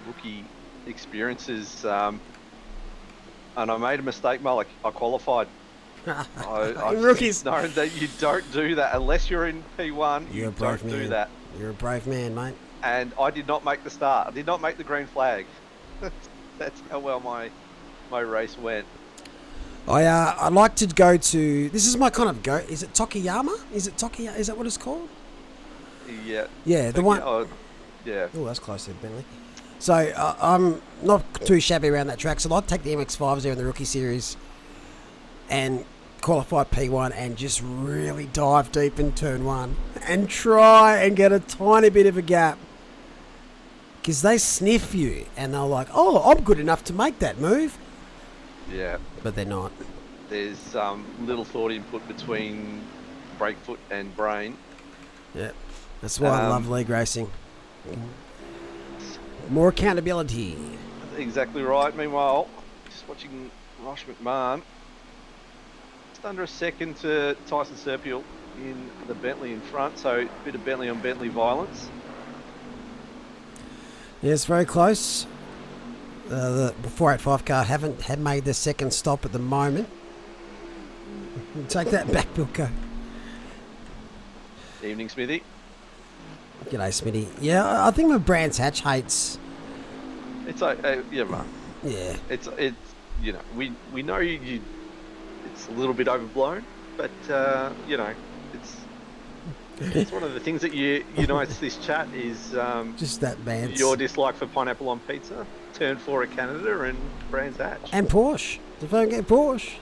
rookie experiences, and I made a mistake, Malik. I qualified. I Rookies. know that you don't do that unless you're in P1. You're a You brave don't man. do that. You're a brave man, mate. And I did not make the start. I did not make the green flag. That's how well my race went. I like to go to. This is my kind of go. Is it Tokiyama? Is it Tokiyama? Is that what it's called? Yeah. Yeah, the one. Oh, yeah. Oh, that's close to Bentley. So I'm not too shabby around that track. So I'd take the MX-5s there in the rookie series and qualify P1 and just really dive deep in turn 1 and try and get a tiny bit of a gap. Because they sniff you and they're like, oh, I'm good enough to make that move. Yeah. But they're not. There's little thought input between brake foot and brain. Yeah. That's why I love league racing. More accountability. Exactly right. Meanwhile, just watching Rosh McMahon. Just under a second to Tyson Serpiel in the Bentley in front. So a bit of Bentley on Bentley violence. Yeah, it's very close. The 485 car had made the second stop at the moment. Take that back, Bilko. Evening, Smithy. G'day, Smitty. Yeah, I think my Brands Hatch hates. It's like, yeah, man. Yeah. It's you know, we know you. It's a little bit overblown, but you know, it's one of the things that unites this chat is Just that man. your dislike for pineapple on pizza, Turn 4 at Canada, and Brands Hatch. And Porsche. Don't forget Porsche.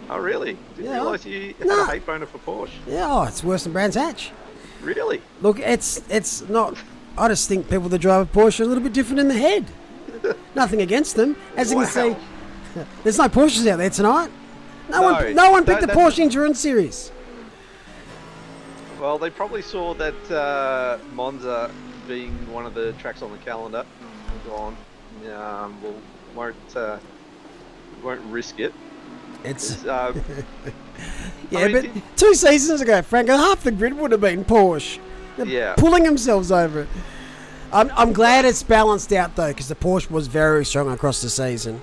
Oh, really? Didn't Yeah. realise you had No. a hate boner for Porsche. Yeah, oh, it's worse than Brands Hatch. Really? Look, it's not. I just think people that drive a Porsche are a little bit different in the head. Nothing against them. As you can see, there's no Porsches out there tonight. No one picked the Porsche Endurance Series. Well, they probably saw that Monza being one of the tracks on the calendar. Gone. Won't risk it. It's I yeah, mean, but 2 seasons ago, Franco, half the grid would have been Porsche. They're Yeah. pulling themselves over it. I'm glad it's balanced out though, because the Porsche was very strong across the season.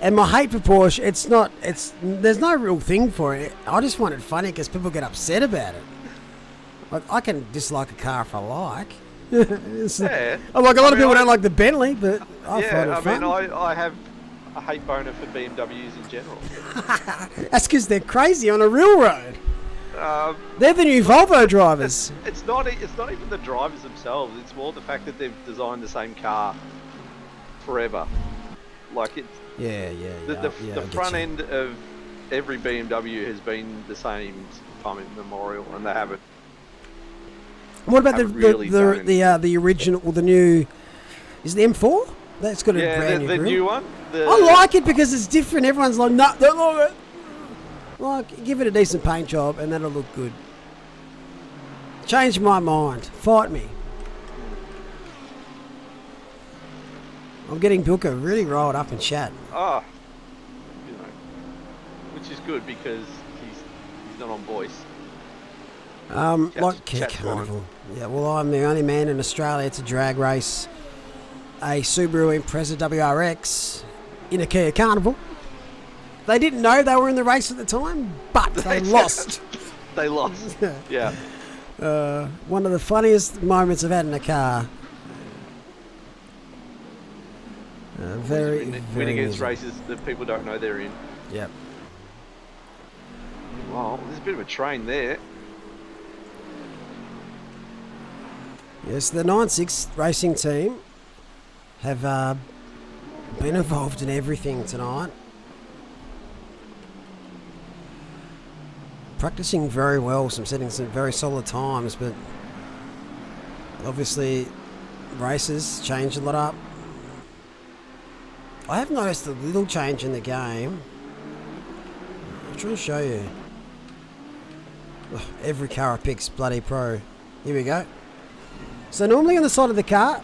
And my hate for Porsche, there's no real thing for it. I just find it funny because people get upset about it. Like, I can dislike a car if I like. Yeah. A lot of people I- don't like the Bentley, but I find it fun. I have a hate boner for BMWs in general. That's because they're crazy on a real road. Um, They're the new Volvo drivers. it's not even the drivers themselves. It's more the fact that they've designed the same car forever. Like it's Yeah. the I get front you. end of every BMW has been the same since time immemorial, and they haven't. What about haven't really done the original or the new? Is it the M4? That's got a Yeah, brand the new new grill. one. I like it because it's different. Everyone's like, no, don't like it. Like, give it a decent paint job and that'll look good. Change my mind. Fight me. I'm getting Bilko really rolled up in chat. Ah, you know, which is good because he's not on voice. Like chat's Carnival. Yeah, well, I'm the only man in Australia to drag race a Subaru Impreza WRX in a Kia Carnival. They didn't know they were in the race at the time, but they lost. They lost. Yeah. One of the funniest moments I've had in a car. Very, win very against easy. races that people don't know they're in. Yep. Well, there's a bit of a train there. Yes, the 9-6 racing team have been involved in everything tonight. Practicing very well, setting some very solid times, but obviously races changed a lot up. I have noticed a little change in the game. I'm trying to show you. Ugh, every car I pick's bloody pro. Here we go. So normally on the side of the car.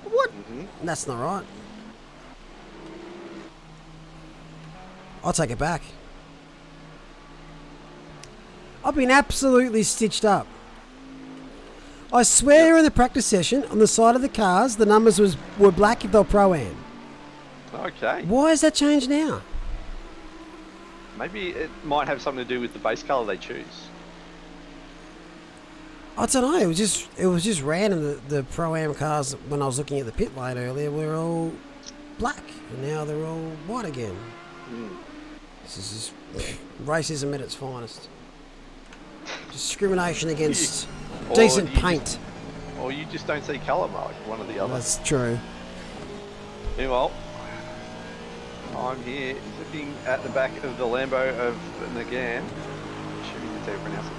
What? Mhm. That's not right. I'll take it back. I've been absolutely stitched up. I swear in the practice session, on the side of the cars, the numbers were black if they were Pro-Am. Okay. Why has that changed now? Maybe it might have something to do with the base colour they choose. I don't know. It was just random. The Pro-Am cars, when I was looking at the pit lane earlier, were all black, and now they're all white again. Mm. This is just racism at its finest. Discrimination against decent paint. Or you just don't see colour, Mark. One or the other. That's true. Meanwhile, I'm here looking at the back of the Lambo of Nagam. Assuming that's how you pronounce it.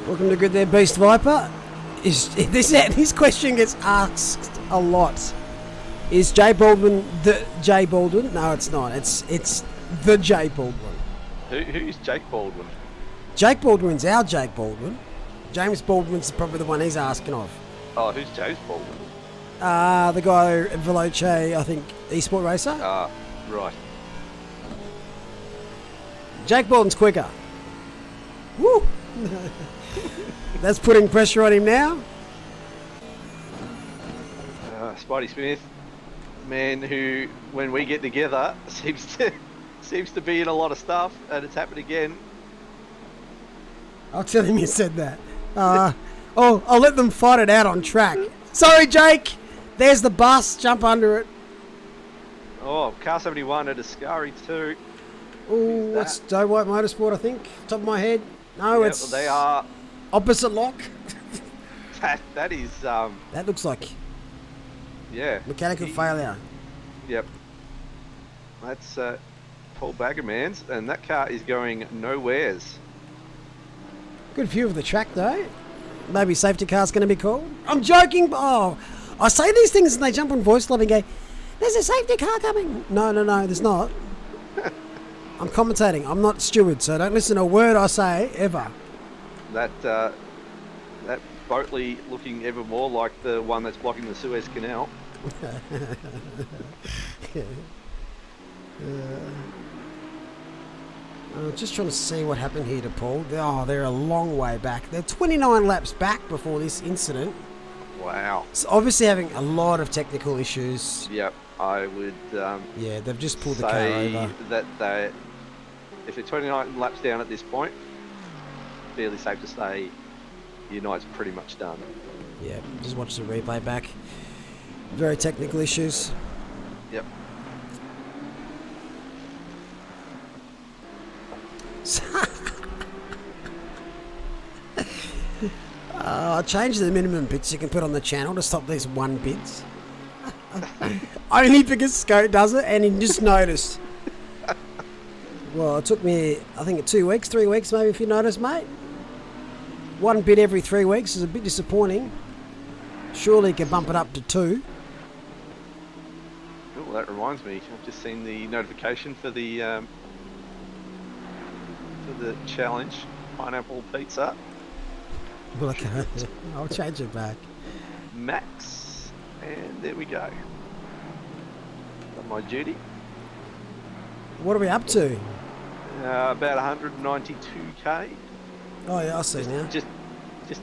Welcome to Good There, Beast Viper. This question gets asked a lot. Is Jay Baldwin the Jay Baldwin? No, it's not. It's the Jay Baldwin. Who's Jake Baldwin? Jake Baldwin's our Jake Baldwin. James Baldwin's probably the one he's asking of. Oh, who's James Baldwin? The guy at Veloce, I think, esports racer. Ah, right. Jake Baldwin's quicker. Woo! That's putting pressure on him now. Spidey Smith, man who, when we get together, seems to be in a lot of stuff, and it's happened again. I'll tell him you said that. I'll let them fight it out on track. Sorry, Jake. There's the bus. Jump under it. Oh, Car 71 at Ascari too. Oh, that's Doe White Motorsport, I think. Top of my head. No, Yeah, it's they are. opposite lock. That is. That looks like Yeah. mechanical failure. Yep. That's Paul Baggerman's, and that car is going nowheres. Good view of the track, though. Maybe safety car's going to be called. I'm joking. Oh, I say these things and they jump on voice club and go, "There's a safety car coming." No, there's not. I'm commentating. I'm not steward, so don't listen to a word I say ever. That Boatley looking ever more like the one that's blocking the Suez Canal. Just trying to see what happened here to Paul. Oh, they're a long way back. They're 29 laps back before this incident. Wow. So obviously having a lot of technical issues. Yep, I would. Yeah, they've just pulled the car over. That if they're 29 laps down at this point, fairly safe to say United's pretty much done. Yeah, just watch the replay back. Very technical issues. Yep. I changed the minimum bits you can put on the channel to stop these 1 bits. Only because Scout does it, and he just noticed. Well, it took me, I think, 2 weeks, 3 weeks maybe, if you noticed, mate. 1 bit every 3 weeks is a bit disappointing. Surely you can bump it up to 2. Oh, that reminds me. I've just seen the notification for the challenge pineapple pizza. Well, okay. I'll change it back. Max, and there we go. Done my duty. What are we up to? About 192k. Oh yeah, I see now. Just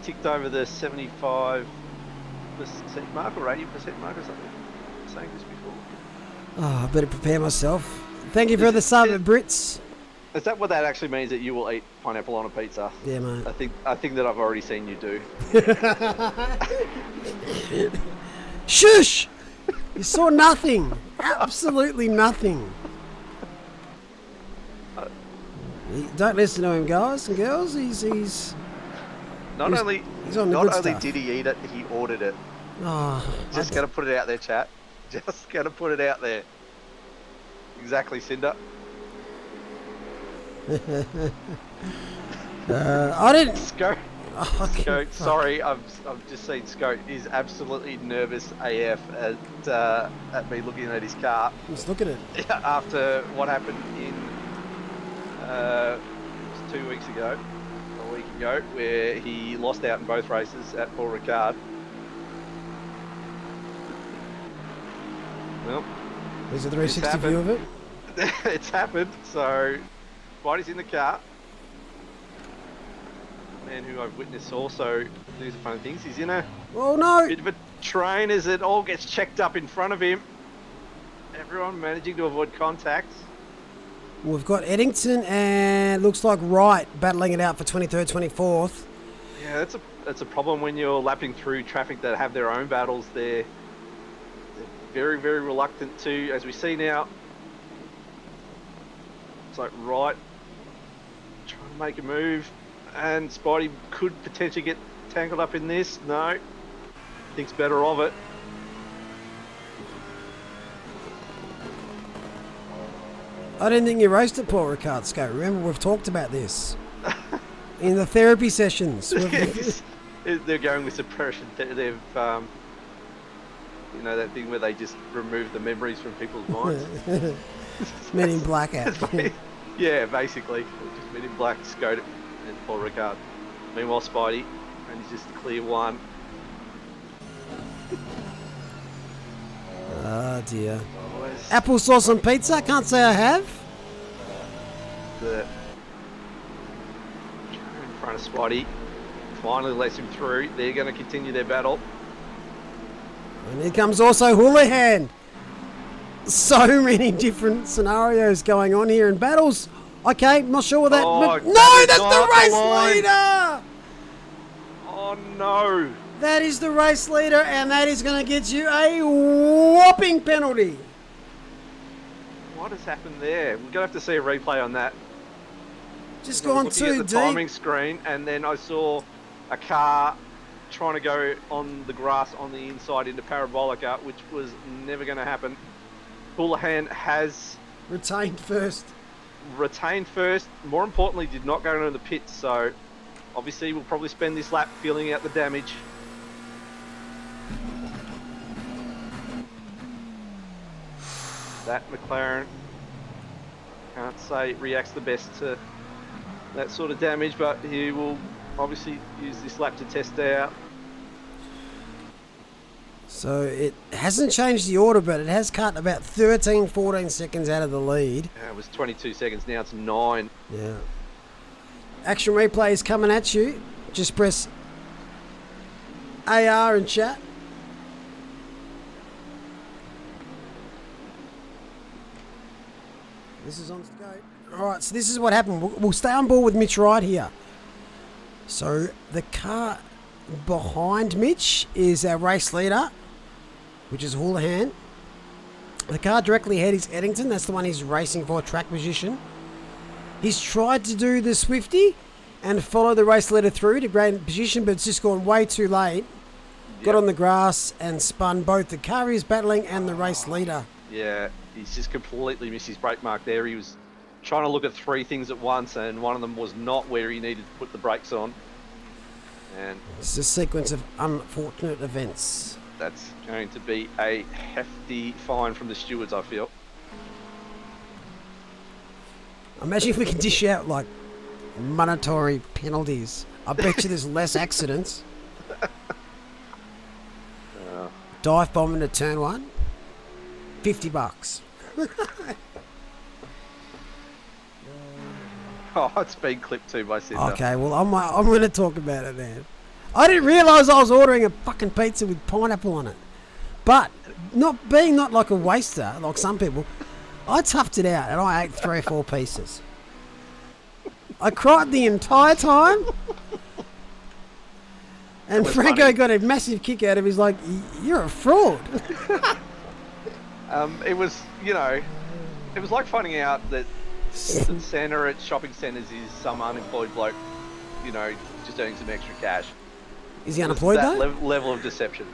ticked over the 75% mark or 80% mark or something. Saying this before. Oh, I better prepare myself. Thank you for the sub, Brits. Is that what that actually means, that you will eat pineapple on a pizza? Yeah, mate. I think that I've already seen you do. Shush! You saw nothing. Absolutely nothing. Don't listen to him, guys and girls. He's Not only on the good stuff. did he eat it, he ordered it. Oh, Just going to put it out there, chat. Just going to put it out there. Exactly, Cinder. I didn't. Scout. Oh, Scout, sorry, I've just seen Scout is absolutely nervous AF at me looking at his car. Let's look at it. After what happened in 2 weeks ago, a week ago, where he lost out in both races at Paul Ricard. Well, There's a 360 view of it. it's happened. So, Spidey's in the car. Man who I've witnessed also do some funny things. He's in a Oh no! bit of a train as it all gets checked up in front of him. Everyone managing to avoid contact. We've got Eddington and looks like Wright battling it out for 23rd, 24th. Yeah, that's a problem when you're lapping through traffic that have their own battles. They're very, very reluctant to, as we see now. It's like Wright trying to make a move, and Spidey could potentially get tangled up in this. No, thinks better of it. I didn't think you raced at Paul Ricard, Scott. Remember, we've talked about this in the therapy sessions. They're going with suppression. They've, you know, that thing where they just remove the memories from people's minds. Men in Black out. Yeah, basically. Just Men in Black, Scott and Paul Ricard. Meanwhile, Spidey, and he's just a clear one. Oh dear. Applesauce on pizza? Can't say I have. The in front of Spidey finally lets him through. They're going to continue their battle. And here comes also Houlihan. So many different scenarios going on here in battles. Okay, not sure what that... Oh, no, that's the race line. leader! Oh no! That is the race leader, and that is going to get you a whopping penalty. What has happened there? We're going to have to see a replay on that. Just I was gone looking too at the deep. timing screen, and then I saw a car trying to go on the grass on the inside into Parabolica, which was never going to happen. Houlihan has Retained first. retained first. More importantly, did not go into the pits, so obviously we'll probably spend this lap feeling out the damage. That McLaren, can't say it reacts the best to that sort of damage, but he will obviously use this lap to test out. So it hasn't changed the order, but it has cut about 13, 14 seconds out of the lead. Yeah, it was 22 seconds, now it's 9. Yeah. Action replay is coming at you. Just press AR in chat. This is on scope. Alright, so this is what happened. We'll stay on board with Mitch Wright here. So the car behind Mitch is our race leader, which is Houlihan. The car directly ahead is Eddington. That's the one he's racing for, track position. He's tried to do the Swifty and follow the race leader through to gain position, but it's just gone way too late. Got on the grass and spun both the car he's battling and the race leader. Yeah, he's just completely missed his brake mark there. He was trying to look at 3 things at once, and one of them was not where he needed to put the brakes on. And it's a sequence of unfortunate events. that's going to be a hefty fine from the stewards, I feel. Imagine if we can dish out like monetary penalties. I bet you there's less accidents. Dive bomb into turn 1, $50. Oh, it's been clipped too by Cinder. Okay, well I'm going to talk about it then. I didn't realise I was ordering a fucking pizza with pineapple on it. But not like a waster like some people, I toughed it out and I ate 3 or 4 pieces. I cried the entire time. And Franco funny. got a massive kick out of it. He's like, you're a fraud. It was, you know, it was like finding out that the Santa at shopping centres is some unemployed bloke, you know, just earning some extra cash. Is he unemployed that though? level of deception.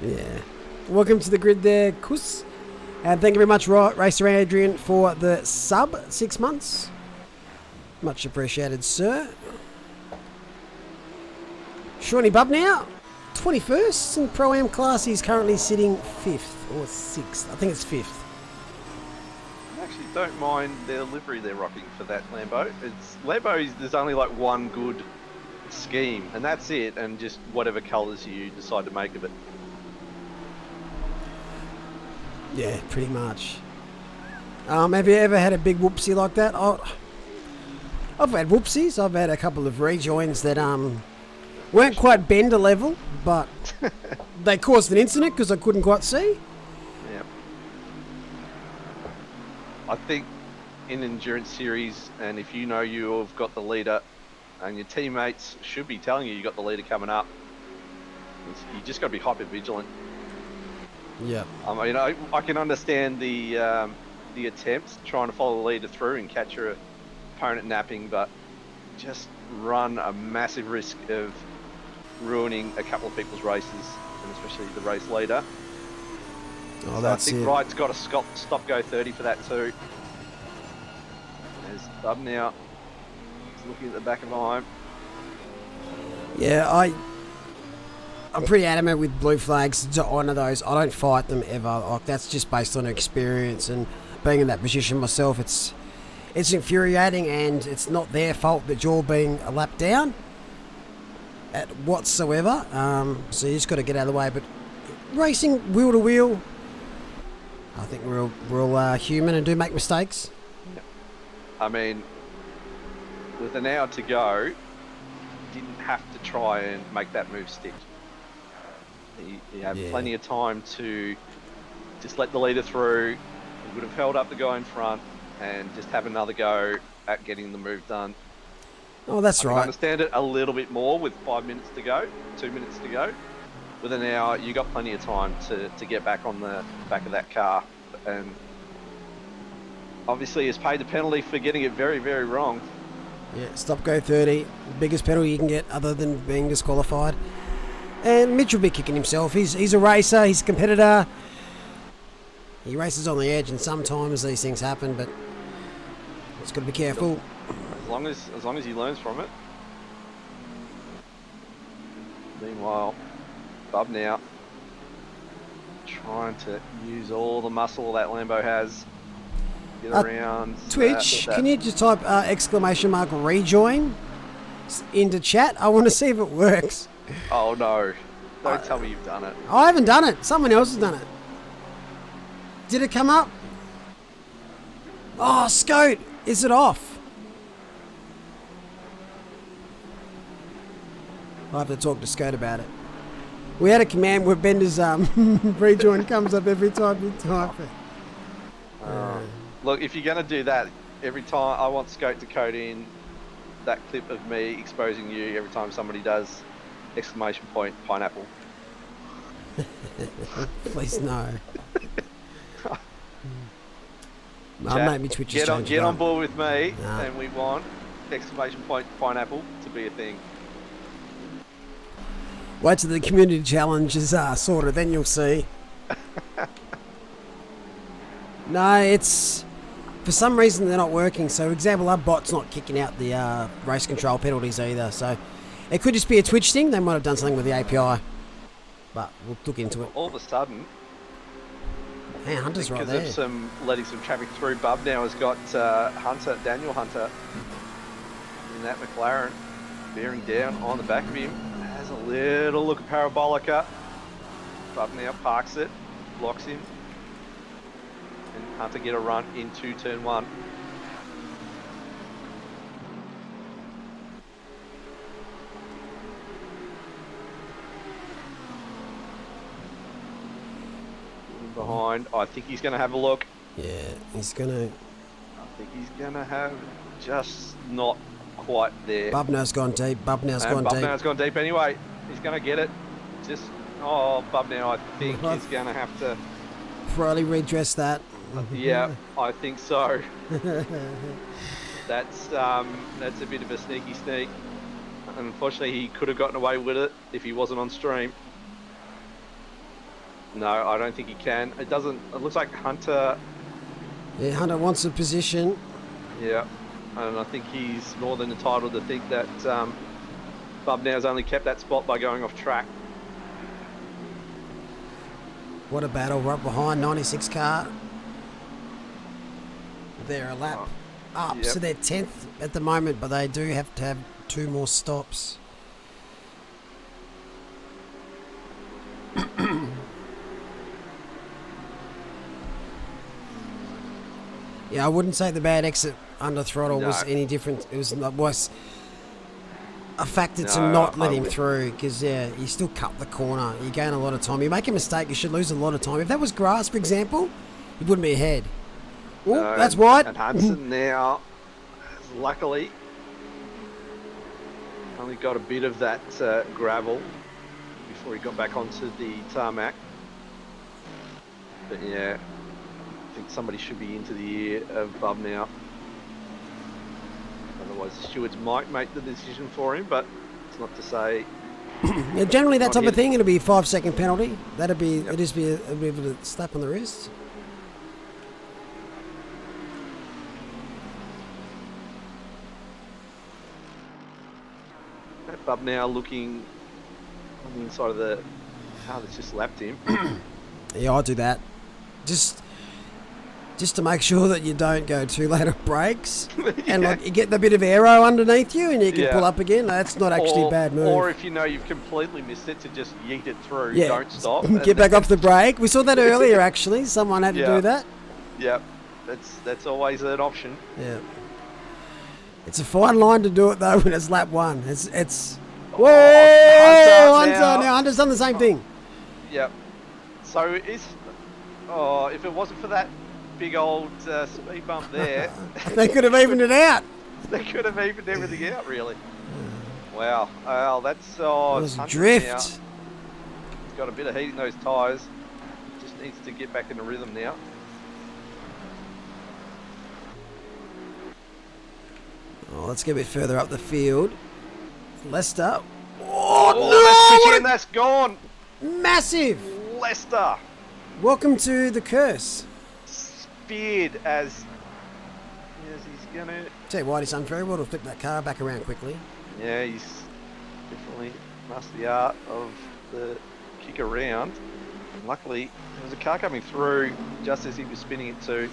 Yeah. Welcome to the grid there, Kus. And thank you very much, Racer Adrian, for the sub 6 months. Much appreciated, sir. Shawnee Bub now, 21st in Pro-Am class. He's currently sitting 5th or 6th. I think it's 5th. I'm actually don't mind their livery they're rocking for that Lambo. There's only like one good scheme, and that's it, and just whatever colours you decide to make of it. Yeah, pretty much. Have you ever had a big whoopsie like that? I've had whoopsies. I've had a couple of rejoins that weren't quite bender level, but they caused an incident because I couldn't quite see. Yeah. I think in endurance series, and if you know you've got the leader, and your teammates should be telling you got the leader coming up, you just got to be hyper vigilant. Yeah. You know, I can understand the attempts trying to follow the leader through and catch your opponent napping, but just run a massive risk of ruining a couple of people's races, and especially the race leader. Oh, So that's I think it. Wright's got a stop go 30 for that too. There's Bub now. He's looking at the back of mine. Yeah, I'm pretty adamant with blue flags to honour those. I don't fight them ever. Like, that's just based on experience and being in that position myself. It's infuriating, and it's not their fault that you're being a lap down at whatsoever. So you just got to get out of the way. But racing wheel to wheel, I think we're all human and do make mistakes. I mean, with an hour to go, didn't have to try and make that move stick. You had plenty of time to just let the leader through. You would have held up the guy in front and just have another go at getting the move done. Oh, that's I right. can understand it a little bit more with 5 minutes to go, 2 minutes to go. With an hour, you got plenty of time to get back on the back of that car, and obviously has paid the penalty for getting it very, very wrong. Yeah, stop go 30, biggest penalty you can get other than being disqualified. And Mitch will be kicking himself. He's a racer, he's a competitor. He races on the edge, and sometimes these things happen, but it's got to be careful. As long as he learns from it. Meanwhile, Bub now trying to use all the muscle that Lambo has. Get around. Twitch, can you just type exclamation mark rejoin into chat? I want to see if it works. Oh no. Don't tell me you've done it. I haven't done it. Someone else has done it. Did it come up? Oh, Scout, is it off? I'll have to talk to Scout about it. We had a command where Bender's rejoin comes up every time you type it. Look, if you're going to do that, every time I want Scout to code in that clip of me exposing you every time somebody does exclamation point pineapple. Please no. Maybe Twitch is changing get on board with me, Nah. and we want exclamation point pineapple to be a thing. Wait till the community challenge is sorted, then you'll see. No, it's... For some reason they're not working. So, for example, our bot's not kicking out the race control penalties either. So, it could just be a Twitch thing. They might have done something with the API. But we'll look into it. All of a sudden, Hey, Hunter's right because there. of some letting some traffic through, Bub now has got Daniel Hunter in that McLaren, bearing down on the back of him. Has a little look at Parabolica. Bub now parks it, blocks him, and Hunter get a run into turn one. Behind, I think he's going to have a look. Yeah, he's going to... I think he's going to have just not quite there. Bubnow's gone deep. Bubnow's gone Bubnow's deep. gone deep anyway. He's going to get it. Just, Bubnow, I think he's going to have to... Probably redress that. Yeah, I think so. That's a bit of a sneaky sneak. Unfortunately, he could have gotten away with it if he wasn't on stream. No, I don't think he can. It doesn't... It looks like Hunter... Yeah, Hunter wants a position. Yeah, and I think he's more than entitled to think that Bubnow's only kept that spot by going off track. What a battle right behind 96 car. they're a lap up. Yep. So they're 10th at the moment, but they do have to have 2 more stops. Yeah, I wouldn't say the bad exit under throttle was No. any different. It was a factor to No, not let I him would- through, because you still cut the corner. You gain a lot of time. You make a mistake, you should lose a lot of time. If that was grass, for example, he wouldn't be ahead. Oh, No, that's wide. And Hudson now, has luckily, only got a bit of that gravel before he got back onto the tarmac. But yeah, I think somebody should be into the ear of Bub now. Otherwise, the stewards might make the decision for him, but it's not to say. Yeah, generally, that Not type of yet. thing, it'll be a 5-second penalty. That'd be Yep. it'd just be a bit of a slap on the wrist. Bub now looking on the inside of the car that's just lapped him. Yeah, I do that. Just to make sure that you don't go too late on brakes, and like you get a bit of aero underneath you, and you can Yeah. pull up again. That's not actually a bad move. Or if you know you've completely missed it, to just yeet it through. Yeah. Don't stop. Get back off the brake. We saw that earlier, actually. Someone had to Yeah. do that. Yep, that's always an option. Yeah. It's a fine line to do it though when it's lap 1. It's whoa, Hunter Hunter now. Hunter's done the same thing. Yep. So if it wasn't for that big old speed bump there, They could have evened it out. they could have evened everything out, really. Wow. Well, that's It was Hunter drift. now. He's got a bit of heat in those tyres. Just needs to get back into rhythm now. Oh, let's get a bit further up the field. Leicester. Oh, Oh, that's no! chicken, that's gone. Massive. Leicester Welcome to the curse. speared as he's gonna. Tell you what, it's unfair. Well to flip that car back around quickly. Yeah, he's definitely mastered the art of the kick around. And luckily, there was a car coming through just as he was spinning it too.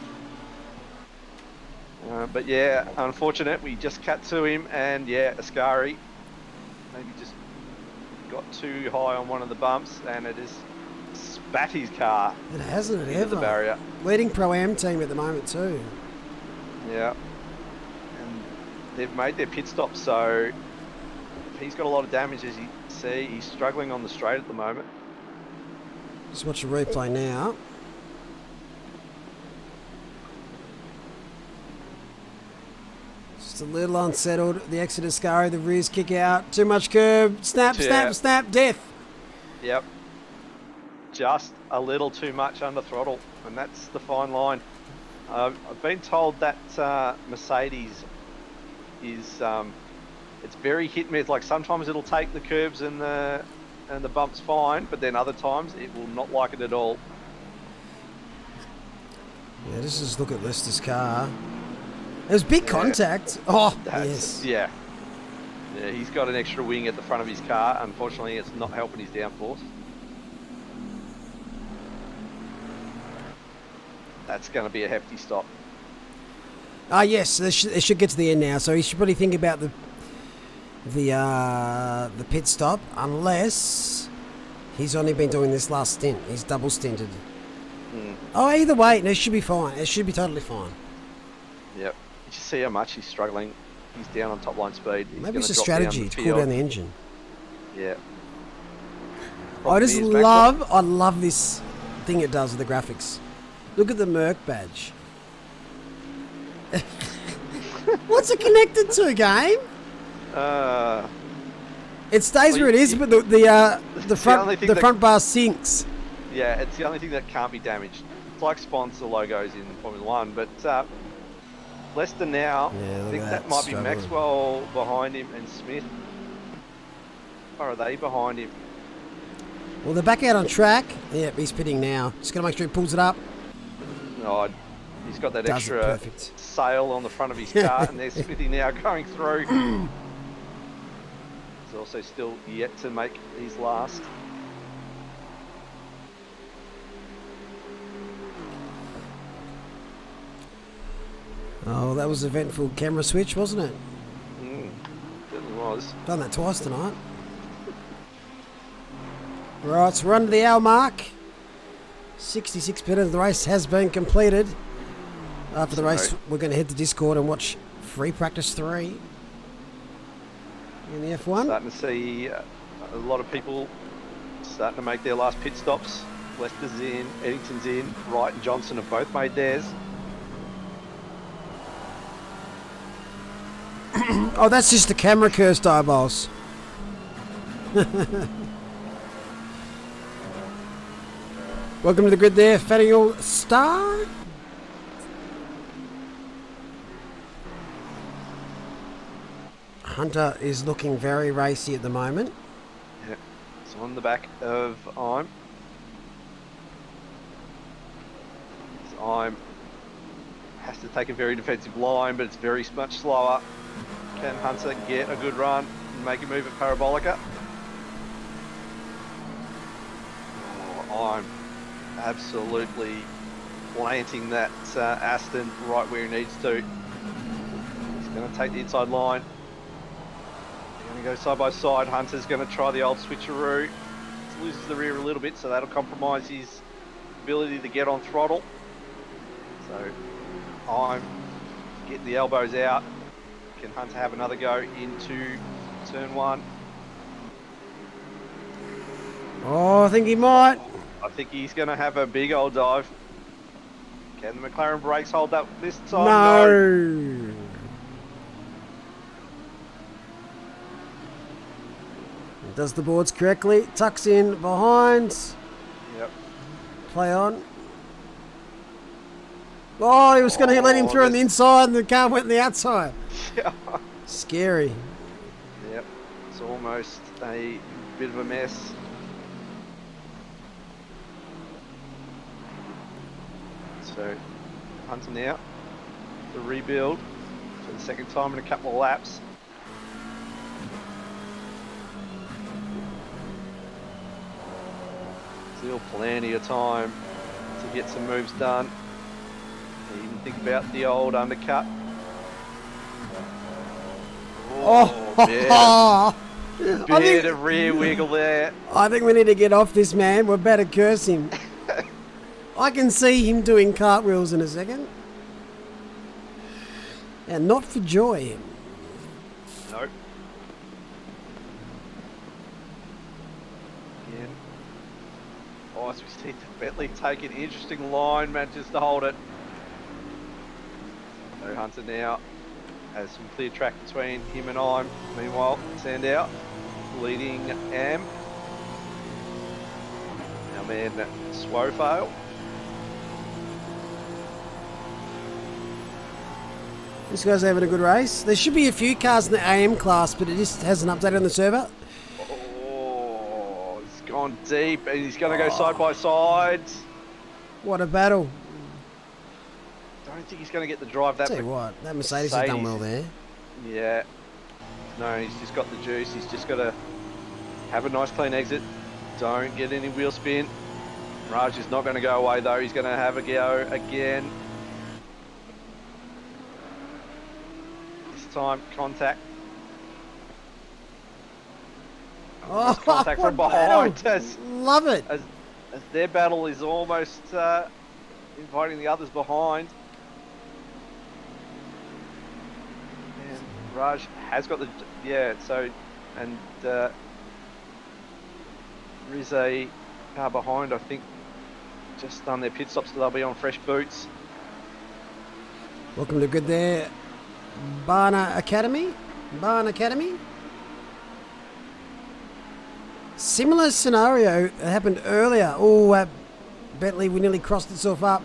But yeah, unfortunate. We just cut to him, and yeah, Ascari maybe just got too high on one of the bumps, and it has spat his car It hasn't it into ever. the barrier. Leading Pro-Am team at the moment too. Yeah, and they've made their pit stop, so he's got a lot of damage. As you see, he's struggling on the straight at the moment. Just watch the replay now. Just a little unsettled. The exit of Ascari, the rears kick out. Too much curb. Snap, Yeah. snap, snap, death. Yep. Just a little too much under throttle, and that's the fine line. I've been told that Mercedes is it's very hit and miss. Like sometimes it'll take the curbs and the bumps fine, but then other times it will not like it at all. Yeah, just look at Leicester's car. There's big contact. Oh, That's, yes. yeah. Yeah, he's got an extra wing at the front of his car. Unfortunately, it's not helping his downforce. That's going to be a hefty stop. Ah, yes. It should get to the end now. So he should probably think about the pit stop, unless he's only been doing this last stint. He's double stinted. Oh, either way, no, it should be fine. It should be totally fine. Yep. Did you see how much he's struggling? He's down on top line speed. He's Maybe it's a gonna drop down strategy the to cool field. down the engine. Yeah. I just Problem is, Maxwell- I love this thing it does with the graphics. Look at the Merc badge. What's it connected to, game? It stays well, where it is, but the the only thing that- front bar sinks. Yeah, it's the only thing that can't be damaged. It's like sponsor logos in Formula One, but Leicester now, Yeah, look I think at that that, might be struggling. Maxwell behind him and Smith. Or are they behind him? Well, they're back out on track. Yep, he's pitting now. Just got to make sure he pulls it up. Oh, he's got that Does it extra perfect. sail on the front of his car, and there's Smithy now going through. He's also still yet to make his last. Oh, that was an eventful camera switch, wasn't it? Certainly was. Done that twice tonight. Right, so we're under the hour mark. 66% of the race has been completed. After the race, we're going to head to Discord and watch free practice 3 in the F1. Starting to see a lot of people starting to make their last pit stops. Lester's in, Eddington's in, Wright and Johnson have both made theirs. Oh, that's just the camera cursed eyeballs. Welcome to the grid there, Faniel Star. Hunter is looking very racy at the moment. Yeah, so on the back of I'm. I'm has to take a very defensive line, but it's very much slower. Can Hunter get a good run and make a move at Parabolica? Oh, I'm absolutely planting that Aston right where he needs to. He's going to take the inside line. They're going to go side by side. Hunter's going to try the old switcheroo. He loses the rear a little bit, so that'll compromise his ability to get on throttle. So I'm getting the elbows out. Can Hunter have another go into turn 1? Oh, I think he might. I think he's going to have a big old dive. Can the McLaren brakes hold up this time? No. Does the boards correctly. Tucks in behind. Yep. Play on. Oh, he was going to let him through on the inside and the car went on the outside. Yeah. Scary. Yep. It's almost a bit of a mess. So, Hunter now. The rebuild for the second time in a couple of laps. Still plenty of time to get some moves done. Even think about the old undercut. Oh, bit of rear wiggle there. I think we need to get off this man. We're about to curse him. I can see him doing cartwheels in a second. And not for joy. Nope. Again. Oh, so we see Bentley take an interesting line, manages to hold it. So Hunter now has some clear track between him and I. Meanwhile, Sandow leading Am. Our man Swofale. This guy's having a good race. There should be a few cars in the AM class, but it just hasn't updated on the server. Oh, it's gone deep and he's going to go side by side. What a battle. I don't think he's going to get the drive that. Tell you what, that Mercedes has done well there. Yeah. No, he's just got the juice. He's just got to have a nice clean exit. Don't get any wheel spin. Raj is not going to go away though. He's going to have a go again. This time, contact. Oh, Contact from behind. Love it. As their battle is almost inviting the others behind. And Raj has got the, so, and there is a car behind, I think, just done their pit stops, so they'll be on fresh boots. Welcome to good there. Barna Academy. Similar scenario that happened earlier. Oh, Bentley nearly crossed itself up.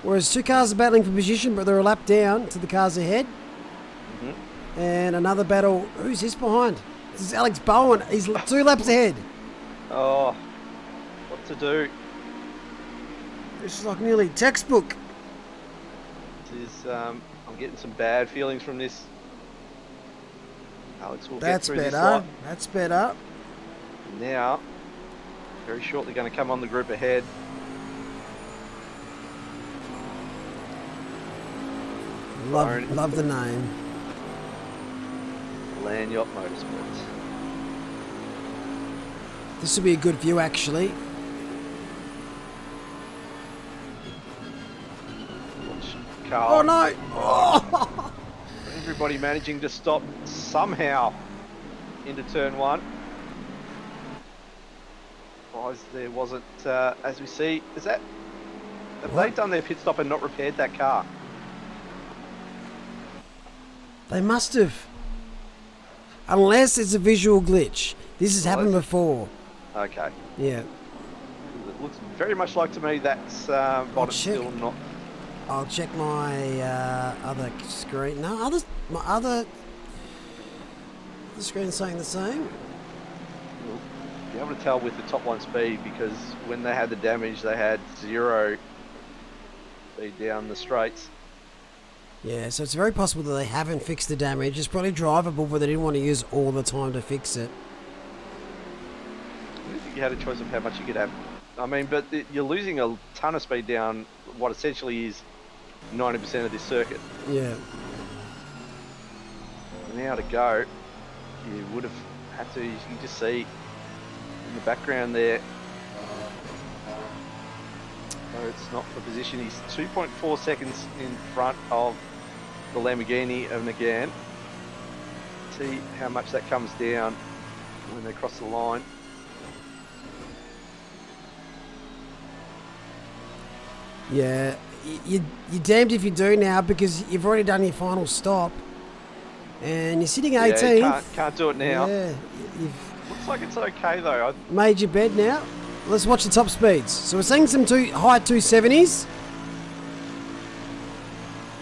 Whereas two cars are battling for position, but they're a lap down to the cars ahead. Mm-hmm. And another battle. Who's this behind? This is Alex Bowen. He's 2 laps ahead. Oh, what to do? This is like nearly textbook. This is, I'm getting some bad feelings from this. Alex will That's get through better. this That's better. now. Very shortly going to come on the group ahead. Love the name. Lanyard Motorsports. This will be a good view, actually. Carl. Oh no! Oh. Everybody managing to stop somehow into turn 1. Guys, there wasn't, as we see, have they done their pit stop and not repaired that car? They must have. Unless it's a visual glitch. This has happened before. Okay. Yeah. It looks very much like to me that's bottom's still not. I'll check my other screen. No, the screen's saying the same. You'll be able to tell with the top one speed because when they had the damage, they had 0 speed down the straights. Yeah, so it's very possible that they haven't fixed the damage. It's probably drivable, but they didn't want to use all the time to fix it. I don't think you had a choice of how much you could have. I mean, but you're losing a ton of speed down what essentially is 90% of this circuit. Yeah. Now to go, you would have had to, you can just see in the background there. So it's not for position. He's 2.4 seconds in front of the Lamborghini of Nagant. See how much that comes down when they cross the line. Yeah, you're damned if you do now because you've already done your final stop and you're sitting 18th. Yeah, can't do it now. Yeah, Looks like it's okay though. you've made your bed now. Let's watch the top speeds. So we're seeing some high 270s.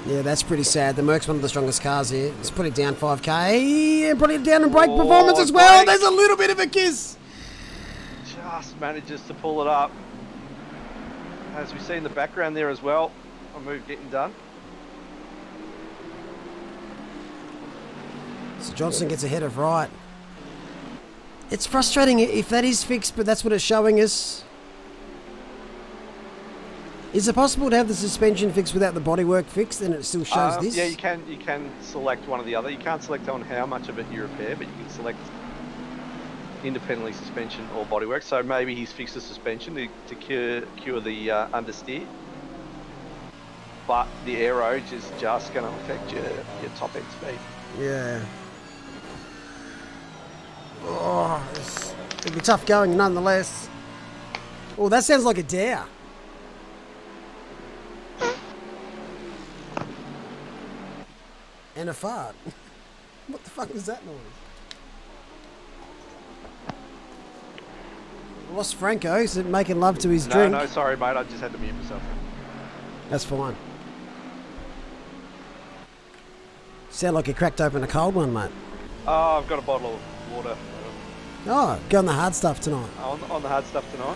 Yeah, that's pretty sad. The Merc's one of the strongest cars here. Let's put it down 5k and put it down in brake performance as well. There's a little bit of a kiss. Just manages to pull it up. As we see in the background there as well, a move getting done. So Johnson gets ahead of Wright. It's frustrating if that is fixed, but that's what it's showing us. Is it possible to have the suspension fixed without the bodywork fixed and it still shows this? Yeah, you can select one or the other. You can't select on how much of it you repair, but you can select independently suspension or bodywork. So maybe he's fixed the suspension to cure the understeer. But the aero is just going to affect your top end speed. Yeah. Oh, it'll be tough going nonetheless. Oh, that sounds like a dare. And a fart. What the fuck was that noise? Lost Franco. Is it making love to his drink? No, sorry, mate. I just had to mute myself. That's fine. Sound like you cracked open a cold one, mate. Oh, I've got a bottle of water. Oh, go on the hard stuff tonight. On the hard stuff tonight.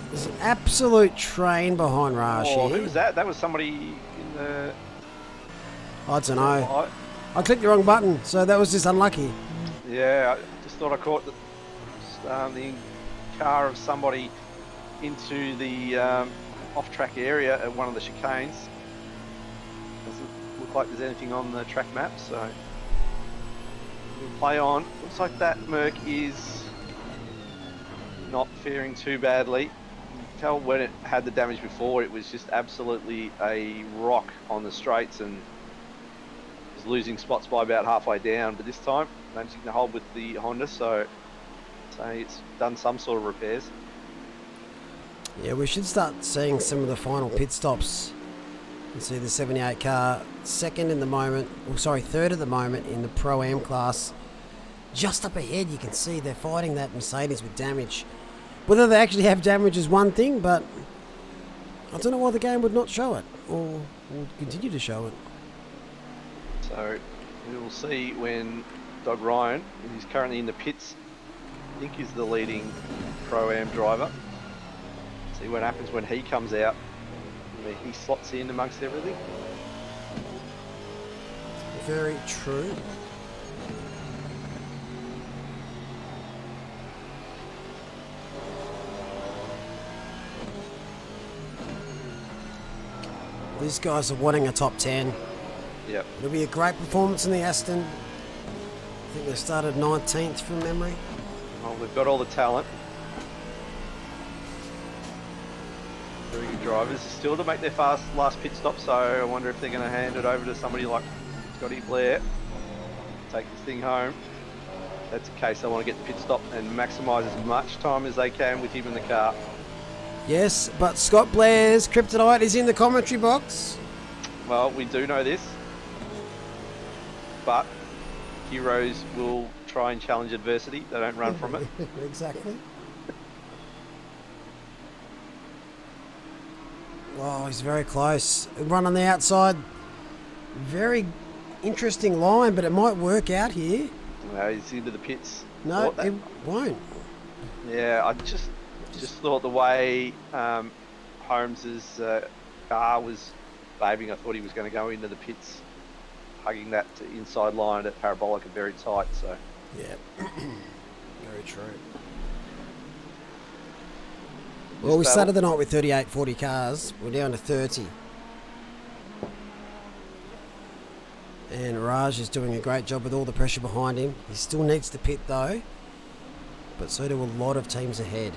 There's an absolute train behind Raj Oh, here. who was that? That was somebody in the... I don't know. I clicked the wrong button, so that was just unlucky. Yeah, I just thought I caught the car of somebody into the off-track area at one of the chicanes. Doesn't look like there's anything on the track map, so we'll play on. Looks like that Merc is not faring too badly. You can tell when it had the damage before, it was just absolutely a rock on the straights and was losing spots by about halfway down. But this time, managing to hold with the Honda, so it's done some sort of repairs. Yeah, we should start seeing some of the final pit stops. You see the 78 car third at the moment in the Pro-Am class. Just up ahead you can see they're fighting that Mercedes with damage. Whether they actually have damage is one thing, but I don't know why the game would not show it or will continue to show it. So we will see when Doug Ryan, who's currently in the pits, I think is the leading Pro-Am driver. See what happens when he comes out. He slots in amongst everything. Very true. These guys are wanting a top 10. Yep. It'll be a great performance in the Aston. I think they started 19th from memory. Well, they've got all the talent. Very good drivers. Still to make their last pit stop, so I wonder if they're going to hand it over to somebody like Scotty Blair. Take this thing home. If that's the case, they want to get the pit stop and maximise as much time as they can with him in the car. Yes, but Scott Blair's kryptonite is in the commentary box. Well, we do know this, but heroes will try and challenge adversity. They don't run from it. Exactly. Oh, he's very close. Run on the outside. Very interesting line, but it might work out here. No, he's into the pits. No, it won't. Yeah, I just thought the way Holmes's car was behaving, I thought he was going to go into the pits, hugging that inside line at Parabolic and very tight. So yeah, very true. Well, we started the night with 38, 40 cars. We're down to 30. And Raj is doing a great job with all the pressure behind him. He still needs to pit though, but so do a lot of teams ahead.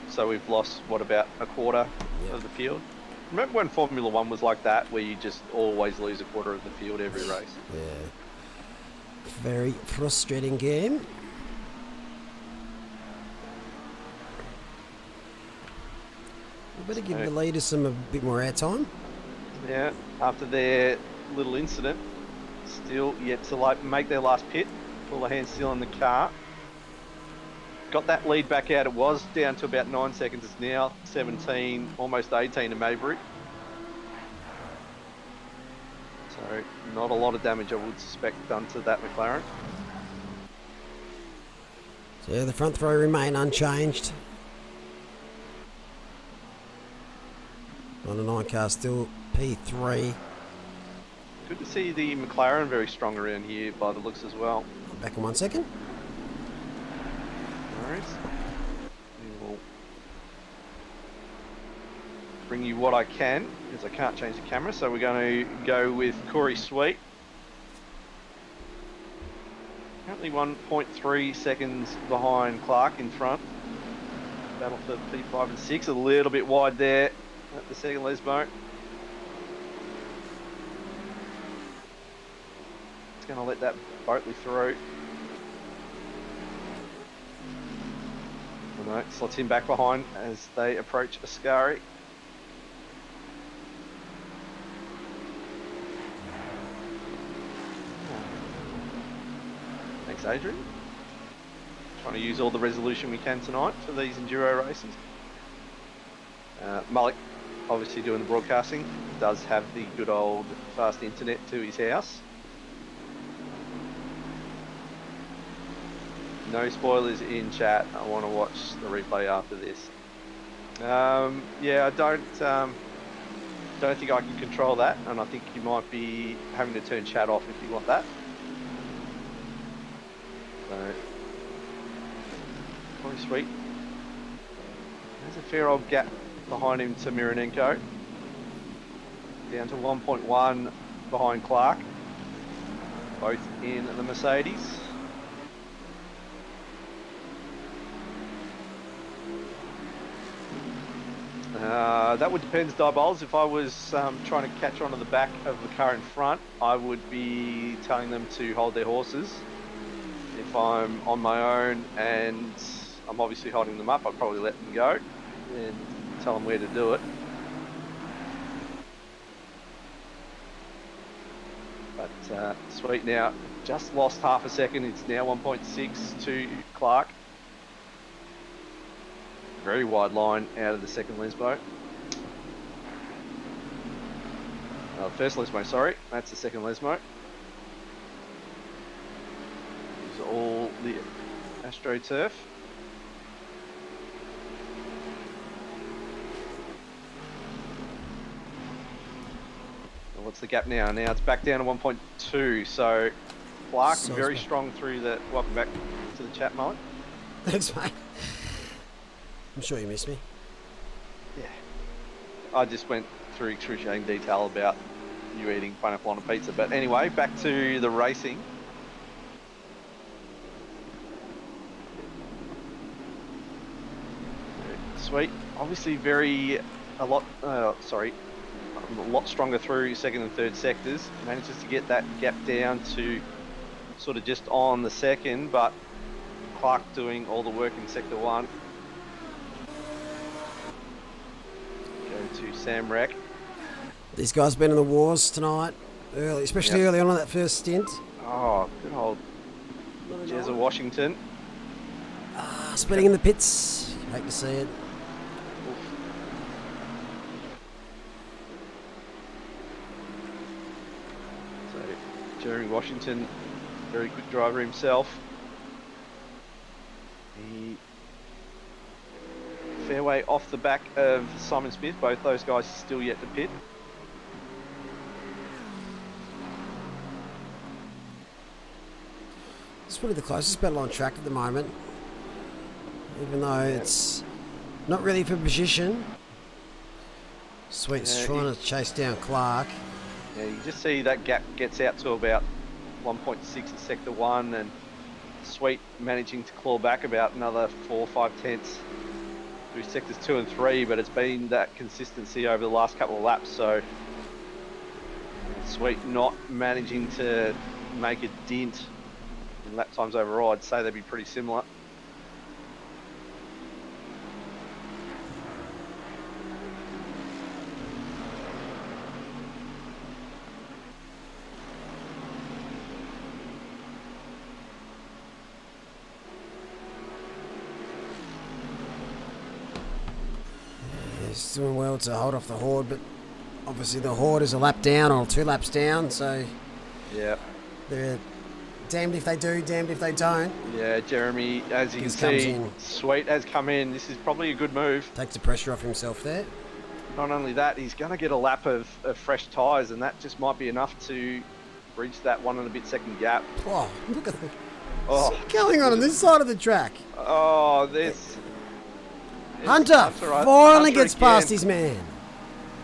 So we've lost, what, about a quarter of the field? Remember when Formula 1 was like that, where you just always lose a quarter of the field every race? Yeah. Very frustrating game. We better give the leaders a bit more airtime. Yeah, after their little incident, still yet to make their last pit, pull the hand still in the car. Got that lead back out. It was down to about 9 seconds. It's now 17, almost 18 to Maverick. So not a lot of damage, I would suspect, done to that McLaren. So yeah, the front three remain unchanged. 99 car still P3. Good to see the McLaren very strong around here by the looks as well. Back in 1 second. No worries. We will bring you what I can, because I can't change the camera, so we're going to go with Corey Sweet. Currently 1.3 seconds behind Clark in front. Battle for P5 and 6, a little bit wide there at the second Lesbo. It's going to let that Boatley through. Oh no, slots him back behind as they approach Ascari. Thanks, Adrian. Trying to use all the resolution we can tonight for these enduro races. Malik, obviously doing the broadcasting, does have the good old fast internet to his house. No spoilers in chat. I want to watch the replay after this. Yeah, I don't think I can control that, and I think you might be having to turn chat off if you want that. So, pretty sweet. There's a fair old gap behind him to Mironenko. Down to 1.1 behind Clark. Both in the Mercedes. That would depend, Diabols. If I was trying to catch onto the back of the car in front, I would be telling them to hold their horses. If I'm on my own and I'm obviously holding them up, I'd probably let them go and tell them where to do it. But sweet, now just lost half a second. It's now 1.6 to Clark. Very wide line out of the second Lesbo. First Lesmo, sorry. That's the second Lesmo. This is all the AstroTurf. What's the gap now? Now it's back down to 1.2. So Clark, So very strong through the... Welcome back to the chat, Mullen. Thanks, mate. I'm sure you miss me. Yeah. I just went through excruciating detail about you eating pineapple on a pizza. But anyway, back to the racing. Sweet. Obviously a lot stronger through second and third sectors. Manages to get that gap down to sort of just on the second, but Clark doing all the work in sector 1. Go to SIMRAC. These guys been in the wars tonight, early, especially early on in that first stint. Oh, good old Jezza Washington. Splitting in the pits. Hate to see it. So, Jeremy Washington, very good driver himself. He fairway off the back of Simon Smith. Both those guys still yet to pit. It's probably the closest battle on track at the moment, even though it's not really for position. Sweet's trying to chase down Clark. Yeah, you just see that gap gets out to about 1.6 in sector 1, and Sweet managing to claw back about another 4 or 5 tenths through sectors 2 and 3, but it's been that consistency over the last couple of laps. So Sweet not managing to make a dent in lap times overall. I'd say they'd be pretty similar. He's doing well to hold off the Horde, but obviously the Horde is a lap down or 2 laps down, so yeah, they're damned if they do, damned if they don't. Yeah, Jeremy, as you can see, Sweet has come in. This is probably a good move. Takes the pressure off himself there. Not only that, he's going to get a lap of fresh tyres, and that just might be enough to reach that 1 and a bit second gap. Oh, look at what's going on this side of the track? Oh, this... Hunter finally gets past his man.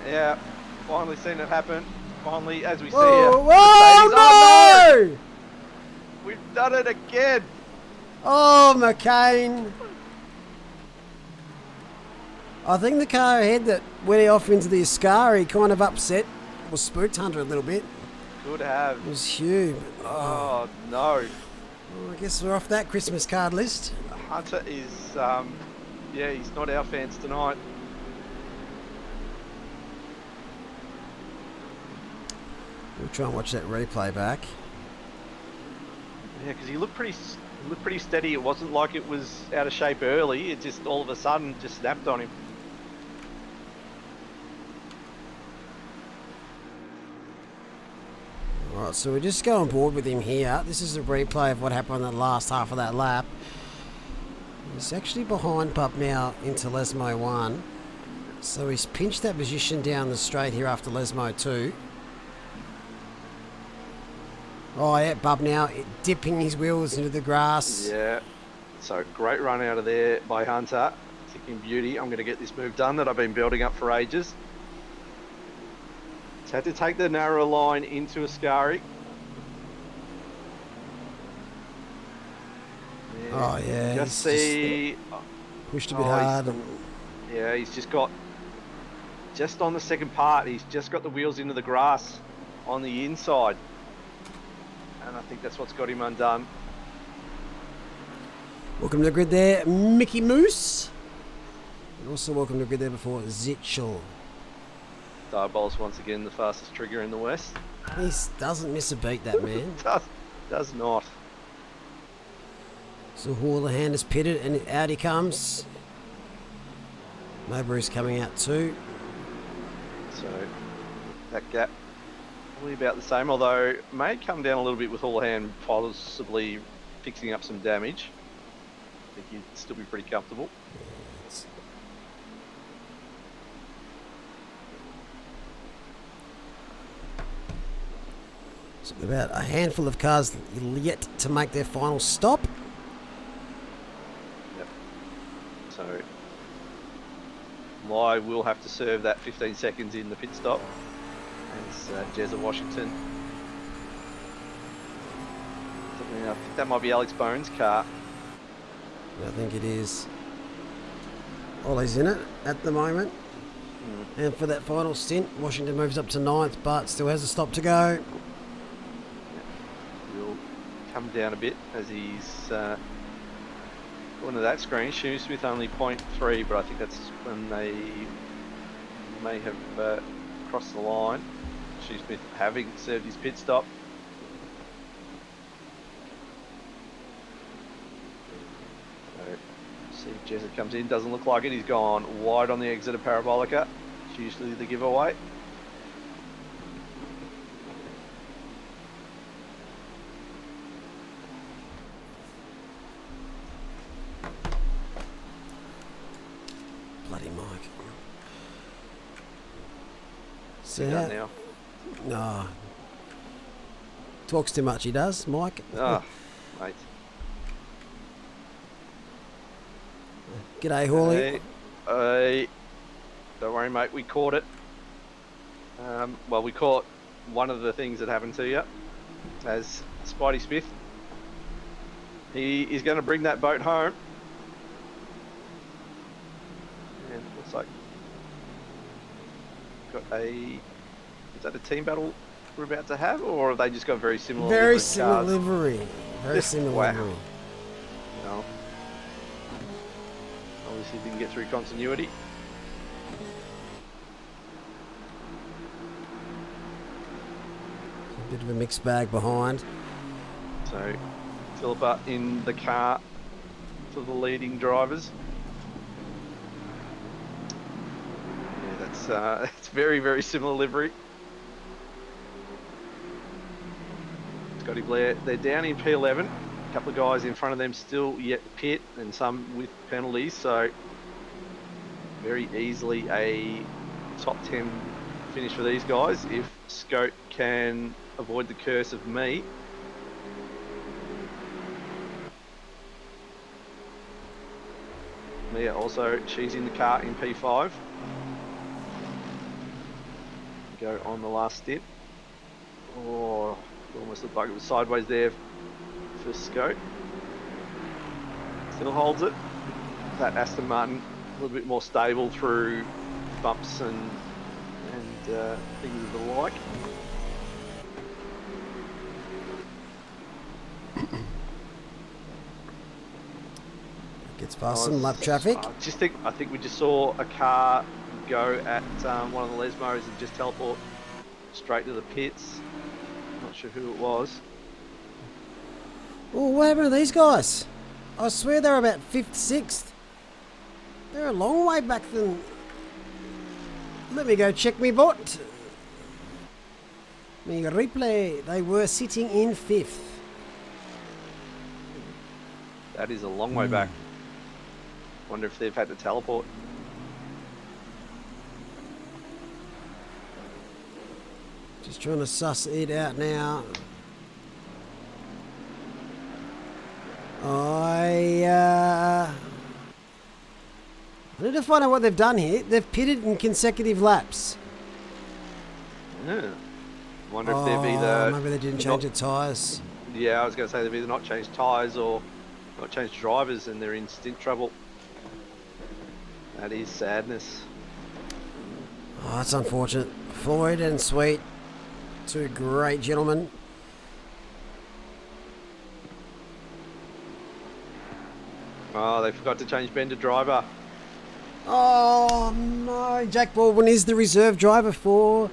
Yeah, finally seen it happen. Finally, as we see here. Whoa, no! We've done it again. Oh, McCain. I think the car ahead that went off into the Ascari kind of upset or spooked Hunter a little bit. Could have. It was huge. Oh, no. Well, I guess we're off that Christmas card list. Hunter is, yeah, he's not our fans tonight. We'll try and watch that replay back. Yeah, because he looked pretty steady. It wasn't like it was out of shape early. It just all of a sudden just snapped on him. Alright, so we're just going board with him here. This is a replay of what happened in the last half of that lap. He's actually behind Pup now into Lesmo 1. So he's pinched that position down the straight here after Lesmo 2. Oh yeah, Bub now dipping his wheels into the grass. Yeah, so great run out of there by Hunter. Thinking beauty, I'm going to get this move done that I've been building up for ages. He's had to take the narrow line into Ascari. Oh yeah, just see... pushed a bit hard. Yeah, he's just got... Just on the second part, he's just got the wheels into the grass on the inside. And I think that's what's got him undone. Welcome to the grid there, Mickey Moose. And also welcome to the grid there before Zitchell. Diabol's once again the fastest trigger in the West. He doesn't miss a beat, that man. does not. So Houlihan is pitted and out he comes. Mowbray's coming out too. So that gap probably about the same, although may come down a little bit with Houlihan possibly fixing up some damage. I think he'd still be pretty comfortable. So about a handful of cars yet to make their final stop. Yep. So Lai will have to serve that 15 seconds in the pit stop. As Jezza Washington. I think that might be Alex Bones' car. I think it is. Ollie's in it at the moment. And for that final stint, Washington moves up to 9th, but still has a stop to go. He'll come down a bit as he's going to that screen. Shoesmith only 0.3, but I think that's when they may have crossed the line. Shoesmith having served his pit stop. So, see if Jezza comes in, doesn't look like it. He's gone wide on the exit of Parabolica. It's usually the giveaway. Bloody Mike. See that now? No. Talks too much, he does, Mike. Ah, mate. G'day, Hawley. Hey, don't worry, mate. We caught it. Well, we caught one of the things that happened to you as Spidey Smith. He is going to bring that boat home. And looks like got a... Is that a team battle we're about to have, or have they just got very similar? Very similar livery. Very similar Wow. livery. No. Obviously didn't get through continuity. A bit of a mixed bag behind. So Philippa in the car for the leading drivers. Yeah, that's it's very, very similar livery. Scotty Blair, they're down in P11. A couple of guys in front of them still yet to pit, and some with penalties, so very easily a top 10 finish for these guys if Scout can avoid the curse of me. Mia also, she's in the car in P5. Go on the last stint. Oh, almost looked like it was sideways there for Scout. Still holds it. That Aston Martin a little bit more stable through bumps and things of the like. Gets past some lap traffic. I think we just saw a car go at one of the Lesmos and just teleport straight to the pits. Not sure who it was. Oh, what happened to these guys? I swear they're about 5th, 6th. They're a long way back than... Let me go check me bot. Me replay. They were sitting in 5th. That is a long way back. Wonder if they've had to teleport. Just trying to suss it out now. I need to find out what they've done here. They've pitted in consecutive laps. Yeah. Wonder if they've either... Maybe they didn't change the tyres. Yeah, I was going to say they've either not changed tyres or not changed drivers and they're in stint trouble. That is sadness. Oh, that's unfortunate. Floyd and Sweet, two great gentlemen. Oh, they forgot to change Ben to driver. Oh no, Jack Baldwin is the reserve driver for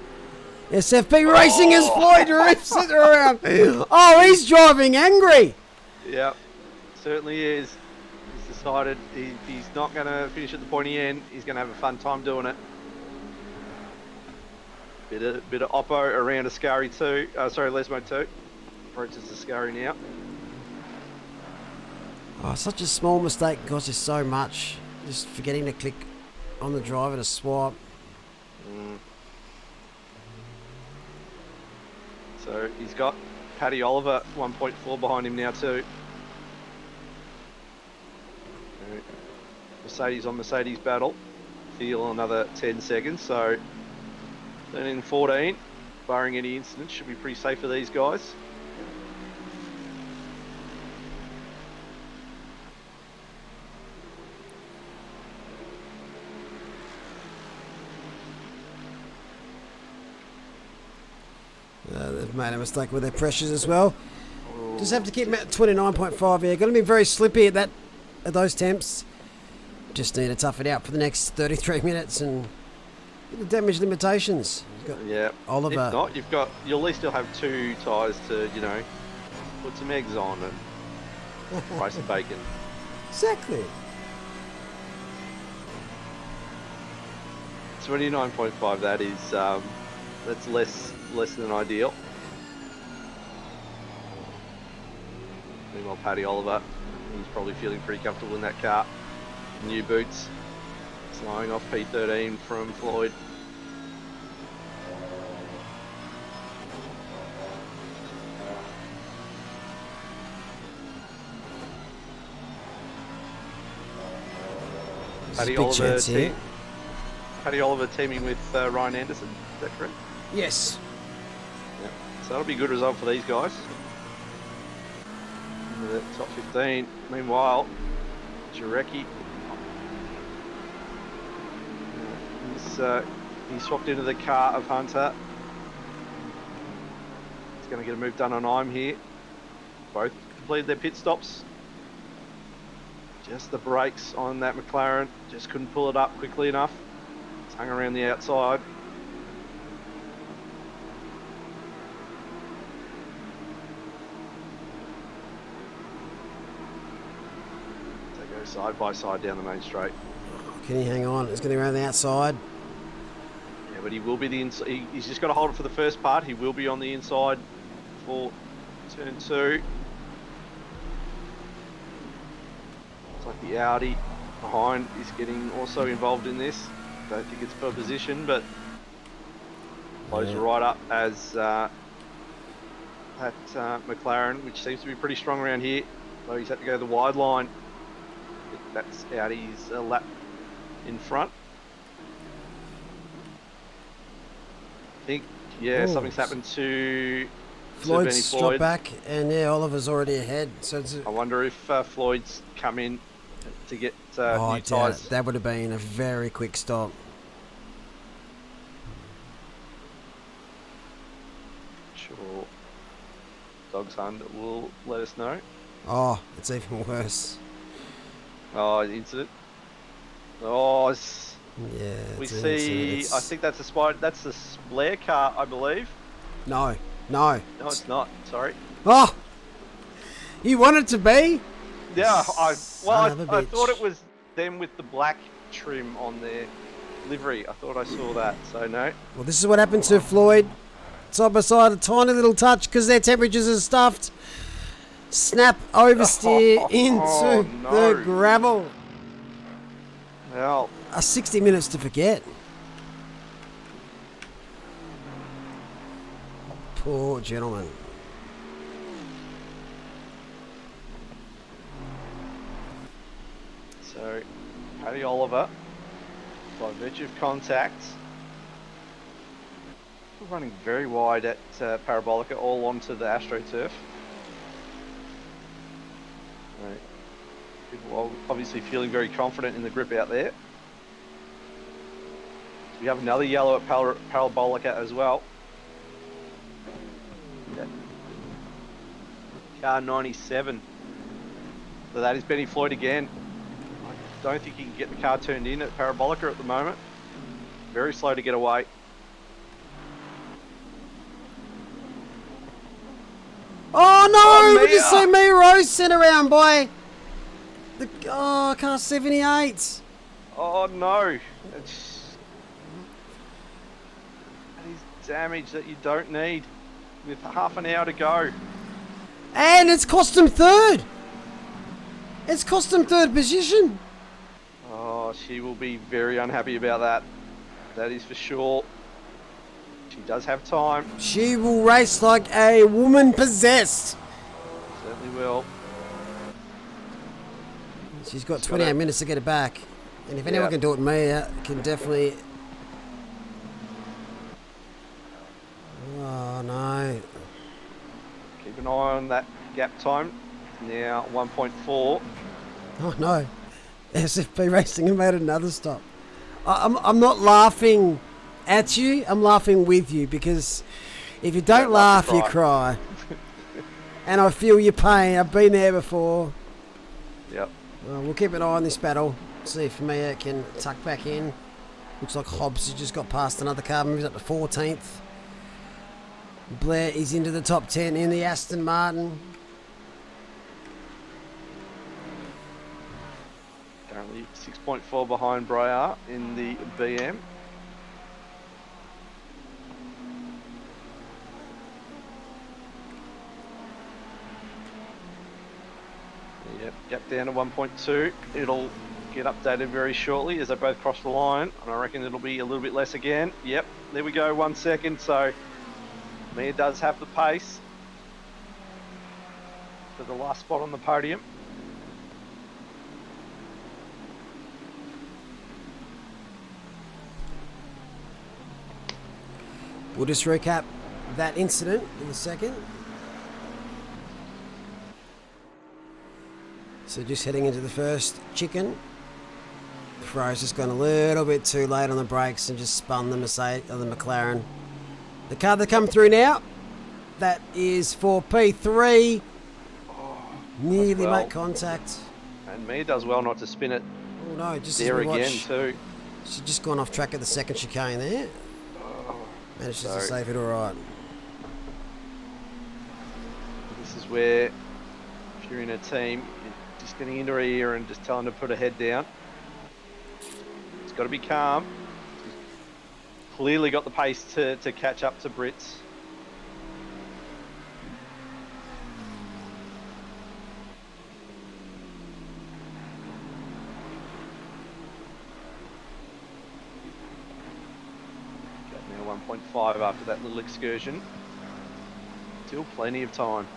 SFP Racing as Floyd rips it around. Oh, he's driving angry. Yep, certainly is. He's decided if he's not going to finish at the pointy end, he's going to have a fun time doing it. Bit of oppo around Ascari 2. Lesmo 2. Approaches Ascari now. Oh, such a small mistake costs you so much. Just forgetting to click on the driver to swap. So he's got Paddy Oliver 1.4 behind him now too. Mercedes on Mercedes battle. steal another 10 seconds. So 13 and 14, barring any incidents, should be pretty safe for these guys. They've made a mistake with their pressures as well. Just have to keep them at 29.5 here. Going to be very slippy at those temps. Just need to tough it out for the next 33 minutes and get the damage limitations. Yeah. Oliver. If not, you'll at least still have 2 tyres to, put some eggs on and fry some bacon. Exactly. 29.5. That is, that's less than ideal. Meanwhile, Paddy Oliver, he's probably feeling pretty comfortable in that car. New boots, slowing off P13 from Floyd. Paddy Oliver teaming with Ryan Anderson, is that correct? Yes. Yeah. So that'll be a good result for these guys. In the top 15. Meanwhile, Jarecki. He's swapped into the car of Hunter. He's going to get a move done on I'm here. Both completed their pit stops. Just the brakes on that McLaren. Just couldn't pull it up quickly enough. It's hung around the outside. They go side by side down the main straight. Can he hang on? It's going to be around the outside. Yeah, but he will be the inside. He's just got to hold it for the first part. He will be on the inside for turn 2. It's like the Audi behind is getting also involved in this. Don't think it's for position, but close right up as that McLaren, which seems to be pretty strong around here. So he's had to go the wide line. That's Audi's lap in front. I think, something's happened to Floyd's Floyd. dropped back, and Oliver's already ahead. So I wonder if Floyd's come in to get new tyres. That would have been a very quick stop. Sure. Dog's Hunt will let us know. Oh, it's even worse. Oh, incident. Oh, Yeah. we see. I think that's That's the Blair car, I believe. No. No, it's not. Sorry. Oh, you want it to be? Yeah, I bitch. thought it was them with the black trim on their livery. I thought I saw that. So no. Well, this is what happened to Floyd. Side by side, a tiny little touch because their temperatures are stuffed. Snap oversteer into the gravel. Well, 60 minutes to forget. Poor gentleman. so Paddy Oliver, by virtue of contact, running very wide at Parabolica, all onto the AstroTurf. People obviously feeling very confident in the grip out there. We have another yellow at Parabolica as well. Yeah. Car 97. So that is Benny Floyd again. I don't think he can get the car turned in at Parabolica at the moment. Very slow to get away. Oh no! Oh, We just see Miro sent around by the car 78. Oh no! That is damage that you don't need with half an hour to go. And it's cost him third. It's cost him third position. Oh, she will be very unhappy about that. That is for sure. She does have time. She will race like a woman possessed. Certainly will. She's got 28 minutes to get it back. And if anyone can do it, Mia can definitely... Oh, no. Keep an eye on that gap time. Now 1.4. Oh, no. SFP Racing have made another stop. I'm not laughing at you. I'm laughing with you, because if you don't laugh, you cry. And I feel your pain. I've been there before. Yep. Well, we'll keep an eye on this battle. See if Mia can tuck back in. Looks like Hobbs has just got past another car, moves up to 14th. Blair is into the top 10 in the Aston Martin. Currently 6.4 behind Breyer in the BM. Yep, gap down to 1.2. It'll get updated very shortly as they both cross the line, and I reckon it'll be a little bit less again. Yep, there we go, 1 second. So Mia does have the pace for the last spot on the podium. We'll just recap that incident in a second. So just heading into the first chicken. Fro's just gone a little bit too late on the brakes and just spun the Mercedes, or the McLaren. The car that come through now, that is for P3. Nearly make contact. And Mia does well not to spin it. Oh no, just there as we again watch, too. she's just gone off track at the second chicane there. Manages to save it all right. This is where, if you're in a team, you're just getting into her ear and just telling her to put her head down. It's got to be calm. She's clearly got the pace to catch up to Brits. Now 1.5 after that little excursion. Still plenty of time.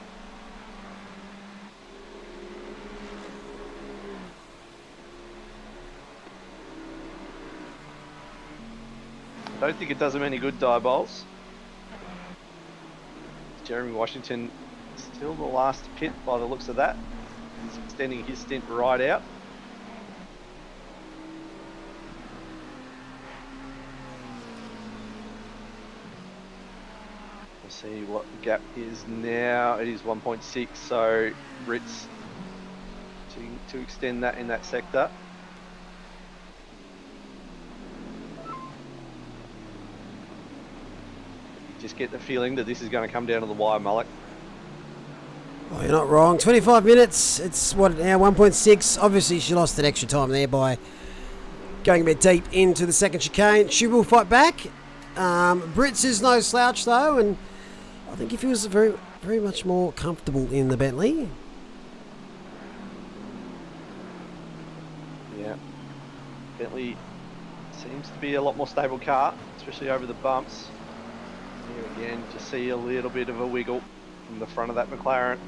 I don't think it does him any good, Diabols. Jeremy Washington still the last pit by the looks of that. He's extending his stint right out. We'll see what the gap is now. It is 1.6, so Brits to extend that in that sector. Just get the feeling that this is going to come down to the wire, Mullock. Oh, you're not wrong. 25 minutes. It's what now, 1.6. Obviously, she lost that extra time there by going a bit deep into the second chicane. She will fight back. Brits is no slouch though, and I think he feels very, very much more comfortable in the Bentley. Yeah, Bentley seems to be a lot more stable car, especially over the bumps. Here again, just see a little bit of a wiggle from the front of that McLaren.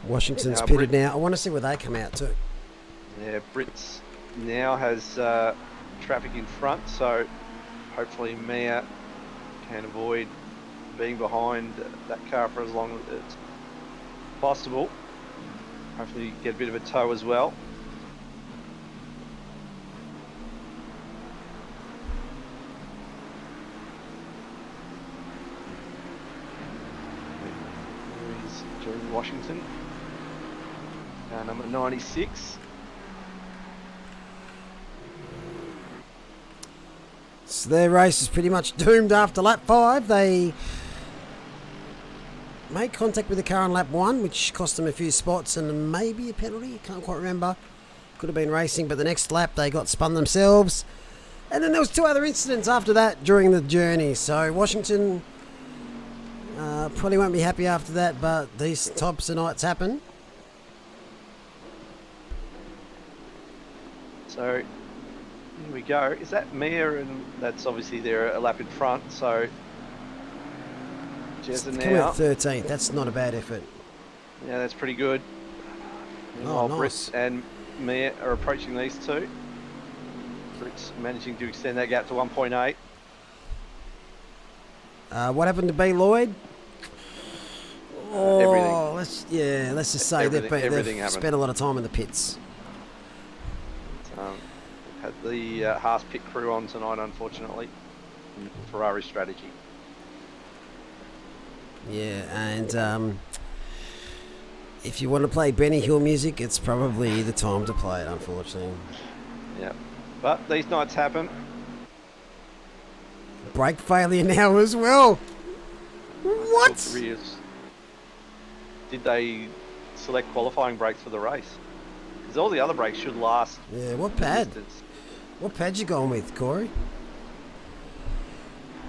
Washington's pitted now. I want to see where they come out too. Yeah, Brits now has traffic in front, so hopefully Mia can avoid being behind that car for as long as it's possible. Hopefully get a bit of a tow as well. There is Jeremy Washington, number 96. So their race is pretty much doomed after lap 5. They made contact with the car on lap 1, which cost them a few spots and maybe a penalty. Can't quite remember. Could have been racing, but the next lap they got spun themselves. And then there was 2 other incidents after that during the journey. So Washington probably won't be happy after that, but these types of nights happen. So here we go. Is that Mia? And that's obviously they're a lap in front. So Jezza Coming now. out 13th. That's not a bad effort. Yeah, that's pretty good. Oh, While nice. Brits and Mia are approaching these two. Brits managing to extend that gap to 1.8. What happened to B. Lloyd? Everything. Oh, let's just say Everything they've happened. spent a lot of time in the pits. Had the Haas pit crew on tonight, unfortunately. Ferrari strategy. Yeah, and if you want to play Benny Hill music, it's probably the time to play it, unfortunately. Yeah. But these nights happen. Brake failure now as well. What? Rears. Did they select qualifying brakes for the race? Because all the other brakes should last. Yeah, what pad? Distance. What pad you going with, Corey?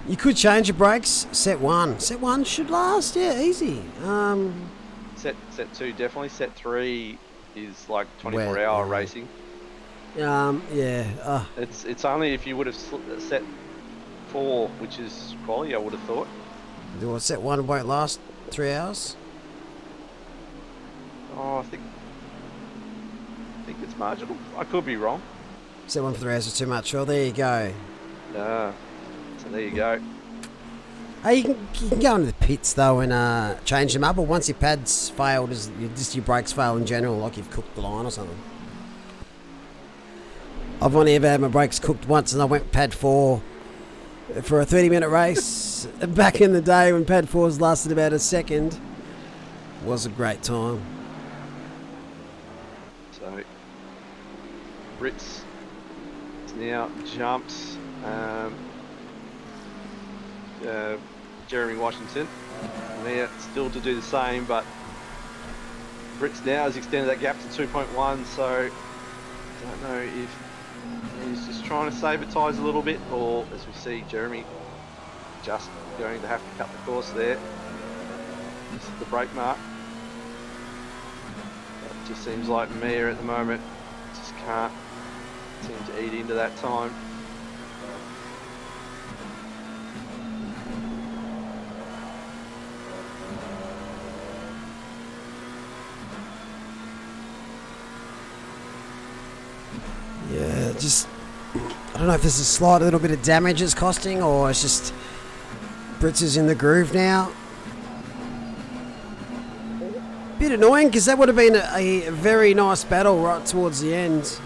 You could change your brakes. Set 1. Set 1 should last. Yeah, easy. Set 2 definitely. Set 3 is like 24-hour yeah. racing. Yeah. It's only if you would have set 4, which is quality, I would have thought. Well, set 1 won't last 3 hours. Oh, I think it's marginal. I could be wrong. Set 1 for 3 hours is too much. Well, there you go. So there you go. Hey, you can go into the pits though and change them up, or once your pads failed, just your brakes fail in general, like you've cooked the line or something. I've only ever had my brakes cooked once, and I went pad 4 for a 30-minute race back in the day when pad 4s lasted about a second. Was a great time. So Brits now jumps Jeremy Washington. Mia still to do the same, but Brits now has extended that gap to 2.1, so I don't know if he's just trying to sabotage a little bit, or as we see Jeremy just going to have to cut the course there. This is the brake mark. It just seems like Mia at the moment just can't seem to eat into that time. Yeah, just I don't know if there's a slight little bit of damage it's costing, or it's just Brits is in the groove now. Bit annoying because that would have been a very nice battle right towards the end. So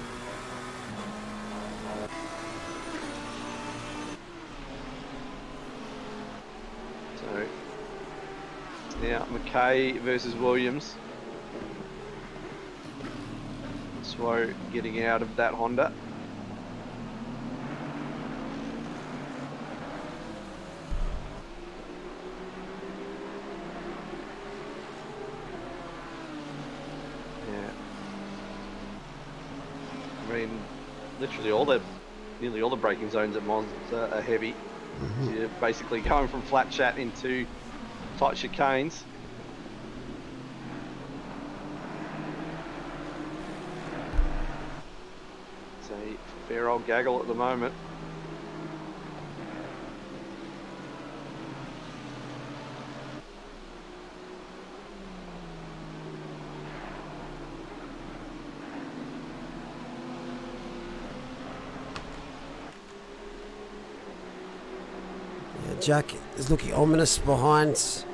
now McKay versus Williams. Slow getting out of that Honda. Yeah. I mean, literally nearly all the braking zones at Monza are heavy. So you're basically going from flat chat into tight chicanes. It's a fair old gaggle at the moment. Yeah, Jack is looking ominous behind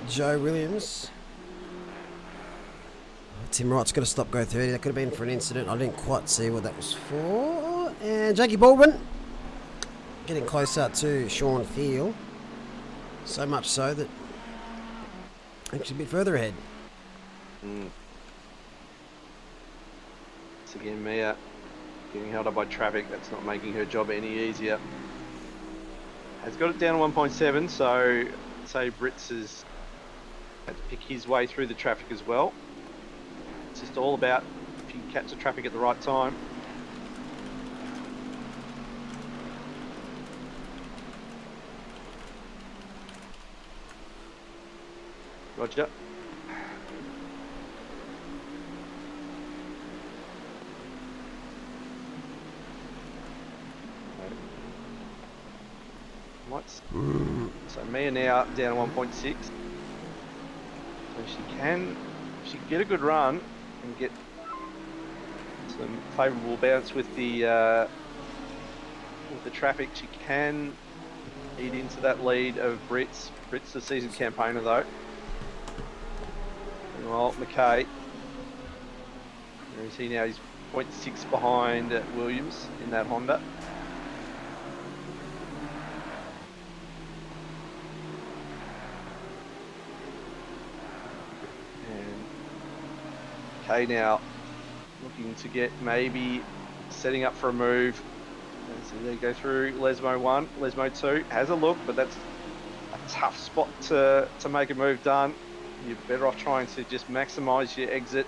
Joe Williams. Tim Wright's got to stop go 30. That could have been for an incident. I didn't quite see what that was for. And Jackie Baldwin getting closer to Sean Thiel. So much so that actually a bit further ahead. Once again, Mia getting held up by traffic. That's not making her job any easier. Has got it down to 1.7, so say Brits has had to pick his way through the traffic as well. It's just all about if you can catch the traffic at the right time. Roger. So Mia now down to 1.6. So she can get a good run and get some favourable bounce with the traffic. She can eat into that lead of Brits. Brits the seasoned campaigner though. Well, McKay, where is he now? He's 0.6 behind Williams in that Honda. And McKay now looking to get maybe setting up for a move. So they go through Lesmo 1, Lesmo 2, has a look, but that's a tough spot to make a move done. You're better off trying to just maximise your exit.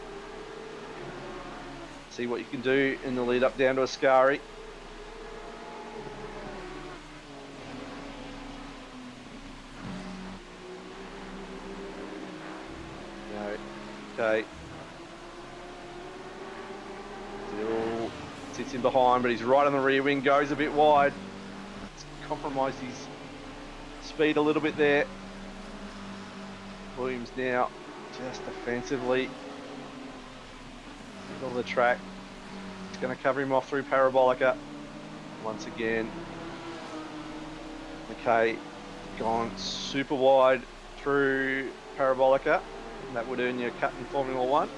See what you can do in the lead up down to Ascari. Okay. Still sits in behind, but he's right on the rear wing, goes a bit wide. It's compromised his speed a little bit there. Williams now just defensively middle of the track. It's going to cover him off through Parabolica. Once again, McKay gone super wide through Parabolica. That would earn you a cut in Formula 1.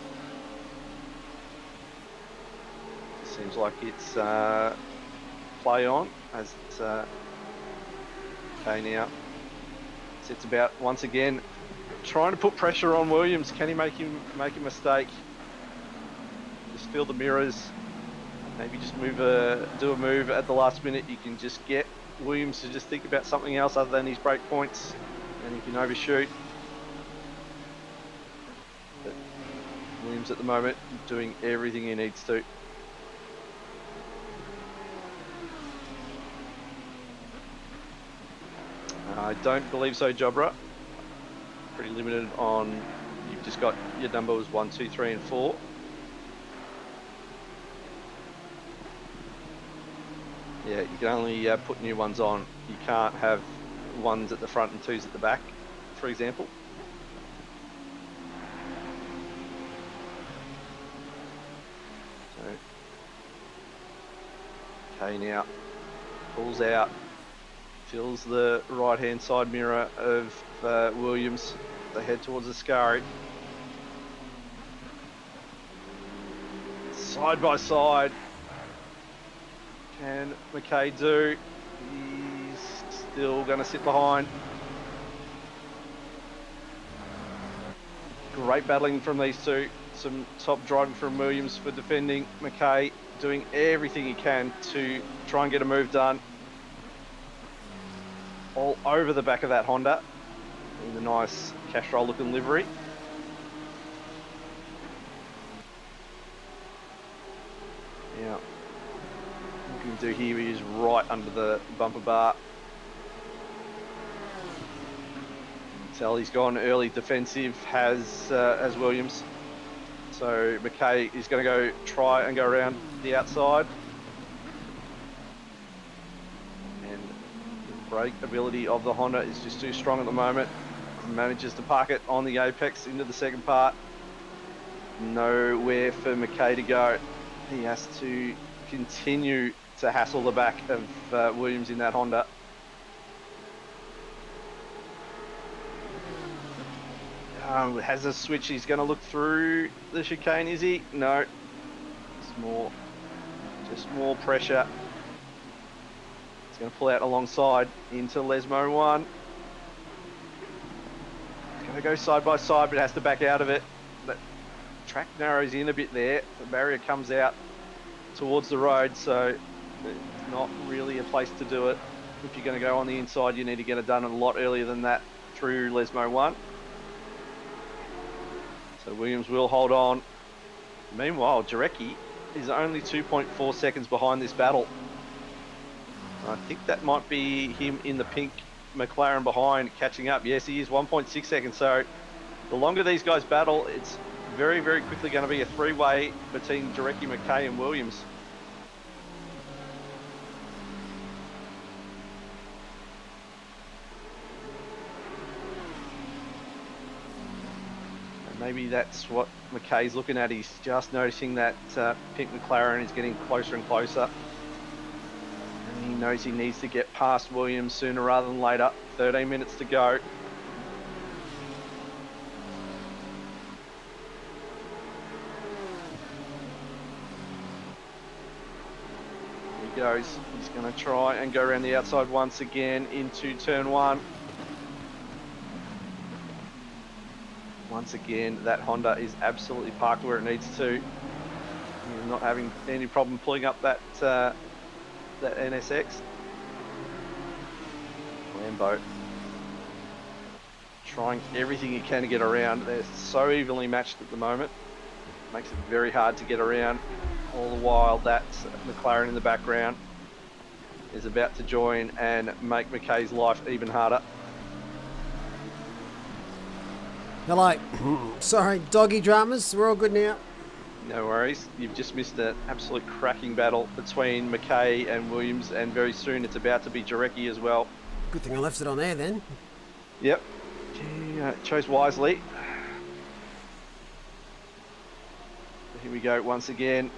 Seems like it's play on as it's McKay now sits about once again trying to put pressure on Williams. Can he make a mistake? Just feel the mirrors. Maybe just do a move at the last minute. You can just get Williams to just think about something else other than his break points, and he can overshoot. But Williams at the moment doing everything he needs to. I don't believe so, Jobra. Pretty limited on, you've just got your numbers 1, 2, 3 and 4. Yeah, you can only put new ones on. You can't have ones at the front and 2s at the back, for example. So, okay, now pulls out, fills the right hand side mirror of Williams. They head towards the Ascari. Side by side. Can McKay do? He's still going to sit behind. Great battling from these two. Some top driving from Williams for defending. McKay doing everything he can to try and get a move done. All over the back of that Honda in the nice Castrol looking livery. Yeah. What we can do here is right under the bumper bar. Tell he's gone early defensive, has Williams. So McKay is going to go try and go around the outside. And the brake ability of the Honda is just too strong at the moment. Manages to park it on the apex into the second part. Nowhere for McKay to go. He has to continue to hassle the back of Williams in that Honda. Has a switch. He's going to look through the chicane, is he? No. Just more pressure. He's going to pull out alongside into Lesmo 1. He's going to go side by side, but has to back out of it. The track narrows in a bit there. The barrier comes out towards the road, so it's not really a place to do it. If you're going to go on the inside, you need to get it done a lot earlier than that through Lesmo 1. So Williams will hold on. Meanwhile, Jarecki is only 2.4 seconds behind this battle. I think that might be him in the pink McLaren behind catching up. Yes, he is 1.6 seconds. So the longer these guys battle, it's very, very quickly going to be a three-way between Jarecki, McKay and Williams. maybe that's what McKay's looking at. He's just noticing that pink McLaren is getting closer and closer. And he knows he needs to get past Williams sooner rather than later. 13 minutes to go. Here he goes. He's going to try and go around the outside once again into turn 1. Once again, that Honda is absolutely parked where it needs to. He's not having any problem pulling up that that NSX. Lambo trying everything he can to get around. They're so evenly matched at the moment. Makes it very hard to get around. All the while, that McLaren in the background is about to join and make McKay's life even harder. Hello. Sorry, doggy dramas. We're all good now. No worries. You've just missed an absolute cracking battle between McKay and Williams, and very soon it's about to be Jarecki as well. Good thing I left it on there then. Yep. He chose wisely. Here we go once again.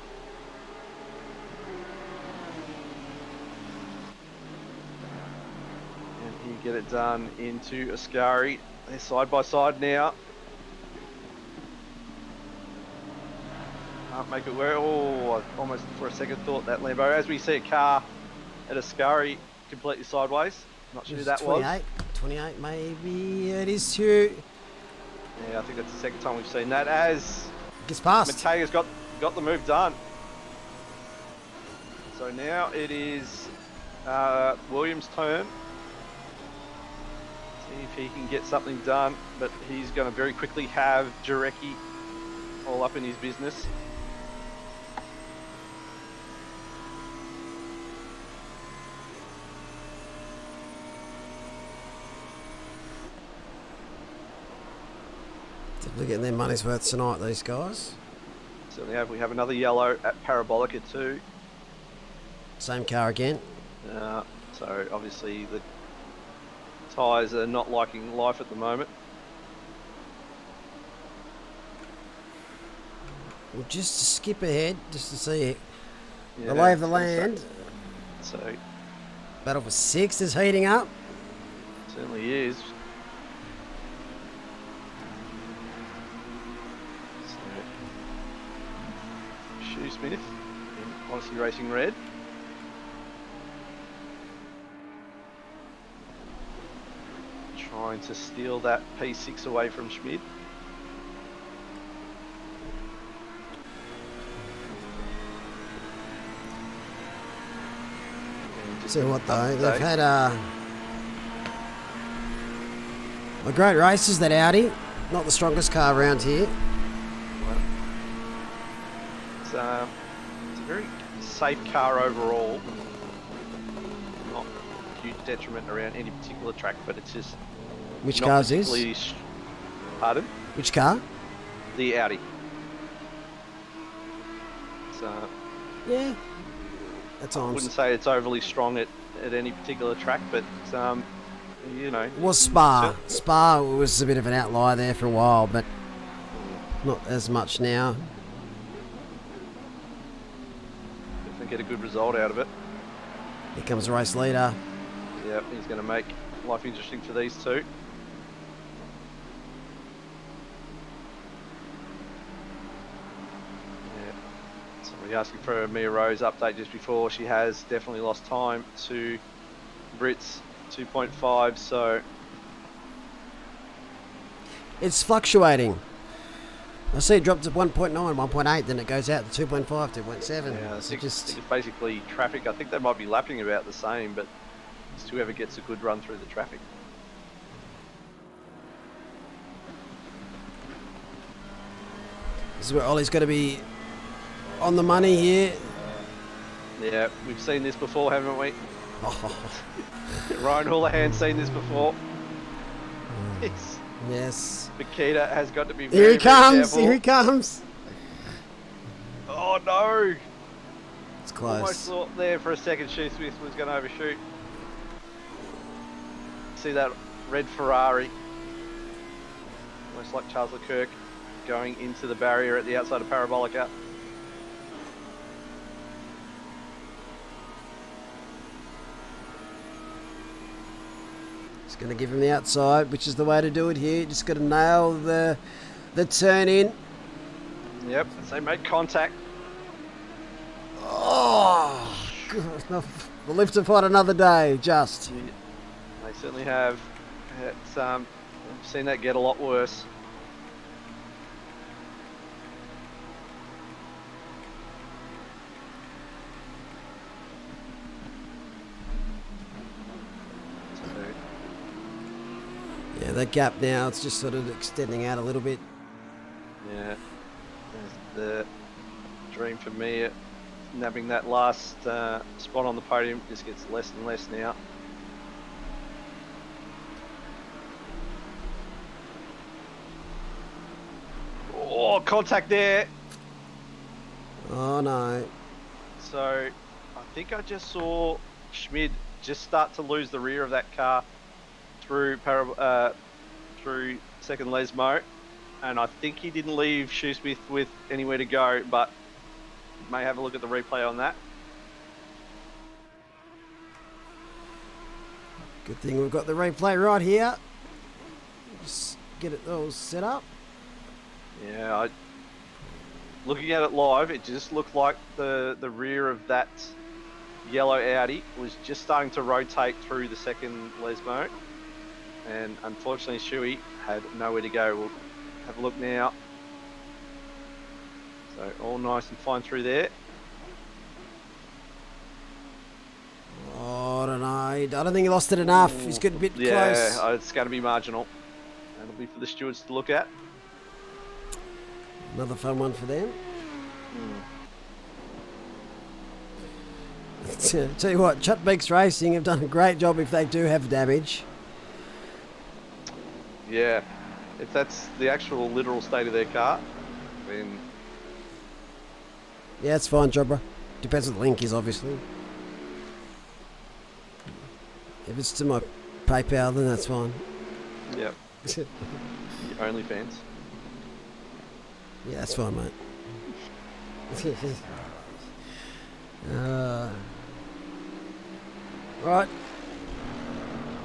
And he get it done into Ascari. They're side by side now. Can't make it work. Oh, I almost for a second thought that Lambo. As we see a car at Ascari completely sideways. Not sure who that 28, was. 28 maybe. It is too. Yeah, I think that's the second time we've seen that. As Gets past. McKay has got the move done. So now it is Williams' turn. See if he can get something done, but he's going to very quickly have Jarecki all up in his business. Definitely getting their money's worth tonight, these guys. So we have another yellow at Parabolica too. Same car again. So obviously the tyres are not liking life at the moment. Well, just to skip ahead, just to see Yeah, the lay of the land. So Battle for 6th is heating up. certainly is. So, Smith in Odyssey Racing Red. Trying to steal that P6 away from Schmid. So what though, they've had a great races, that Audi. Not the strongest car around here. It's a very safe car overall. Not a huge detriment around any particular track, but it's just Which not car's this? particularly Pardon? Which car? The Audi. So Yeah. That's I on. wouldn't say it's overly strong at any particular track, but you know. It was Spa. Spa was a bit of an outlier there for a while, but not as much now. Definitely get a good result out of it. Here comes the race leader. Yep, he's going to make life interesting for these two. Yeah. Somebody asking for a Mia Rose update just before. She has definitely lost time to Brits 2.5, so It's fluctuating. I see it dropped to 1.9, 1.8, then it goes out to 2.5, 2.7. yeah, I So think just it's basically traffic. I think they might be lapping about the same, but it's whoever gets a good run through the traffic. this is where Ollie's got to be on the money here. Yeah, we've seen this before, haven't we? Ryan Houlihan's seen this before. Yes. Yes. Makita has got to be Here very, he comes. very careful. Here he comes. Oh no! It's Almost close. thought there for a second Shoe Smith was going to overshoot. See that red Ferrari? Almost like Charles Leclerc going into the barrier at the outside of Parabolica. Just going to give him the outside, which is the way to do it here. Just got to nail the turn in. Yep, as they make contact. Oh, God. We'll live to fight another day, just. Yeah, they certainly have. It's, I've seen that get a lot worse. Yeah, that gap now, it's just sort of extending out a little bit. Yeah, there's the dream for me. Nabbing that last spot on the podium just gets less and less now. Oh, contact there. Oh no. So I think I just saw Schmid just start to lose the rear of that car through second Lesmo, and I think he didn't leave Shoesmith with anywhere to go, but may have a look at the replay on that. Good thing we've got the replay right here. Just get it all set up. Yeah, looking at it live, it just looked like the rear of that yellow Audi was just starting to rotate through the second Lesmo, and unfortunately Shuey had nowhere to go. We'll have a look now. So all nice and fine through there. Oh, I don't know. I don't think he lost it enough. He's getting a bit close. Yeah, it's going to be marginal. That'll be for the stewards to look at. Another fun one for them. Tell you what, Chutbeeks Racing have done a great job if they do have damage. Yeah, if that's the actual literal state of their car, then... Yeah, it's fine, Jobber. Depends what the link is, obviously. If it's to my PayPal, then that's fine. Yep. OnlyFans. Yeah, that's fine, mate. Right.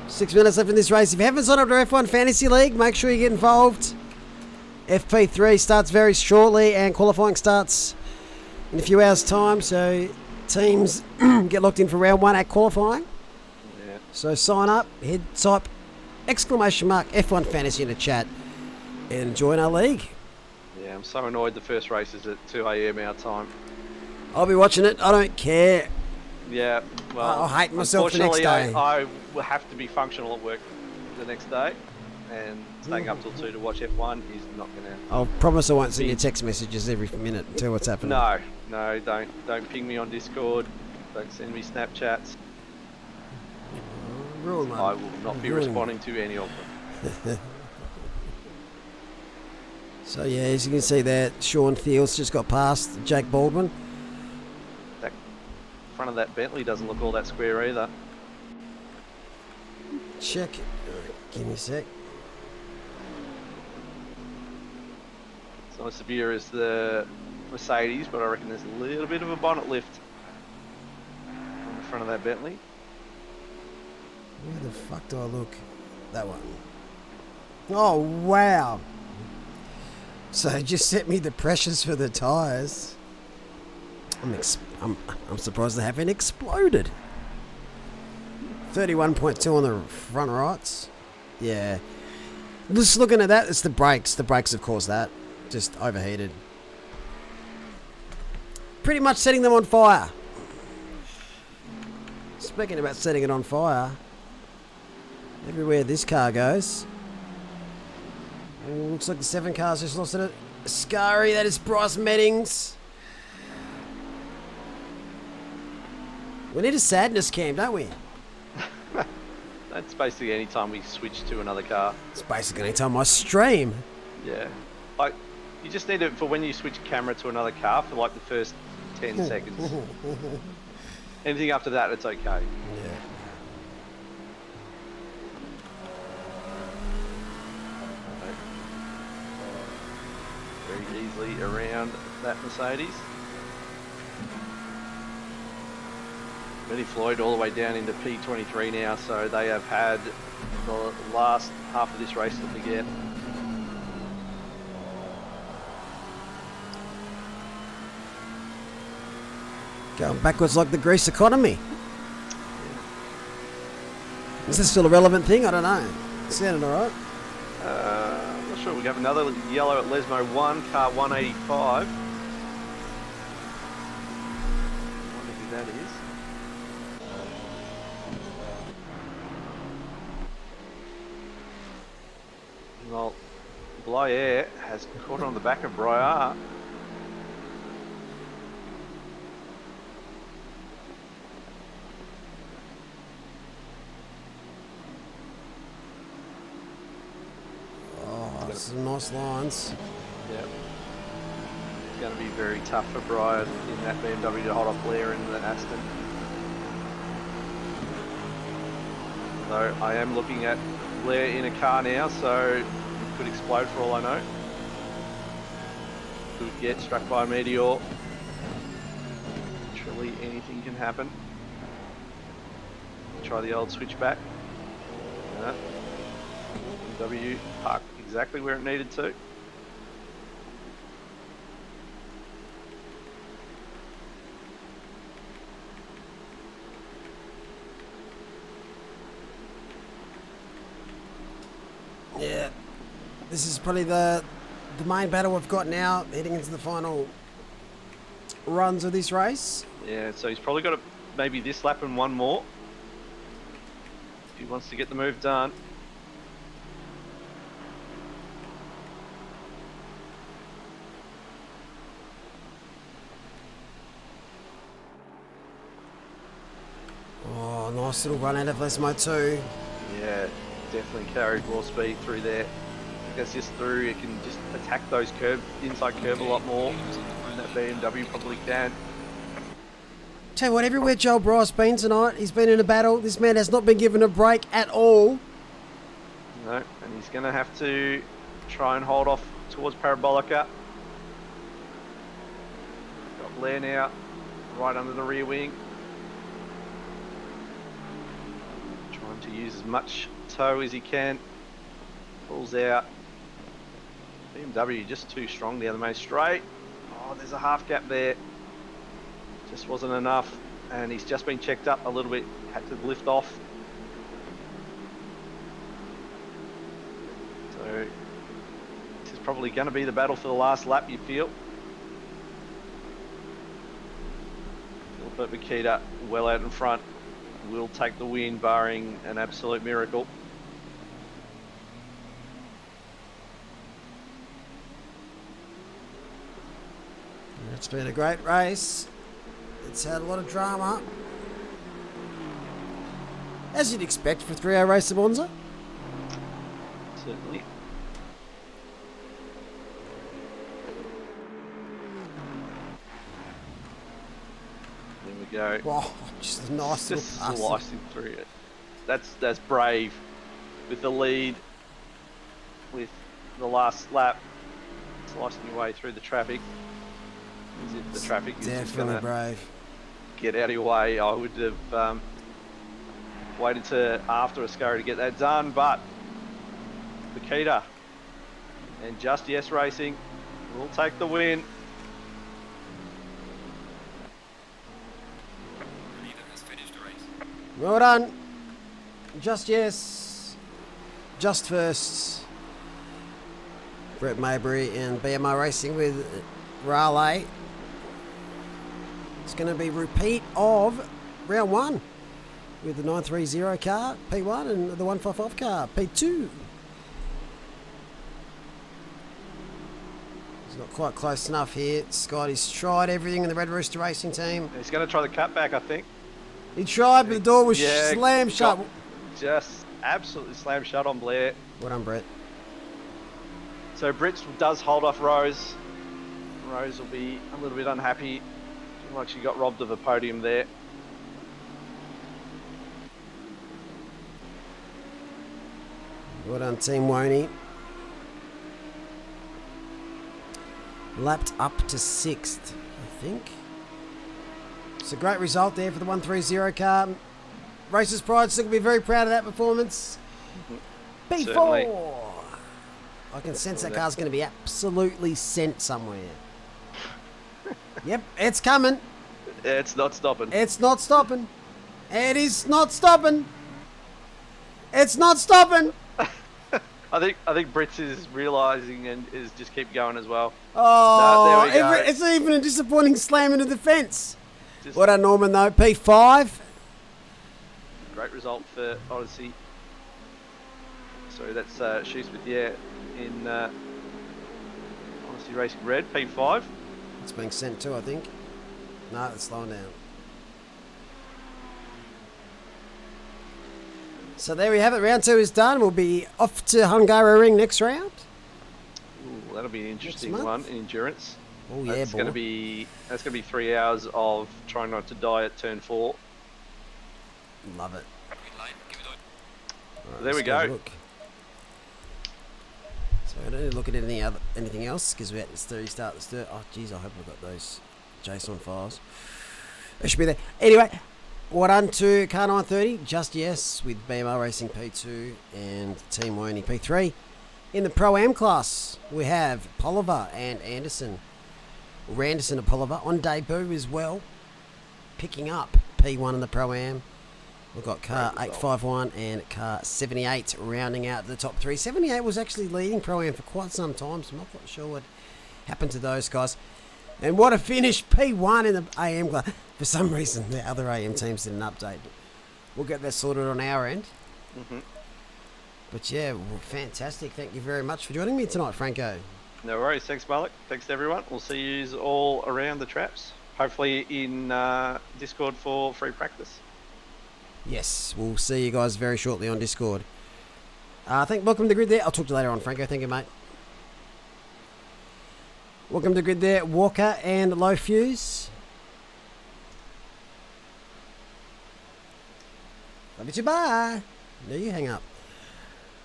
6 minutes left in this race. If you haven't signed up to F1 Fantasy League, make sure you get involved. FP3 starts very shortly and qualifying starts in a few hours' time. So teams get locked in for round 1 at qualifying. Yeah. So sign up, type !F1 Fantasy in the chat and join our league. Yeah, I'm so annoyed the first race is at 2 a.m. our time. I'll be watching it. I don't care. Yeah, well, I'll hate myself the next day. I will have to be functional at work the next day, and staying up till 2 to watch F1 is not going to... I'll promise I won't send you text messages every minute and tell what's happening. No, don't ping me on Discord. Don't send me Snapchats. I will not be responding to any of them. So yeah, as you can see there, Sean Fields just got past Jake Baldwin. That front of that Bentley doesn't look all that square either. Check. Give me a sec. It's not as severe as the Mercedes, but I reckon there's a little bit of a bonnet lift on the front of that Bentley. Where the fuck do I look? That one. Oh, wow. So it just set me the pressures for the tyres. I'm surprised they haven't exploded. 31.2 on the front rights. Yeah. Just looking at that, it's the brakes. The brakes have caused that. Just overheated. Pretty much setting them on fire. Speaking about setting it on fire, everywhere this car goes. Oh, looks like the 7 cars just lost it. Scary, that is Bryce Meddings. We need a sadness cam, don't we? That's basically any time we switch to another car. It's basically any time I stream. Yeah. Like, you just need it for when you switch camera to another car for like the first 10 seconds. Anything after that, it's okay. Yeah. easily around that Mercedes. Benny Floyd all the way down into P23 now, so they have had the last half of this race to forget. Going backwards like the Greece economy. Is this still a relevant thing? I don't know. It sounded alright. I'm not sure. We have another yellow at Lesmo 1, car 185. I wonder who that is. Well, Blair has caught on the back of Briar. Oh, some nice lines. Yep. It's going to be very tough for Brian in that BMW to hold off Blair in the Aston. Though I am looking at Blair in a car now, so it could explode for all I know. Could get struck by a meteor. Literally anything can happen. Try the old switchback. BMW parked exactly where it needed to. Yeah, this is probably the main battle we've got now, heading into the final runs of this race. Yeah, so he's probably got maybe this lap and one more if he wants to get the move done. Oh, nice little run out of Lesmo too. Yeah, definitely carried more speed through there. I think that's just through, it can just attack those inside curve a lot more than that BMW probably can. Tell you what, everywhere Joel Bryce been tonight, he's been in a battle. This man has not been given a break at all. No, and he's going to have to try and hold off towards Parabolica. Got Blair now, right under the rear wing. Trying to use as much toe as he can. Pulls out. BMW just too strong down the main straight. Oh, there's a half gap there. Just wasn't enough, and he's just been checked up a little bit. Had to lift off. So this is probably going to be the battle for the last lap, you feel. But Makita well out in front will take the win, barring an absolute miracle. It's been a great race. It's had a lot of drama, as you'd expect for a 3-hour race at Monza. Certainly. There we go. Wow, just a nice little Just pass. slicing through it. That's brave. With the lead, with the last lap, slicing your way through the traffic. As if the traffic is just Definitely gonna brave. get out of your way. I would have waited to after Ascari to get that done, but Makita and Just Yes Racing will take the win. The leader has finished the race. Well done. Just yes. Just first. Brett Maybury and BMR Racing with Raleigh. It's going to be repeat of round 1 with the 930 car, P1, and the 155 car, P2. It's not quite close enough here. Scotty's tried everything in the Red Rooster Racing team. He's going to try the cutback, I think. He tried, but the door was Yeah, slammed shut. Just absolutely slammed shut on Blair. Well done, Brett. So Brits does hold off Rose. Rose will be a little bit unhappy. Like she got robbed of a podium there. Well done, Team Woney. lapped up to 6th, I think. It's a great result there for the 130 car. Racers Pride still going to be very proud of that performance. P4! Certainly. I can sense that car's going to be absolutely sent somewhere. Yep, it's coming. It's not stopping. It's not stopping. It is not stopping. It's not stopping. I think Brits is realising and is just keep going as well. Oh, there we go. it's even a disappointing slam into the fence. Just What a Norman though, P5. great result for Odyssey. So that's She's with in Odyssey Racing Red, P5. It's being sent too, I think. No, it's slowing down. So there we have it. Round 2 is done. We'll be off to Hungaroring next round. Ooh, that'll be an interesting month? one in endurance. Oh yeah, That's boy. gonna be 3 hours of trying not to die at turn 4. Love it. Green light, give it on. All right, There we let's have a go. look. So I don't need to look at anything else because we had to restart the stir. Oh geez, I hope I've got those JSON files. They should be there. Anyway, what on to car 930? Just yes, with BMR Racing P2 and Team Woney P3. In the Pro-Am class, we have Poliver and Anderson. Randerson and Poliver on debut as well, picking up P1 in the Pro-Am. We've got car 851 and car 78 rounding out the top 3. 78 was actually leading Pro-Am for quite some time, so I'm not quite sure what happened to those guys. And what a finish, P1 in the AM class. For some reason, the other AM teams did an update. We'll get that sorted on our end. Mm-hmm. But yeah, well, fantastic. Thank you very much for joining me tonight, Franco. No worries. Thanks, Malik. Thanks to everyone. We'll see you all around the traps. Hopefully in Discord for free practice. Yes, we'll see you guys very shortly on Discord. Welcome to the grid there. I'll talk to you later on, Franco. Thank you, mate. Welcome to the grid there, Walker and Low Fuse. Love you too, bye. No, you hang up.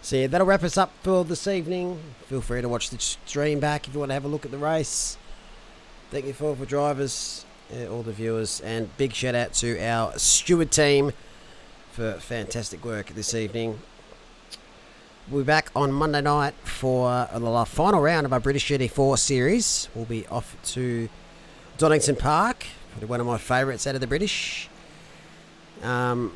So yeah, that'll wrap us up for this evening. Feel free to watch the stream back if you want to have a look at the race. Thank you for drivers, all the viewers, and big shout out to our steward team for fantastic work this evening. We'll be back on Monday night for the final round of our British GT4 series. We'll be off to Donington Park, probably one of my favourites out of the British. And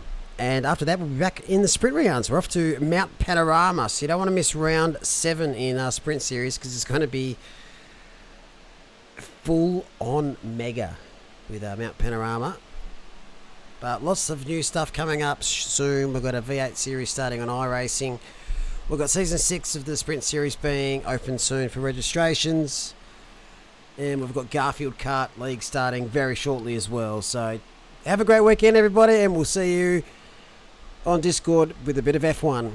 after that, we'll be back in the sprint rounds. We're off to Mount Panorama, so you don't want to miss round 7 in our sprint series because it's going to be full on mega with Mount Panorama. But lots of new stuff coming up soon. We've got a V8 series starting on iRacing. We've got season 6 of the sprint series being open soon for registrations. And we've got Garfield Kart League starting very shortly as well. So have a great weekend, everybody, and we'll see you on Discord with a bit of F1.